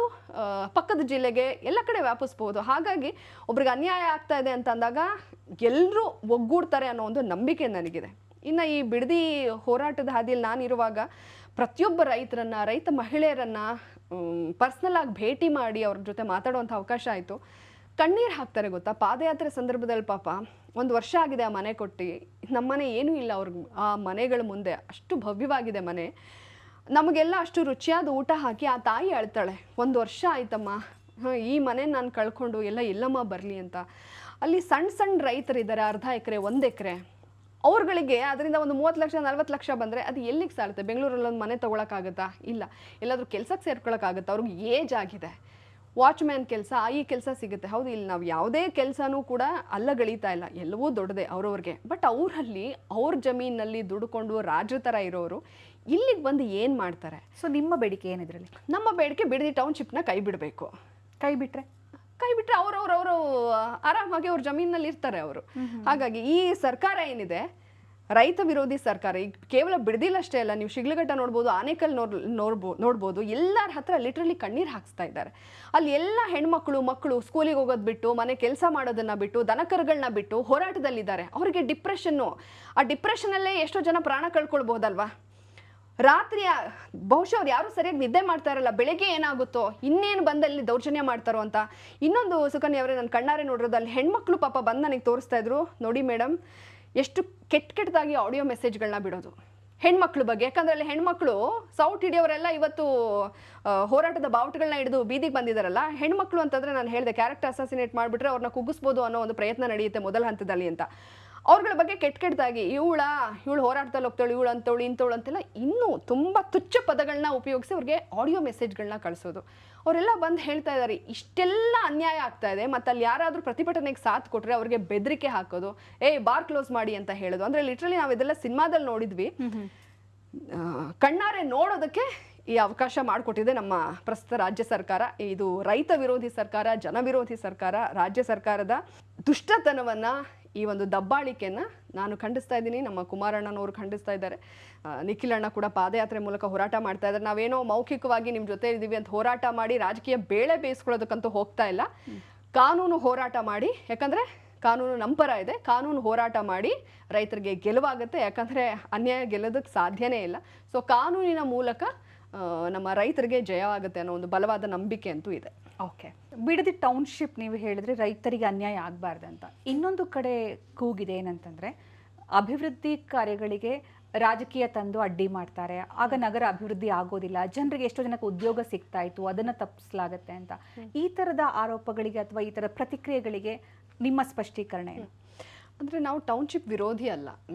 ಪಕ್ಕದ ಜಿಲ್ಲೆಗೆ ಎಲ್ಲ ಕಡೆ ವ್ಯಾಪಿಸ್ಬೋದು. ಹಾಗಾಗಿ ಒಬ್ರಿಗೆ ಅನ್ಯಾಯ ಆಗ್ತಾ ಇದೆ ಅಂತ ಅಂದಾಗ ಎಲ್ಲರೂ ಒಗ್ಗೂಡ್ತಾರೆ ಅನ್ನೋ ಒಂದು ನಂಬಿಕೆ ನನಗಿದೆ. ಇನ್ನು ಈ ಬಿಡದಿ ಹೋರಾಟದ ಹಾದಿಯಲ್ಲಿ ನಾನಿರುವಾಗ ಪ್ರತಿಯೊಬ್ಬ ರೈತರನ್ನ, ರೈತ ಮಹಿಳೆಯರನ್ನ ಪರ್ಸ್ನಲ್ ಆಗಿ ಭೇಟಿ ಮಾಡಿ ಅವ್ರ ಜೊತೆ ಮಾತಾಡುವಂಥ ಅವಕಾಶ ಆಯಿತು. ಕಣ್ಣೀರು ಹಾಕ್ತಾರೆ ಗೊತ್ತಾ. ಪಾದಯಾತ್ರೆ ಸಂದರ್ಭದಲ್ಲಿ ಪಾಪ 1 ವರ್ಷ ಆಗಿದೆ ಆ ಮನೆ ಕೊಟ್ಟು, ನಮ್ಮನೆ ಏನೂ ಇಲ್ಲ ಅವ್ರಿಗೆ ಆ ಮನೆಗಳ ಮುಂದೆ, ಅಷ್ಟು ಭವ್ಯವಾಗಿದೆ ಮನೆ. ನಮಗೆಲ್ಲ ಅಷ್ಟು ರುಚಿಯಾದ ಊಟ ಹಾಕಿ ಆ ತಾಯಿ ಅಳ್ತಾಳೆ, 1 ವರ್ಷ ಆಯ್ತಮ್ಮ, ಈ ಮನೆ ನಾನು ಕಳ್ಕೊಂಡು ಎಲ್ಲಮ್ಮ ಬರಲಿ ಅಂತ. ಅಲ್ಲಿ ಸಣ್ಣ ರೈತರಿದ್ದಾರೆ, 1/2 ಎಕರೆ 1 ಎಕರೆ, ಅವ್ರುಗಳಿಗೆ ಅದರಿಂದ ಒಂದು 30 ಲಕ್ಷ 40 ಲಕ್ಷ ಬಂದರೆ ಅದು ಎಲ್ಲಿಗೆ ಸಾರುತ್ತೆ? ಬೆಂಗಳೂರಲ್ಲಿ ಒಂದು ಮನೆ ತೊಗೊಳಕ್ಕಾಗತ್ತಾ? ಇಲ್ಲ. ಎಲ್ಲಾದರೂ ಕೆಲ್ಸಕ್ಕೆ ಸೇರ್ಕೊಳಕ್ಕಾಗತ್ತಾ? ಅವ್ರಿಗೆ ಏಜ್ ಆಗಿದೆ, ವಾಚ್ಮ್ಯಾನ್ ಕೆಲಸ, ಈ ಕೆಲಸ ಸಿಗುತ್ತೆ. ಹೌದು, ಇಲ್ಲಿ ನಾವು ಯಾವುದೇ ಕೆಲಸನೂ ಕೂಡ ಅಲ್ಲಗಳಿತಾ ಇಲ್ಲ, ಎಲ್ಲವೂ ದೊಡ್ಡದೆ ಅವ್ರವ್ರಿಗೆ. ಬಟ್ ಅವರಲ್ಲಿ ಅವ್ರ ಜಮೀನಲ್ಲಿ ದುಡ್ಕೊಂಡು ರಾಜ್ರ ಥರ ಇರೋರು ಇಲ್ಲಿಗೆ ಬಂದು ಏನು ಮಾಡ್ತಾರೆ? ಸೊ ನಿಮ್ಮ ಬೇಡಿಕೆ ಏನಿದ್ರಲ್ಲಿ? ನಮ್ಮ ಬೇಡಿಕೆ ಬಿಡದಿ ಟೌನ್ಶಿಪ್ನ ಕೈ ಬಿಡಬೇಕು. ಕೈ ಬಿಟ್ರೆ ಅವರು ಆರಾಮಾಗಿ ಅವ್ರ ಜಮೀನಲ್ಲಿ ಇರ್ತಾರೆ ಅವರು. ಹಾಗಾಗಿ ಈ ಸರ್ಕಾರ ಏನಿದೆ ರೈತ ವಿರೋಧಿ ಸರ್ಕಾರ. ಈಗ ಕೇವಲ ಬಿಡದಿಲಷ್ಟೇ ಅಲ್ಲ, ನೀವು ಶಿಗ್ಲಘಟ್ಟ ನೋಡ್ಬೋದು, ಆನೇಕಲ್ ನೋಡ್ಬೋದು, ಎಲ್ಲರ ಹತ್ರ ಲಿಟ್ರಲಿ ಕಣ್ಣೀರು ಹಾಕ್ಸ್ತಾ ಇದ್ದಾರೆ. ಅಲ್ಲಿ ಎಲ್ಲ ಹೆಣ್ಮಕ್ಳು ಮಕ್ಕಳು ಸ್ಕೂಲಿಗೆ ಹೋಗೋದು ಬಿಟ್ಟು, ಮನೆ ಕೆಲಸ ಮಾಡೋದನ್ನ ಬಿಟ್ಟು, ದನಕರುಗಳನ್ನ ಬಿಟ್ಟು ಹೋರಾಟದಲ್ಲಿದ್ದಾರೆ. ಅವರಿಗೆ ಡಿಪ್ರೆಷನ್ನು, ಆ ಡಿಪ್ರೆಷನಲ್ಲೇ ಎಷ್ಟೋ ಜನ ಪ್ರಾಣ ಕಳ್ಕೊಳ್ಬೋದಲ್ವಾ. ರಾತ್ರಿ ಬಹುಶಃ ಅವ್ರು ಯಾರು ಸರಿಯಾಗಿ ನಿದ್ದೆ ಮಾಡ್ತಾ ಇರಲ್ಲ, ಬೆಳಗ್ಗೆ ಏನಾಗುತ್ತೋ, ಇನ್ನೇನು ಬಂದಲ್ಲಿ ದೌರ್ಜನ್ಯ ಮಾಡ್ತಾರೋ ಅಂತ. ಇನ್ನೊಂದು ಸುಕನ್ಯಾ ಅವರೇ, ನಾನು ಕಣ್ಣಾರೆ ನೋಡಿರೋದು, ಅಲ್ಲಿ ಹೆಣ್ಮಕ್ಳು ಪಾಪ ಬಂದು ನನಗೆ ತೋರಿಸ್ತಾ ಇದ್ರು, ನೋಡಿ ಮೇಡಮ್ ಎಷ್ಟು ಕೆಟ್ಟದಾಗಿ ಆಡಿಯೋ ಮೆಸೇಜ್ಗಳನ್ನ ಬಿಡೋದು ಹೆಣ್ಮಕ್ಳ ಬಗ್ಗೆ. ಯಾಕಂದ್ರೆ ಅಲ್ಲಿ ಹೆಣ್ಮಕ್ಳು ಸೌಟ್ ಹಿಡಿಯೋರೆಲ್ಲ ಇವತ್ತು ಹೋರಾಟದ ಬಾವುಟಗಳನ್ನ ಹಿಡಿದು ಬೀದಿಗೆ ಬಂದಿದ್ದಾರಲ್ಲ. ಹೆಣ್ಮಕ್ಳು ಅಂತಂದ್ರೆ ನಾನು ಹೇಳಿದೆ, ಕ್ಯಾರೆಕ್ಟರ್ ಅಸಾಸಿನೇಟ್ ಮಾಡಿಬಿಟ್ರೆ ಅವ್ರನ್ನ ಕುಗ್ಗಿಸ್ಬೋದು ಅನ್ನೋ ಒಂದು ಪ್ರಯತ್ನ ನಡೆಯುತ್ತೆ ಮೊದಲ ಹಂತದಲ್ಲಿ ಅಂತ. ಅವ್ರಗಳ ಬಗ್ಗೆ ಕೆಟ್ಟದಾಗಿ ಇವಳು ಹೋರಾಟದಲ್ಲಿ ಹೋಗ್ತಾಳು, ಇವಳು ಅಂತವಳು ಇಂಥವಳು ಅಂತೆಲ್ಲ ಇನ್ನೂ ತುಂಬ ತುಚ್ಛ ಪದಗಳನ್ನ ಉಪಯೋಗಿಸಿ ಅವ್ರಿಗೆ ಆಡಿಯೋ ಮೆಸೇಜ್ಗಳನ್ನ ಕಳಿಸೋದು. ಅವರೆಲ್ಲ ಬಂದು ಹೇಳ್ತಾ ಇದ್ದಾರೆ, ಇಷ್ಟೆಲ್ಲ ಅನ್ಯಾಯ ಆಗ್ತಾ ಇದೆ, ಮತ್ತು ಅಲ್ಲಿ ಯಾರಾದರೂ ಪ್ರತಿಭಟನೆಗೆ ಸಾಥ್ ಕೊಟ್ಟರೆ ಅವ್ರಿಗೆ ಬೆದರಿಕೆ ಹಾಕೋದು, ಬಾರ್ ಕ್ಲೋಸ್ ಮಾಡಿ ಅಂತ ಹೇಳೋದು. ಅಂದರೆ ಲಿಟ್ರಲಿ ನಾವು ಇದೆಲ್ಲ ಸಿನಿಮಾದಲ್ಲಿ ನೋಡಿದ್ವಿ. ಕಣ್ಣಾರೆ ನೋಡೋದಕ್ಕೆ ಈ ಅವಕಾಶ ಮಾಡಿಕೊಟ್ಟಿದೆ ನಮ್ಮ ಪ್ರಸ್ತುತ ರಾಜ್ಯ ಸರ್ಕಾರ. ಇದು ರೈತ ವಿರೋಧಿ ಸರ್ಕಾರ, ಜನ ವಿರೋಧಿ ಸರ್ಕಾರ. ರಾಜ್ಯ ಸರ್ಕಾರದ ದುಷ್ಟತನವನ್ನು, ಈ ಒಂದು ದಬ್ಬಾಳಿಕೆಯನ್ನು ನಾನು ಖಂಡಿಸ್ತಾ ಇದ್ದೀನಿ, ನಮ್ಮ ಕುಮಾರಣ್ಣನವರು ಖಂಡಿಸ್ತಾ ಇದ್ದಾರೆ, ನಿಖಿಲ್ ಅಣ್ಣ ಕೂಡ ಪಾದಯಾತ್ರೆ ಮೂಲಕ ಹೋರಾಟ ಮಾಡ್ತಾ ಇದ್ದಾರೆ. ನಾವೇನೋ ಮೌಖಿಕವಾಗಿ ನಿಮ್ಮ ಜೊತೆ ಇದ್ದೀವಿ ಅಂತ ಹೋರಾಟ ಮಾಡಿ ರಾಜಕೀಯ ಬೇಳೆ ಬೇಯಿಸ್ಕೊಳ್ಳೋದಕ್ಕಂತೂ ಹೋಗ್ತಾ ಇಲ್ಲ. ಕಾನೂನು ಹೋರಾಟ ಮಾಡಿ, ಯಾಕಂದರೆ ಕಾನೂನು ನಮ್ಮ ಪರ ಇದೆ, ಕಾನೂನು ಹೋರಾಟ ಮಾಡಿ ರೈತರಿಗೆ ಗೆಲುವಾಗುತ್ತೆ. ಯಾಕಂದರೆ ಅನ್ಯಾಯ ಗೆಲ್ಲೋದಕ್ಕೆ ಸಾಧ್ಯನೇ ಇಲ್ಲ. ಸೊ ಕಾನೂನಿನ ಮೂಲಕ ನಮ್ಮ ರೈತರಿಗೆ ಜಯ ಆಗುತ್ತೆ ಅನ್ನೋ ಒಂದು ಬಲವಾದ ನಂಬಿಕೆ ಅಂತೂ ಇದೆ. ಓಕೆ, ಬಿಡದಿ ಟೌನ್ಶಿಪ್ ನೀವು ಹೇಳಿದ್ರೆ ರೈತರಿಗೆ ಅನ್ಯಾಯ ಆಗಬಾರ್ದಂತ. ಇನ್ನೊಂದು ಕಡೆ ಕೂಗಿದೆ ಏನಂತಂದರೆ ಅಭಿವೃದ್ಧಿ ಕಾರ್ಯಗಳಿಗೆ ರಾಜಕೀಯ ತಂದು ಅಡ್ಡಿ ಮಾಡ್ತಾರೆ, ಆಗ ನಗರ ಅಭಿವೃದ್ಧಿ ಆಗೋದಿಲ್ಲ, ಜನರಿಗೆ ಎಷ್ಟೋ ಜನಕ್ಕೆ ಉದ್ಯೋಗ ಸಿಗ್ತಾ ಇತ್ತು, ಅದನ್ನು ತಪ್ಪಿಸಲಾಗತ್ತೆ ಅಂತ. ಈ ಥರದ ಆರೋಪಗಳಿಗೆ ಅಥವಾ ಈ ಥರದ ಪ್ರತಿಕ್ರಿಯೆಗಳಿಗೆ ನಿಮ್ಮ ಸ್ಪಷ್ಟೀಕರಣ ಏನು? ಅಂದರೆ ನಾವು ಟೌನ್ಶಿಪ್ ವಿರೋಧಿ ಅಲ್ಲ.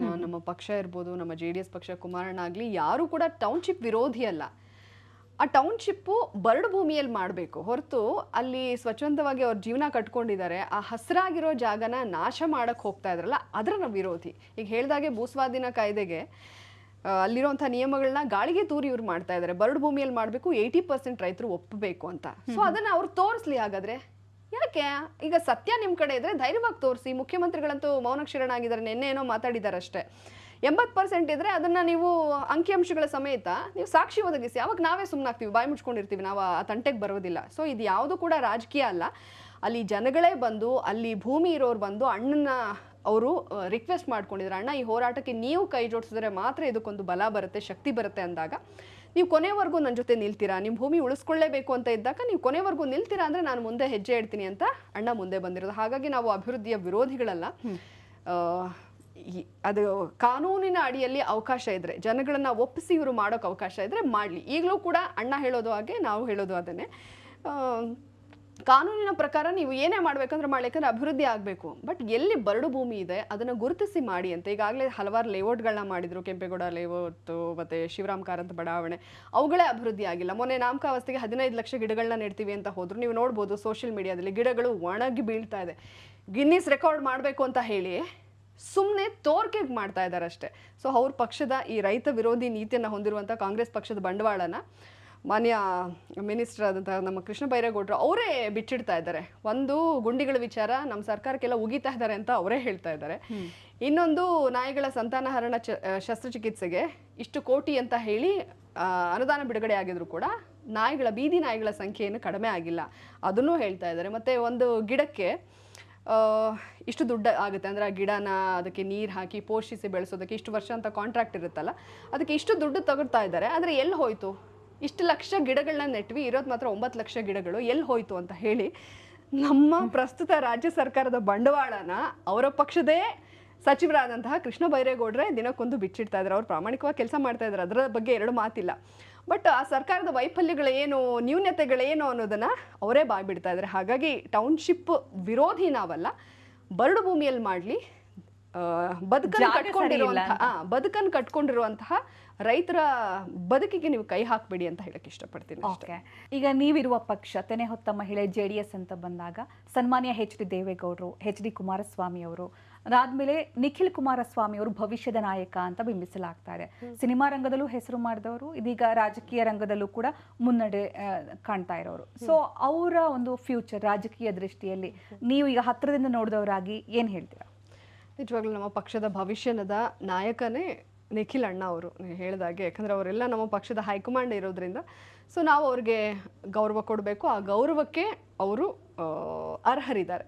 ನಮ್ಮ ಪಕ್ಷ ಇರ್ಬೋದು, ನಮ್ಮ JDS ಪಕ್ಷ, ಕುಮಾರಣ್ಣ ಆಗಲಿ, ಯಾರೂ ಕೂಡ ಟೌನ್ಶಿಪ್ ವಿರೋಧಿ ಅಲ್ಲ. ಆ ಟೌನ್ಶಿಪ್ಪು ಬರಡು ಭೂಮಿಯಲ್ಲಿ ಮಾಡಬೇಕು ಹೊರತು ಅಲ್ಲಿ ಸ್ವಚ್ಛಂದವಾಗಿ ಅವ್ರ ಜೀವನ ಕಟ್ಕೊಂಡಿದ್ದಾರೆ, ಆ ಹಸಿರಾಗಿರೋ ಜಾಗನ ನಾಶ ಮಾಡಕ್ಕೆ ಹೋಗ್ತಾ ಇದ್ರಲ್ಲ, ಅದರ ನಾವು ವಿರೋಧಿ. ಈಗ ಹೇಳಿದಾಗೆ ಭೂಸ್ವಾಧೀನ ಕಾಯ್ದೆಗೆ ಅಲ್ಲಿರುವಂಥ ನಿಯಮಗಳನ್ನ ಗಾಳಿಗೆ ತೂರಿ ಇವ್ರು ಮಾಡ್ತಾ ಇದ್ದಾರೆ. ಬರಡು ಭೂಮಿಯಲ್ಲಿ ಮಾಡಬೇಕು, 80% ರೈತರು ಒಪ್ಪಬೇಕು ಅಂತ. ಸೊ ಅದನ್ನು ಅವ್ರು ತೋರಿಸ್ಲಿ. ಹಾಗಾದರೆ ಯಾಕೆ? ಈಗ ಸತ್ಯ ನಿಮ್ಮ ಕಡೆ ಇದ್ರೆ ಧೈರ್ಯವಾಗಿ ತೋರಿಸಿ. ಮುಖ್ಯಮಂತ್ರಿಗಳಂತೂ ಮೌನಕ್ಷೀರನಾಗಿದ್ದಾರೆ, ನಿನ್ನೆ ಏನೋ ಮಾತಾಡಿದ್ದಾರೆ ಅಷ್ಟೇ. 80% ಇದ್ರೆ ಅದನ್ನ ನೀವು ಅಂಕಿಅಂಶಗಳ ಸಮೇತ ನೀವು ಸಾಕ್ಷಿ ಒದಗಿಸಿ. ಅವಾಗ ನಾವೇ ಸುಮ್ಮನಾಗ್ತೀವಿ, ಬಾಯಿ ಮುಚ್ಕೊಂಡಿರ್ತೀವಿ, ನಾವು ಆ ತಂಟೆಗೆ ಬರೋದಿಲ್ಲ. ಸೊ ಇದು ಯಾವುದು ಕೂಡ ರಾಜಕೀಯ ಅಲ್ಲ. ಅಲ್ಲಿ ಜನಗಳೇ ಬಂದು, ಅಲ್ಲಿ ಭೂಮಿ ಇರೋರು ಬಂದು ಅಣ್ಣನ ಅವರು ರಿಕ್ವೆಸ್ಟ್ ಮಾಡ್ಕೊಂಡಿದ್ರು, ಅಣ್ಣ ಈ ಹೋರಾಟಕ್ಕೆ ನೀವು ಕೈ ಜೋಡಿಸಿದ್ರೆ ಮಾತ್ರ ಇದಕ್ಕೊಂದು ಬಲ ಬರುತ್ತೆ, ಶಕ್ತಿ ಬರುತ್ತೆ ಅಂದಾಗ ನೀವು ಕೊನೆವರೆಗೂ ನನ್ನ ಜೊತೆ ನಿಲ್ತೀರಾ, ನಿಮ್ಮ ಭೂಮಿ ಉಳಿಸ್ಕೊಳ್ಳೇಬೇಕು ಅಂತ ಇದ್ದಾಗ ನೀವು ಕೊನೆವರೆಗೂ ನಿಲ್ತೀರಾ ಅಂದರೆ ನಾನು ಮುಂದೆ ಹೆಜ್ಜೆ ಇಡ್ತೀನಿ ಅಂತ ಅಣ್ಣ ಮುಂದೆ ಬಂದಿರೋದು. ಹಾಗಾಗಿ ನಾವು ಅಭಿವೃದ್ಧಿಯ ವಿರೋಧಿಗಳಲ್ಲ. ಅದು ಕಾನೂನಿನ ಅಡಿಯಲ್ಲಿ ಅವಕಾಶ ಇದ್ರೆ, ಜನಗಳನ್ನ ಒಪ್ಪಿಸಿ ಇವರು ಮಾಡೋಕೆ ಅವಕಾಶ ಇದ್ರೆ ಮಾಡಲಿ. ಈಗಲೂ ಕೂಡ ಅಣ್ಣ ಹೇಳೋದು ಹಾಗೆ, ನಾವು ಹೇಳೋದು ಅದನ್ನೇ. ಕಾನೂನಿನ ಪ್ರಕಾರ ನೀವು ಏನೇ ಮಾಡ್ಬೇಕಂದ್ರೆ ಮಾಡಿ, ಯಾಕಂದ್ರೆ ಅಭಿವೃದ್ಧಿ ಆಗಬೇಕು. ಬಟ್ ಎಲ್ಲಿ ಬರಡು ಭೂಮಿ ಇದೆ ಅದನ್ನು ಗುರುತಿಸಿ ಮಾಡಿ ಅಂತ. ಈಗಾಗಲೇ ಹಲವಾರು ಲೇಔಟ್ಗಳನ್ನ ಮಾಡಿದ್ರು, ಕೆಂಪೇಗೌಡ ಲೇಔಟ್ ಮತ್ತು ಶಿವರಾಮ್ ಕಾರಂತ ಬಡಾವಣೆ, ಅವುಗಳೇ ಅಭಿವೃದ್ಧಿ ಆಗಿಲ್ಲ. ಮೊನ್ನೆ ನಾಮಕಾವಸ್ಥೆಗೆ 15 ಲಕ್ಷ ಗಿಡಗಳನ್ನ ನೆಡ್ತೀವಿ ಅಂತ ಹೋದ್ರು. ನೀವು ನೋಡ್ಬೋದು ಸೋಷಿಯಲ್ ಮೀಡಿಯಾದಲ್ಲಿ ಗಿಡಗಳು ಒಣಗಿ ಬೀಳ್ತಾ ಇದೆ. ಗಿನ್ನಿಸ್ ರೆಕಾರ್ಡ್ ಮಾಡಬೇಕು ಅಂತ ಹೇಳಿ ಸುಮ್ಮನೆ ತೋರ್ಕೆಗೆ ಮಾಡ್ತಾ ಇದ್ದಾರೆ ಅಷ್ಟೇ. ಸೊ ಅವ್ರ ಪಕ್ಷದ ಈ ರೈತ ವಿರೋಧಿ ನೀತಿಯನ್ನು ಹೊಂದಿರುವಂಥ ಕಾಂಗ್ರೆಸ್ ಪಕ್ಷದ ಬಂಡವಾಳನ ಮಾನ್ಯ ಮಿನಿಸ್ಟರ್ ಆದಂಥ ನಮ್ಮ ಕೃಷ್ಣ ಬೈರೇಗೌಡರು ಅವರೇ ಬಿಚ್ಚಿಡ್ತಾ ಇದ್ದಾರೆ. ಒಂದು ಗುಂಡಿಗಳ ವಿಚಾರ ನಮ್ಮ ಸರ್ಕಾರಕ್ಕೆಲ್ಲ ಉಗಿತಾ ಇದ್ದಾರೆ ಅಂತ ಅವರೇ ಹೇಳ್ತಾ ಇದ್ದಾರೆ. ಇನ್ನೊಂದು ನಾಯಿಗಳ ಸಂತಾನಹರಣ ಶಸ್ತ್ರಚಿಕಿತ್ಸೆಗೆ ಇಷ್ಟು ಕೋಟಿ ಅಂತ ಹೇಳಿ ಅನುದಾನ ಬಿಡುಗಡೆ ಆಗಿದ್ರು ಕೂಡ ಬೀದಿ ನಾಯಿಗಳ ಸಂಖ್ಯೆಯನ್ನು ಕಡಿಮೆ ಆಗಿಲ್ಲ, ಅದನ್ನೂ ಹೇಳ್ತಾ ಇದ್ದಾರೆ. ಮತ್ತು ಒಂದು ಗಿಡಕ್ಕೆ ಇಷ್ಟು ದುಡ್ಡು ಆಗುತ್ತೆ ಅಂದರೆ ಆ ಗಿಡನ ಅದಕ್ಕೆ ನೀರು ಹಾಕಿ ಪೋಷಿಸಿ ಬೆಳೆಸೋದಕ್ಕೆ ಇಷ್ಟು ವರ್ಷ ಅಂತ ಕಾಂಟ್ರಾಕ್ಟ್ ಇರುತ್ತಲ್ಲ, ಅದಕ್ಕೆ ಇಷ್ಟು ದುಡ್ಡು ತಗೊಳ್ತಾ ಇದ್ದಾರೆ. ಆದರೆ ಎಲ್ಲಿ ಹೋಯಿತು? ಇಷ್ಟು ಲಕ್ಷ ಗಿಡಗಳನ್ನ ನೆಟ್ವಿ, ಇರೋದು ಮಾತ್ರ 9 ಲಕ್ಷ ಗಿಡಗಳು, ಎಲ್ಲಿ ಹೋಯಿತು ಅಂತ ಹೇಳಿ ನಮ್ಮ ಪ್ರಸ್ತುತ ರಾಜ್ಯ ಸರ್ಕಾರದ ಬಂಡವಾಳನ ಅವರ ಪಕ್ಷದೇ ಸಚಿವರಾದಂತಹ ಕೃಷ್ಣ ಬೈರೇಗೌಡ್ರೆ ದಿನಕ್ಕೊಂದು ಬಿಚ್ಚಿಡ್ತಾ ಇದ್ದಾರೆ. ಅವ್ರು ಪ್ರಾಮಾಣಿಕವಾಗಿ ಕೆಲಸ ಮಾಡ್ತಾ ಇದ್ದಾರೆ, ಅದರ ಬಗ್ಗೆ ಎರಡು ಮಾತಿಲ್ಲ. ಬಟ್ ಆ ಸರ್ಕಾರದ ವೈಫಲ್ಯಗಳೇನು, ನ್ಯೂನತೆಗಳೇನು ಅನ್ನೋದನ್ನು ಅವರೇ ಬಾಯ್ಬಿಡ್ತಾ ಇದ್ದಾರೆ. ಹಾಗಾಗಿ ಟೌನ್ಶಿಪ್ ವಿರೋಧಿ ನಾವಲ್ಲ. ಬರಡು ಭೂಮಿಯಲ್ಲಿ ಮಾಡಲಿ, ಬದುಕನ್ನು ಕಟ್ಕೊಂಡಿರುವಂತಹ ರೈತರ ಬದುಕಿಗೆ ನೀವು ಕೈ ಹಾಕಬೇಡಿ ಅಂತ ಹೇಳಕ್ಕೆ ಇಷ್ಟಪಡ್ತೀನಿ. ಓಕೆ, ಈಗ ನೀವಿರುವ ಪಕ್ಷ ತೆನೆ ಹೊತ್ತ ಮಹಿಳೆ JDS ಅಂತ ಬಂದಾಗ ಸನ್ಮಾನ್ಯ HD ದೇವೇಗೌಡರು, HD ಕುಮಾರಸ್ವಾಮಿ ಅವರು, ಅದಾದ್ಮೇಲೆ ನಿಖಿಲ್ ಕುಮಾರಸ್ವಾಮಿ ಅವರು ಭವಿಷ್ಯದ ನಾಯಕ ಅಂತ ಬಿಂಬಿಸಲಾಗ್ತಾ ಇದೆ. ಸಿನಿಮಾ ರಂಗದಲ್ಲೂ ಹೆಸರು ಮಾಡಿದವರು, ಇದೀಗ ರಾಜಕೀಯ ರಂಗದಲ್ಲೂ ಕೂಡ ಮುನ್ನಡೆ ಕಾಣ್ತಾ ಇರೋರು. ಸೊ ಅವರ ಒಂದು ಫ್ಯೂಚರ್ ರಾಜಕೀಯ ದೃಷ್ಟಿಯಲ್ಲಿ ನೀವು ಈಗ ಹತ್ತಿರದಿಂದ ನೋಡಿದವರಾಗಿ ಏನು ಹೇಳ್ತೀರಾ? ನಿಜವಾಗ್ಲೂ ನಮ್ಮ ಪಕ್ಷದ ಭವಿಷ್ಯದ ನಾಯಕನೇ ನಿಖಿಲ್ ಅಣ್ಣ ಅವರು ಹೇಳಿದಾಗೆ. ಯಾಕಂದರೆ ಅವರೆಲ್ಲ ನಮ್ಮ ಪಕ್ಷದ ಹೈಕಮಾಂಡ್ ಇರೋದ್ರಿಂದ ಸೊ ನಾವು ಅವ್ರಿಗೆ ಗೌರವ ಕೊಡಬೇಕು. ಆ ಗೌರವಕ್ಕೆ ಅವರು ಅರ್ಹರಿದ್ದಾರೆ.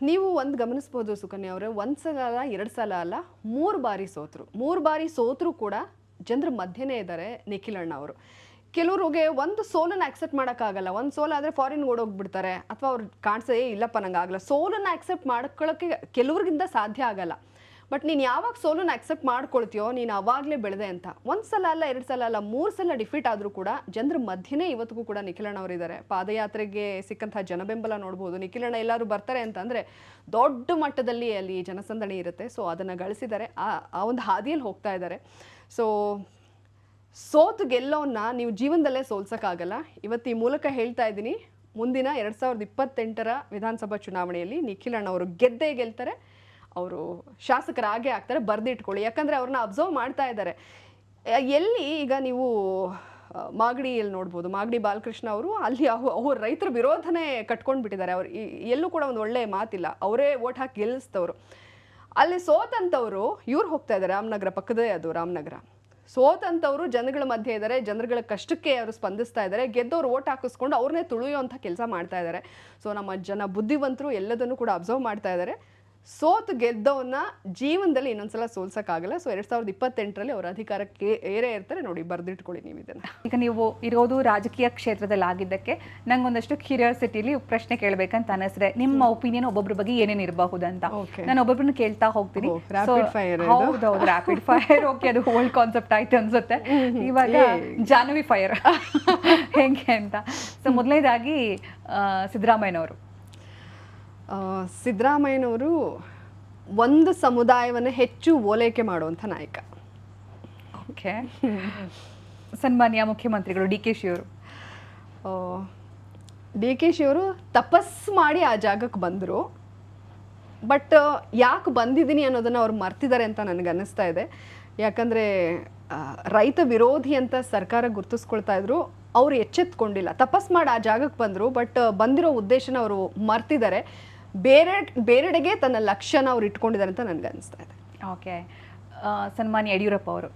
ನೀವು ಒಂದು ಗಮನಿಸ್ಬೋದು ಸುಕನ್ಯಾ ಅವರೇ, 1 ಸಲ ಅಲ್ಲ, 2 ಸಲ ಅಲ್ಲ, 3 ಬಾರಿ ಸೋತರು. 3 ಬಾರಿ ಸೋತರೂ ಕೂಡ ಜನರ ಮಧ್ಯೆನೇ ಇದ್ದಾರೆ ನಿಖಿಲ್ ಅಣ್ಣ ಅವರು. ಕೆಲವ್ರಿಗೆ ಒಂದು ಸೋಲನ್ನು ಆಕ್ಸೆಪ್ಟ್ ಮಾಡೋಕ್ಕಾಗಲ್ಲ. ಒಂದು ಸೋಲಾದರೆ ಫಾರಿನ್ಗೆ ಓಡೋಗ್ಬಿಡ್ತಾರೆ, ಅಥವಾ ಅವ್ರು ಕಾಣಿಸೇ ಇಲ್ಲಪ್ಪ ನಂಗೆ ಆಗಲ್ಲ. ಸೋಲನ್ನು ಆಕ್ಸೆಪ್ಟ್ ಮಾಡ್ಕೊಳ್ಳೋಕ್ಕೆ ಕೆಲವ್ರಿಗಿಂತ ಸಾಧ್ಯ ಆಗಲ್ಲ. ಬಟ್ ನೀನು ಯಾವಾಗ ಸೋಲನ್ನು ಆಕ್ಸೆಪ್ಟ್ ಮಾಡ್ಕೊಳ್ತೀಯೋ ನೀನು ಅವಾಗಲೇ ಬೆಳೆದೆ ಅಂತ. 1 ಸಲ ಅಲ್ಲ, 2 ಸಲ ಅಲ್ಲ, 3 ಸಲ ಡಿಫೀಟ್ ಆದರೂ ಕೂಡ ಜನರ ಮಧ್ಯೆನೇ ಇವತ್ತಿಗೂ ಕೂಡ ನಿಖಿಲಣ್ಣ ಅವರಿದ್ದಾರೆ. ಪಾದಯಾತ್ರೆಗೆ ಸಿಕ್ಕಂಥ ಜನಬೆಂಬಲ ನೋಡ್ಬೋದು. ನಿಖಿಲಣ್ಣ ಎಲ್ಲರೂ ಬರ್ತಾರೆ ಅಂತಂದರೆ ದೊಡ್ಡ ಮಟ್ಟದಲ್ಲಿ ಅಲ್ಲಿ ಜನಸಂದಣಿ ಇರುತ್ತೆ. ಸೊ ಅದನ್ನು ಗಳಿಸಿದ್ದಾರೆ, ಆ ಒಂದು ಹಾದಿಯಲ್ಲಿ ಹೋಗ್ತಾ ಇದ್ದಾರೆ. ಸೊ ಸೋತು ಗೆಲ್ಲೋನ್ನ ನೀವು ಜೀವನದಲ್ಲೇ ಸೋಲ್ಸೋಕ್ಕಾಗಲ್ಲ. ಇವತ್ತು ಈ ಮೂಲಕ ಹೇಳ್ತಾ ಇದ್ದೀನಿ, ಮುಂದಿನ 2028ರ ವಿಧಾನಸಭಾ ಚುನಾವಣೆಯಲ್ಲಿ ನಿಖಿಲ್ ಅಣ್ಣ ಅವರು ಗೆದ್ದೇ ಗೆಲ್ತಾರೆ. ಅವರು ಶಾಸಕರಾಗೇ ಆಗ್ತಾರೆ, ಬರೆದಿಟ್ಕೊಳ್ಳಿ. ಯಾಕಂದರೆ ಅವ್ರನ್ನ ಅಬ್ಸರ್ವ್ ಮಾಡ್ತಾ ಇದ್ದಾರೆ. ಎಲ್ಲಿ ಈಗ ನೀವು ಮಾಗಡಿಯಲ್ಲಿ ನೋಡ್ಬೋದು, ಮಾಗಡಿ ಬಾಲಕೃಷ್ಣ ಅವರು ಅಲ್ಲಿ ಅವ್ರ ರೈತರ ವಿರೋಧನೇ ಕಟ್ಕೊಂಡು ಬಿಟ್ಟಿದ್ದಾರೆ. ಅವ್ರು ಎಲ್ಲೂ ಕೂಡ ಒಂದು ಒಳ್ಳೆಯ ಮಾತಿಲ್ಲ, ಅವರೇ ಓಟ್ ಹಾಕಿ ಗೆಲ್ಲಿಸ್ತವ್ರು. ಅಲ್ಲಿ ಸೋತಂಥವ್ರು ಇವ್ರು ಹೋಗ್ತಾ ಇದ್ದಾರೆ ರಾಮನಗರ, ಪಕ್ಕದೇ ಅದು ರಾಮನಗರ. ಸೋತಂತವರು ಜನಗಳ ಮಧ್ಯೆ ಇದ್ದಾರೆ, ಜನಗಳ ಕಷ್ಟಕ್ಕೆ ಅವರು ಸ್ಪಂದಿಸ್ತಾ ಇದ್ದಾರೆ, ಗೆದ್ದವ್ರು ಓಟ್ ಹಾಕಿಸ್ಕೊಂಡು ಅವ್ರನ್ನೇ ತುಳಿಯುವಂಥ ಕೆಲಸ ಮಾಡ್ತಾ ಇದ್ದಾರೆ. ಸೊ ನಮ್ಮ ಜನ ಬುದ್ಧಿವಂತರು ಎಲ್ಲದನ್ನು ಕೂಡ ಅಬ್ಸರ್ವ್ ಮಾಡ್ತಾ ಇದ್ದಾರೆ. ಸೋತು ಗೆದ್ದವನ್ನ ಜೀವನದಲ್ಲಿ ಇನ್ನೊಂದ್ಸಲ ಸೋಲ್ಸೋಕ್ಕಾಗಲ್ಲ. ಸೊ 2028ರಲ್ಲಿ ಅವ್ರ ಅಧಿಕಾರಕ್ಕೆ ಏರೇ ಇರ್ತಾರೆ ನೋಡಿ, ಬರೆದಿಟ್ಕೊಳ್ಳಿ ನೀವು ಇದನ್ನು. ಈಗ ನೀವು ಇರೋದು ರಾಜಕೀಯ ಕ್ಷೇತ್ರದಲ್ಲಿ ಆಗಿದ್ದಕ್ಕೆ ನಂಗೊಂದಷ್ಟು ಕ್ಯೂರಿಯಾಸಿಟಿಲಿ ಪ್ರಶ್ನೆ ಕೇಳಬೇಕಂತ ಅನಿಸಿದೆ. ನಿಮ್ಮ ಒಪಿನಿಯನ್ ಒಬ್ಬೊಬ್ರ ಬಗ್ಗೆ ಏನೇನು ಇರಬಹುದು ಅಂತ ನಾನು ಒಬ್ಬೊಬ್ರನ್ನ ಕೇಳ್ತಾ ಹೋಗ್ತೀನಿ. ಹೌದೌದು, ರ್ಯಾಪಿಡ್ ಫೈರ್. ಓಕೆ, ಅದು ಓಲ್ಡ್ ಕಾನ್ಸೆಪ್ಟ್ ಆಯ್ತು ಅನ್ಸುತ್ತೆ. ಇವಾಗ ಜಾಹ್ನವಿ ಫೈರ್ ಹೆಂಗೆ ಅಂತ. ಸೊ ಮೊದಲನೇದಾಗಿ ಸಿದ್ದರಾಮಯ್ಯನವರು. ಸಿದ್ದರಾಮಯ್ಯನವರು ಒಂದು ಸಮುದಾಯವನ್ನು ಹೆಚ್ಚು ಓಲೈಕೆ ಮಾಡುವಂಥ ನಾಯಕ. ಓಕೆ. ಸನ್ಮಾನ್ಯ ಮುಖ್ಯಮಂತ್ರಿಗಳು ಡಿ ಕೆ ಶಿ ಅವರು. ಡಿ ಕೆ ಶಿ ಅವರು ತಪಸ್ಸು ಮಾಡಿ ಆ ಜಾಗಕ್ಕೆ ಬಂದರು. ಬಟ್ ಯಾಕೆ ಬಂದಿದ್ದೀನಿ ಅನ್ನೋದನ್ನು ಅವ್ರು ಮರ್ತಿದ್ದಾರೆ ಅಂತ ನನಗೆ ಅನ್ನಿಸ್ತಾ ಇದೆ. ಯಾಕಂದರೆ ರೈತ ವಿರೋಧಿ ಅಂತ ಸರ್ಕಾರ ಗುರ್ತಿಸ್ಕೊಳ್ತಾ ಇದ್ರು, ಅವರು ಎಚ್ಚೆತ್ಕೊಂಡಿಲ್ಲ. ತಪಸ್ ಮಾಡಿ ಆ ಜಾಗಕ್ಕೆ ಬಂದರು, ಬಟ್ ಬಂದಿರೋ ಉದ್ದೇಶನ ಅವರು ಮರ್ತಿದ್ದಾರೆ. ಬೇರೆಡೆಗೆ ತನ್ನ ಲಕ್ಷ್ಯನ ಅವ್ರು ಇಟ್ಕೊಂಡಿದ್ದಾರೆ ಅಂತ ನನಗೆ ಅನಿಸ್ತಾ ಇದೆ. ಓಕೆ. ಸನ್ಮಾನ್ಯ ಯಡಿಯೂರಪ್ಪ ಅವರು.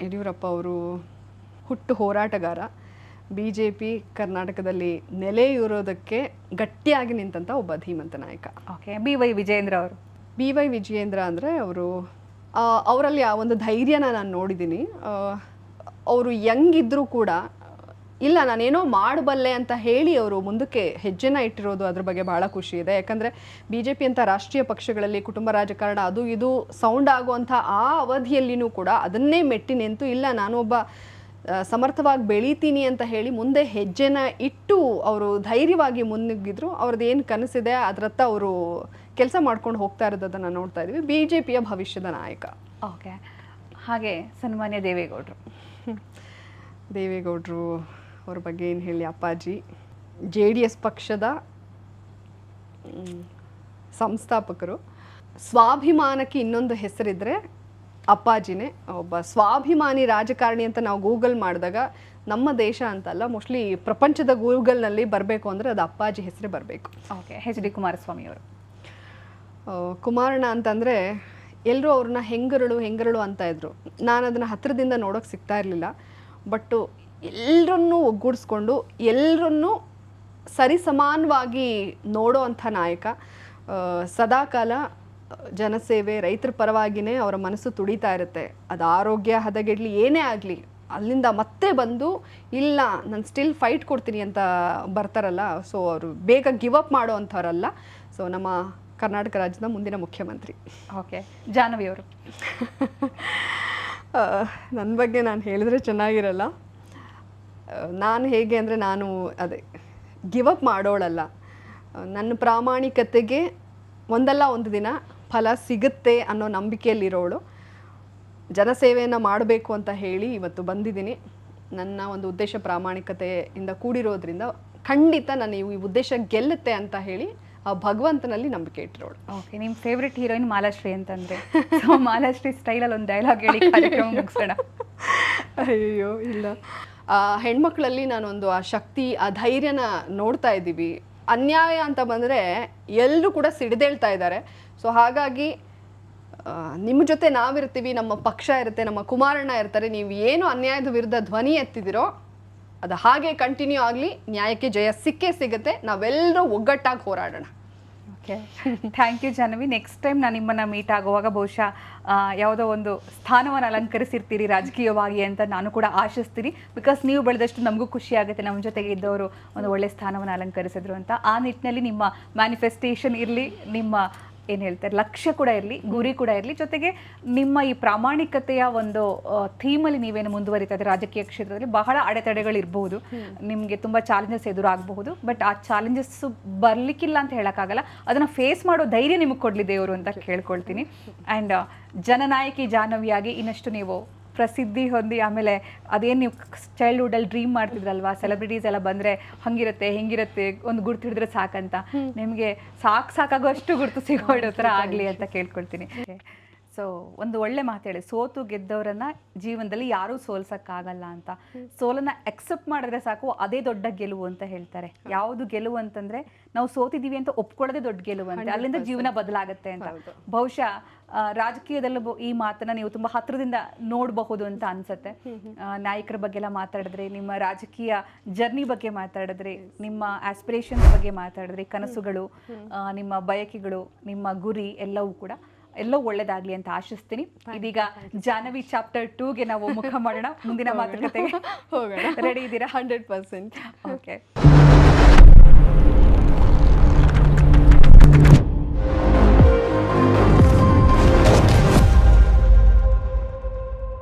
ಯಡಿಯೂರಪ್ಪ ಅವರು ಹುಟ್ಟು ಹೋರಾಟಗಾರ. BJP ಕರ್ನಾಟಕದಲ್ಲಿ ನೆಲೆಯೂರೋದಕ್ಕೆ ಗಟ್ಟಿಯಾಗಿ ನಿಂತಂಥ ಒಬ್ಬ ಧೀಮಂತ ನಾಯಕ. ಓಕೆ. BY ವಿಜಯೇಂದ್ರ ಅವರು. BY ವಿಜಯೇಂದ್ರ ಅಂದರೆ ಅವರಲ್ಲಿ ಆ ಒಂದು ಧೈರ್ಯನ ನಾನು ನೋಡಿದ್ದೀನಿ. ಅವರು ಯಂಗಿದ್ದರೂ ಕೂಡ ಇಲ್ಲ ನಾನೇನೋ ಮಾಡಬಲ್ಲೆ ಅಂತ ಹೇಳಿ ಅವರು ಮುಂದಕ್ಕೆ ಹೆಜ್ಜೆನ ಇಟ್ಟಿರೋದು, ಅದ್ರ ಬಗ್ಗೆ ಭಾಳ ಖುಷಿ ಇದೆ. ಯಾಕಂದರೆ BJP ಅಂತ ರಾಷ್ಟ್ರೀಯ ಪಕ್ಷಗಳಲ್ಲಿ ಕುಟುಂಬ ರಾಜಕಾರಣ ಅದು ಇದು ಸೌಂಡ್ ಆಗುವಂಥ ಆ ಅವಧಿಯಲ್ಲಿನೂ ಕೂಡ ಅದನ್ನೇ ಮೆಟ್ಟಿ ನಿಂತು ಇಲ್ಲ ನಾನೊಬ್ಬ ಸಮರ್ಥವಾಗಿ ಬೆಳೀತೀನಿ ಅಂತ ಹೇಳಿ ಮುಂದೆ ಹೆಜ್ಜೆನ ಇಟ್ಟು ಅವರು ಧೈರ್ಯವಾಗಿ ಮುನ್ನುಗ್ಗಿದ್ರು. ಅವ್ರದ್ದು ಏನು ಕನಸಿದೆ ಅದರತ್ತ ಅವರು ಕೆಲಸ ಮಾಡ್ಕೊಂಡು ಹೋಗ್ತಾ ಇರೋದನ್ನು ನೋಡ್ತಾ ಇದ್ದೀವಿ. BJPಯ ಭವಿಷ್ಯದ ನಾಯಕ. ಓಕೆ. ಹಾಗೆ ಸನ್ಮಾನ್ಯ ದೇವೇಗೌಡರು. ದೇವೇಗೌಡರು ಅವ್ರ ಬಗ್ಗೆ ಏನು ಹೇಳಿ, ಅಪ್ಪಾಜಿ. JDS ಪಕ್ಷದ ಸಂಸ್ಥಾಪಕರು. ಸ್ವಾಭಿಮಾನಕ್ಕೆ ಇನ್ನೊಂದು ಹೆಸರಿದ್ರೆ ಅಪ್ಪಾಜಿನೇ. ಒಬ್ಬ ಸ್ವಾಭಿಮಾನಿ ರಾಜಕಾರಣಿ ಅಂತ ನಾವು ಗೂಗಲ್ ಮಾಡಿದಾಗ ನಮ್ಮ ದೇಶ ಅಂತಲ್ಲ, ಮೋಸ್ಟ್ಲಿ ಪ್ರಪಂಚದ ಗೂಗಲ್ನಲ್ಲಿ ಬರಬೇಕು ಅಂದರೆ ಅದು ಅಪ್ಪಾಜಿ ಹೆಸರೇ ಬರಬೇಕು. ಓಕೆ. HD ಕುಮಾರಸ್ವಾಮಿ ಅವರು. ಕುಮಾರಣ್ಣ ಅಂತಂದರೆ ಎಲ್ಲರೂ ಅವ್ರನ್ನ ಹೆಂಗರಳು ಅಂತ ಇದ್ರು. ನಾನು ಅದನ್ನು ಹತ್ತಿರದಿಂದ ನೋಡೋಕೆ ಸಿಗ್ತಾ ಇರಲಿಲ್ಲ. ಬಟ್ಟು ಎಲ್ಲರನ್ನೂ ಒಗ್ಗೂಡಿಸ್ಕೊಂಡು ಎಲ್ಲರನ್ನೂ ಸರಿಸಮಾನವಾಗಿ ನೋಡೋ ಅಂಥ ನಾಯಕ. ಸದಾಕಾಲ ಜನಸೇವೆ, ರೈತರ ಪರವಾಗಿಯೇ ಅವರ ಮನಸ್ಸು ತುಡಿತಾ ಇರುತ್ತೆ. ಅದು ಆರೋಗ್ಯ ಹದಗೆಡ್ಲಿ ಏನೇ ಆಗಲಿ ಅಲ್ಲಿಂದ ಮತ್ತೆ ಬಂದು ಇಲ್ಲ ನಾನು ಸ್ಟಿಲ್ ಫೈಟ್ ಕೊಡ್ತೀನಿ ಅಂತ ಬರ್ತಾರಲ್ಲ. ಸೊ ಅವರು ಬೇಗ ಗಿವ್ ಅಪ್ ಮಾಡೋ ಅಂಥವ್ರಲ್ಲ. ಸೊ ನಮ್ಮ ಕರ್ನಾಟಕ ರಾಜ್ಯದ ಮುಂದಿನ ಮುಖ್ಯಮಂತ್ರಿ. ಓಕೆ. ಜಾಹ್ನವಿ ಅವರು. ನನ್ನ ಬಗ್ಗೆ ನಾನು ಹೇಳಿದ್ರೆ ಚೆನ್ನಾಗಿರಲ್ಲ. ನಾನು ಹೇಗೆ ಅಂದರೆ ನಾನು ಅದೇ ಗಿವ್ ಅಪ್ ಮಾಡೋಳಲ್ಲ. ನನ್ನ ಪ್ರಾಮಾಣಿಕತೆಗೆ ಒಂದಲ್ಲ ಒಂದು ದಿನ ಫಲ ಸಿಗುತ್ತೆ ಅನ್ನೋ ನಂಬಿಕೆಯಲ್ಲಿರೋಳು. ಜನಸೇವೆಯನ್ನು ಮಾಡಬೇಕು ಅಂತ ಹೇಳಿ ಇವತ್ತು ಬಂದಿದ್ದೀನಿ. ನನ್ನ ಒಂದು ಉದ್ದೇಶ ಪ್ರಾಮಾಣಿಕತೆಯಿಂದ ಕೂಡಿರೋದ್ರಿಂದ ಖಂಡಿತ ನಾನು ಈ ಉದ್ದೇಶ ಗೆಲ್ಲುತ್ತೆ ಅಂತ ಹೇಳಿ ಆ ಭಗವಂತನಲ್ಲಿ ನಂಬಿಕೆ ಇಟ್ಟಿರೋಳು. ಓಕೆ. ನಿಮ್ಮ ಫೇವ್ರೆಟ್ ಹೀರೋಯಿನ್ ಮಾಲಾಶ್ರೀ ಅಂತಂದರೆ, ಸೊ ಮಾಲಾಶ್ರೀ ಸ್ಟೈಲಲ್ಲಿ ಒಂದು ಡೈಲಾಗ್ ಹೇಳಿ ಕಾರ್ಯಕ್ರಮ ಮುಗಿಸೋಣ. ಅಯ್ಯೋ ಇಲ್ಲ, ಹೆಣ್ಮಕ್ಳಲ್ಲಿ ನಾನೊಂದು ಆ ಶಕ್ತಿ, ಆ ಧೈರ್ಯನ ನೋಡ್ತಾ ಇದ್ದೀವಿ. ಅನ್ಯಾಯ ಅಂತ ಬಂದರೆ ಎಲ್ಲರೂ ಕೂಡ ಸಿಡಿದೇಳ್ತಾ ಇದ್ದಾರೆ. ಸೊ ಹಾಗಾಗಿ ನಿಮ್ಮ ಜೊತೆ ನಾವಿರ್ತೀವಿ, ನಮ್ಮ ಪಕ್ಷ ಇರುತ್ತೆ, ನಮ್ಮ ಕುಮಾರಣ್ಣ ಇರ್ತಾರೆ. ನೀವು ಏನು ಅನ್ಯಾಯದ ವಿರುದ್ಧ ಧ್ವನಿ ಎತ್ತಿದಿರೋ ಅದು ಹಾಗೆ ಕಂಟಿನ್ಯೂ ಆಗಲಿ, ನ್ಯಾಯಕ್ಕೆ ಜಯ ಸಿಕ್ಕೇ ಸಿಗುತ್ತೆ. ನಾವೆಲ್ಲರೂ ಒಗ್ಗಟ್ಟಾಗಿ ಹೋರಾಡೋಣ. Okay. Thank you Jahnavi. Next time ನಾನು ನಿಮ್ಮನ್ನು ಮೀಟ್ ಆಗುವಾಗ ಬಹುಶಃ ಯಾವುದೋ ಒಂದು ಸ್ಥಾನವನ್ನು ಅಲಂಕರಿಸಿರ್ತೀರಿ ರಾಜಕೀಯವಾಗಿ ಅಂತ ನಾನು ಕೂಡ ಆಶಿಸ್ತೀನಿ. ಬಿಕಾಸ್ ನೀವು ಬೆಳೆದಷ್ಟು ನಮಗೂ ಖುಷಿ ಆಗುತ್ತೆ, ನಮ್ಮ ಜೊತೆಗೆ ಇದ್ದವರು ಒಂದು ಒಳ್ಳೆ ಸ್ಥಾನವನ್ನು ಅಲಂಕರಿಸಿದ್ರು ಅಂತ. ಆ ನಿಟ್ಟಿನಲ್ಲಿ ನಿಮ್ಮ ಮ್ಯಾನಿಫೆಸ್ಟೇಷನ್ ಇರಲಿ, ನಿಮ್ಮ ಏನು ಹೇಳ್ತಾರೆ ಲಕ್ಷ್ಯ ಕೂಡ ಇರಲಿ, ಗುರಿ ಕೂಡ ಇರಲಿ. ಜೊತೆಗೆ ನಿಮ್ಮ ಈ ಪ್ರಾಮಾಣಿಕತೆಯ ಒಂದು ಥೀಮಲ್ಲಿ ನೀವೇನು ಮುಂದುವರಿತಾ ಇದ್ದೀರಿ ರಾಜಕೀಯ ಕ್ಷೇತ್ರದಲ್ಲಿ, ಬಹಳ ಅಡೆತಡೆಗಳಿರ್ಬೋದು, ನಿಮಗೆ ತುಂಬ ಚಾಲೆಂಜಸ್ ಎದುರಾಗಬಹುದು. ಬಟ್ ಆ ಚಾಲೆಂಜಸ್ ಬರಲಿಕ್ಕಿಲ್ಲ ಅಂತ ಹೇಳೋಕ್ಕಾಗಲ್ಲ, ಅದನ್ನು ಫೇಸ್ ಮಾಡೋ ಧೈರ್ಯ ನಿಮಗೆ ಕೊಡಲಿ ದೇವರು ಅಂತ ಕೇಳ್ಕೊಳ್ತೀನಿ. ಆ್ಯಂಡ್ ಜನನಾಯಕಿ ಜಾಹ್ನವಿಯಾಗಿ ಇನ್ನಷ್ಟು ನೀವು ಪ್ರಸಿದ್ಧಿ ಹೊಂದಿ, ಆಮೇಲೆ ಅದೇನು ನೀವು ಚೈಲ್ಡ್ಹುಡ್ಡಲ್ಲಿ ಡ್ರೀಮ್ ಮಾಡ್ತಿದ್ರಲ್ವಾ, ಸೆಲೆಬ್ರಿಟೀಸ್ ಎಲ್ಲ ಬಂದರೆ ಹಂಗಿರುತ್ತೆ ಹಿಂಗಿರುತ್ತೆ ಒಂದು ಗುರ್ತು ಹಿಡಿದ್ರೆ ಸಾಕಂತ, ನಿಮಗೆ ಸಾಕಾಗೋ ಅಷ್ಟು ಗುರ್ತು ಸಿಗೋ ಥರ ಆಗಲಿ ಅಂತ ಕೇಳ್ಕೊಳ್ತೀನಿ. ಸೊ ಒಂದು ಒಳ್ಳೆ ಮಾತು ಹೇಳಿ, ಸೋತು ಗೆದ್ದವರನ್ನ ಜೀವನದಲ್ಲಿ ಯಾರೂ ಸೋಲ್ಸಕ್ಕಾಗಲ್ಲ ಅಂತ. ಸೋಲನ್ನ ಅಕ್ಸೆಪ್ಟ್ ಮಾಡಿದ್ರೆ ಸಾಕು, ಅದೇ ದೊಡ್ಡ ಗೆಲುವು ಅಂತ ಹೇಳ್ತಾರೆ. ಯಾವುದು ಗೆಲುವು ಅಂತಂದ್ರೆ ನಾವು ಸೋತಿದೀವಿ ಅಂತ ಒಪ್ಕೊಳ್ಳೋದೇ ದೊಡ್ಡ ಗೆಲುವು ಅಂತ, ಅಲ್ಲಿಂದ ಜೀವನ ಬದಲಾಗುತ್ತೆ ಅಂತ. ಬಹುಶಃ ರಾಜಕೀಯದಲ್ಲೂ ಈ ಮಾತನ್ನ ನೀವು ತುಂಬಾ ಹತ್ರದಿಂದ ನೋಡಬಹುದು ಅಂತ ಅನ್ಸುತ್ತೆ. ನಾಯಕರ ಬಗ್ಗೆ ಎಲ್ಲ ಮಾತಾಡಿದ್ರಿ, ನಿಮ್ಮ ರಾಜಕೀಯ ಜರ್ನಿ ಬಗ್ಗೆ ಮಾತಾಡಿದ್ರಿ, ನಿಮ್ಮ ಆಸ್ಪಿರೇಷನ್ಸ್ ಬಗ್ಗೆ ಮಾತಾಡಿದ್ರಿ, ಕನಸುಗಳು, ನಿಮ್ಮ ಬಯಕೆಗಳು, ನಿಮ್ಮ ಗುರಿ ಎಲ್ಲವೂ ಕೂಡ ಒಳ್ಳೇದಾಗ್ಲಿ ಅಂತ ಆಶಿಸ್ತೀನಿ. ಇದೀಗ ಜಾಹ್ನವಿ ಚಾಪ್ಟರ್ 2ಗೆ ನಾವು ಮುಖ ಮಾಡೋಣ. ಮುಂದಿನ ಮಾತುಕತೆಗೆ ಹೋಗೋಣ. ರೆಡಿ ಇದ್ದೀರಾ? 100%. ಓಕೆ.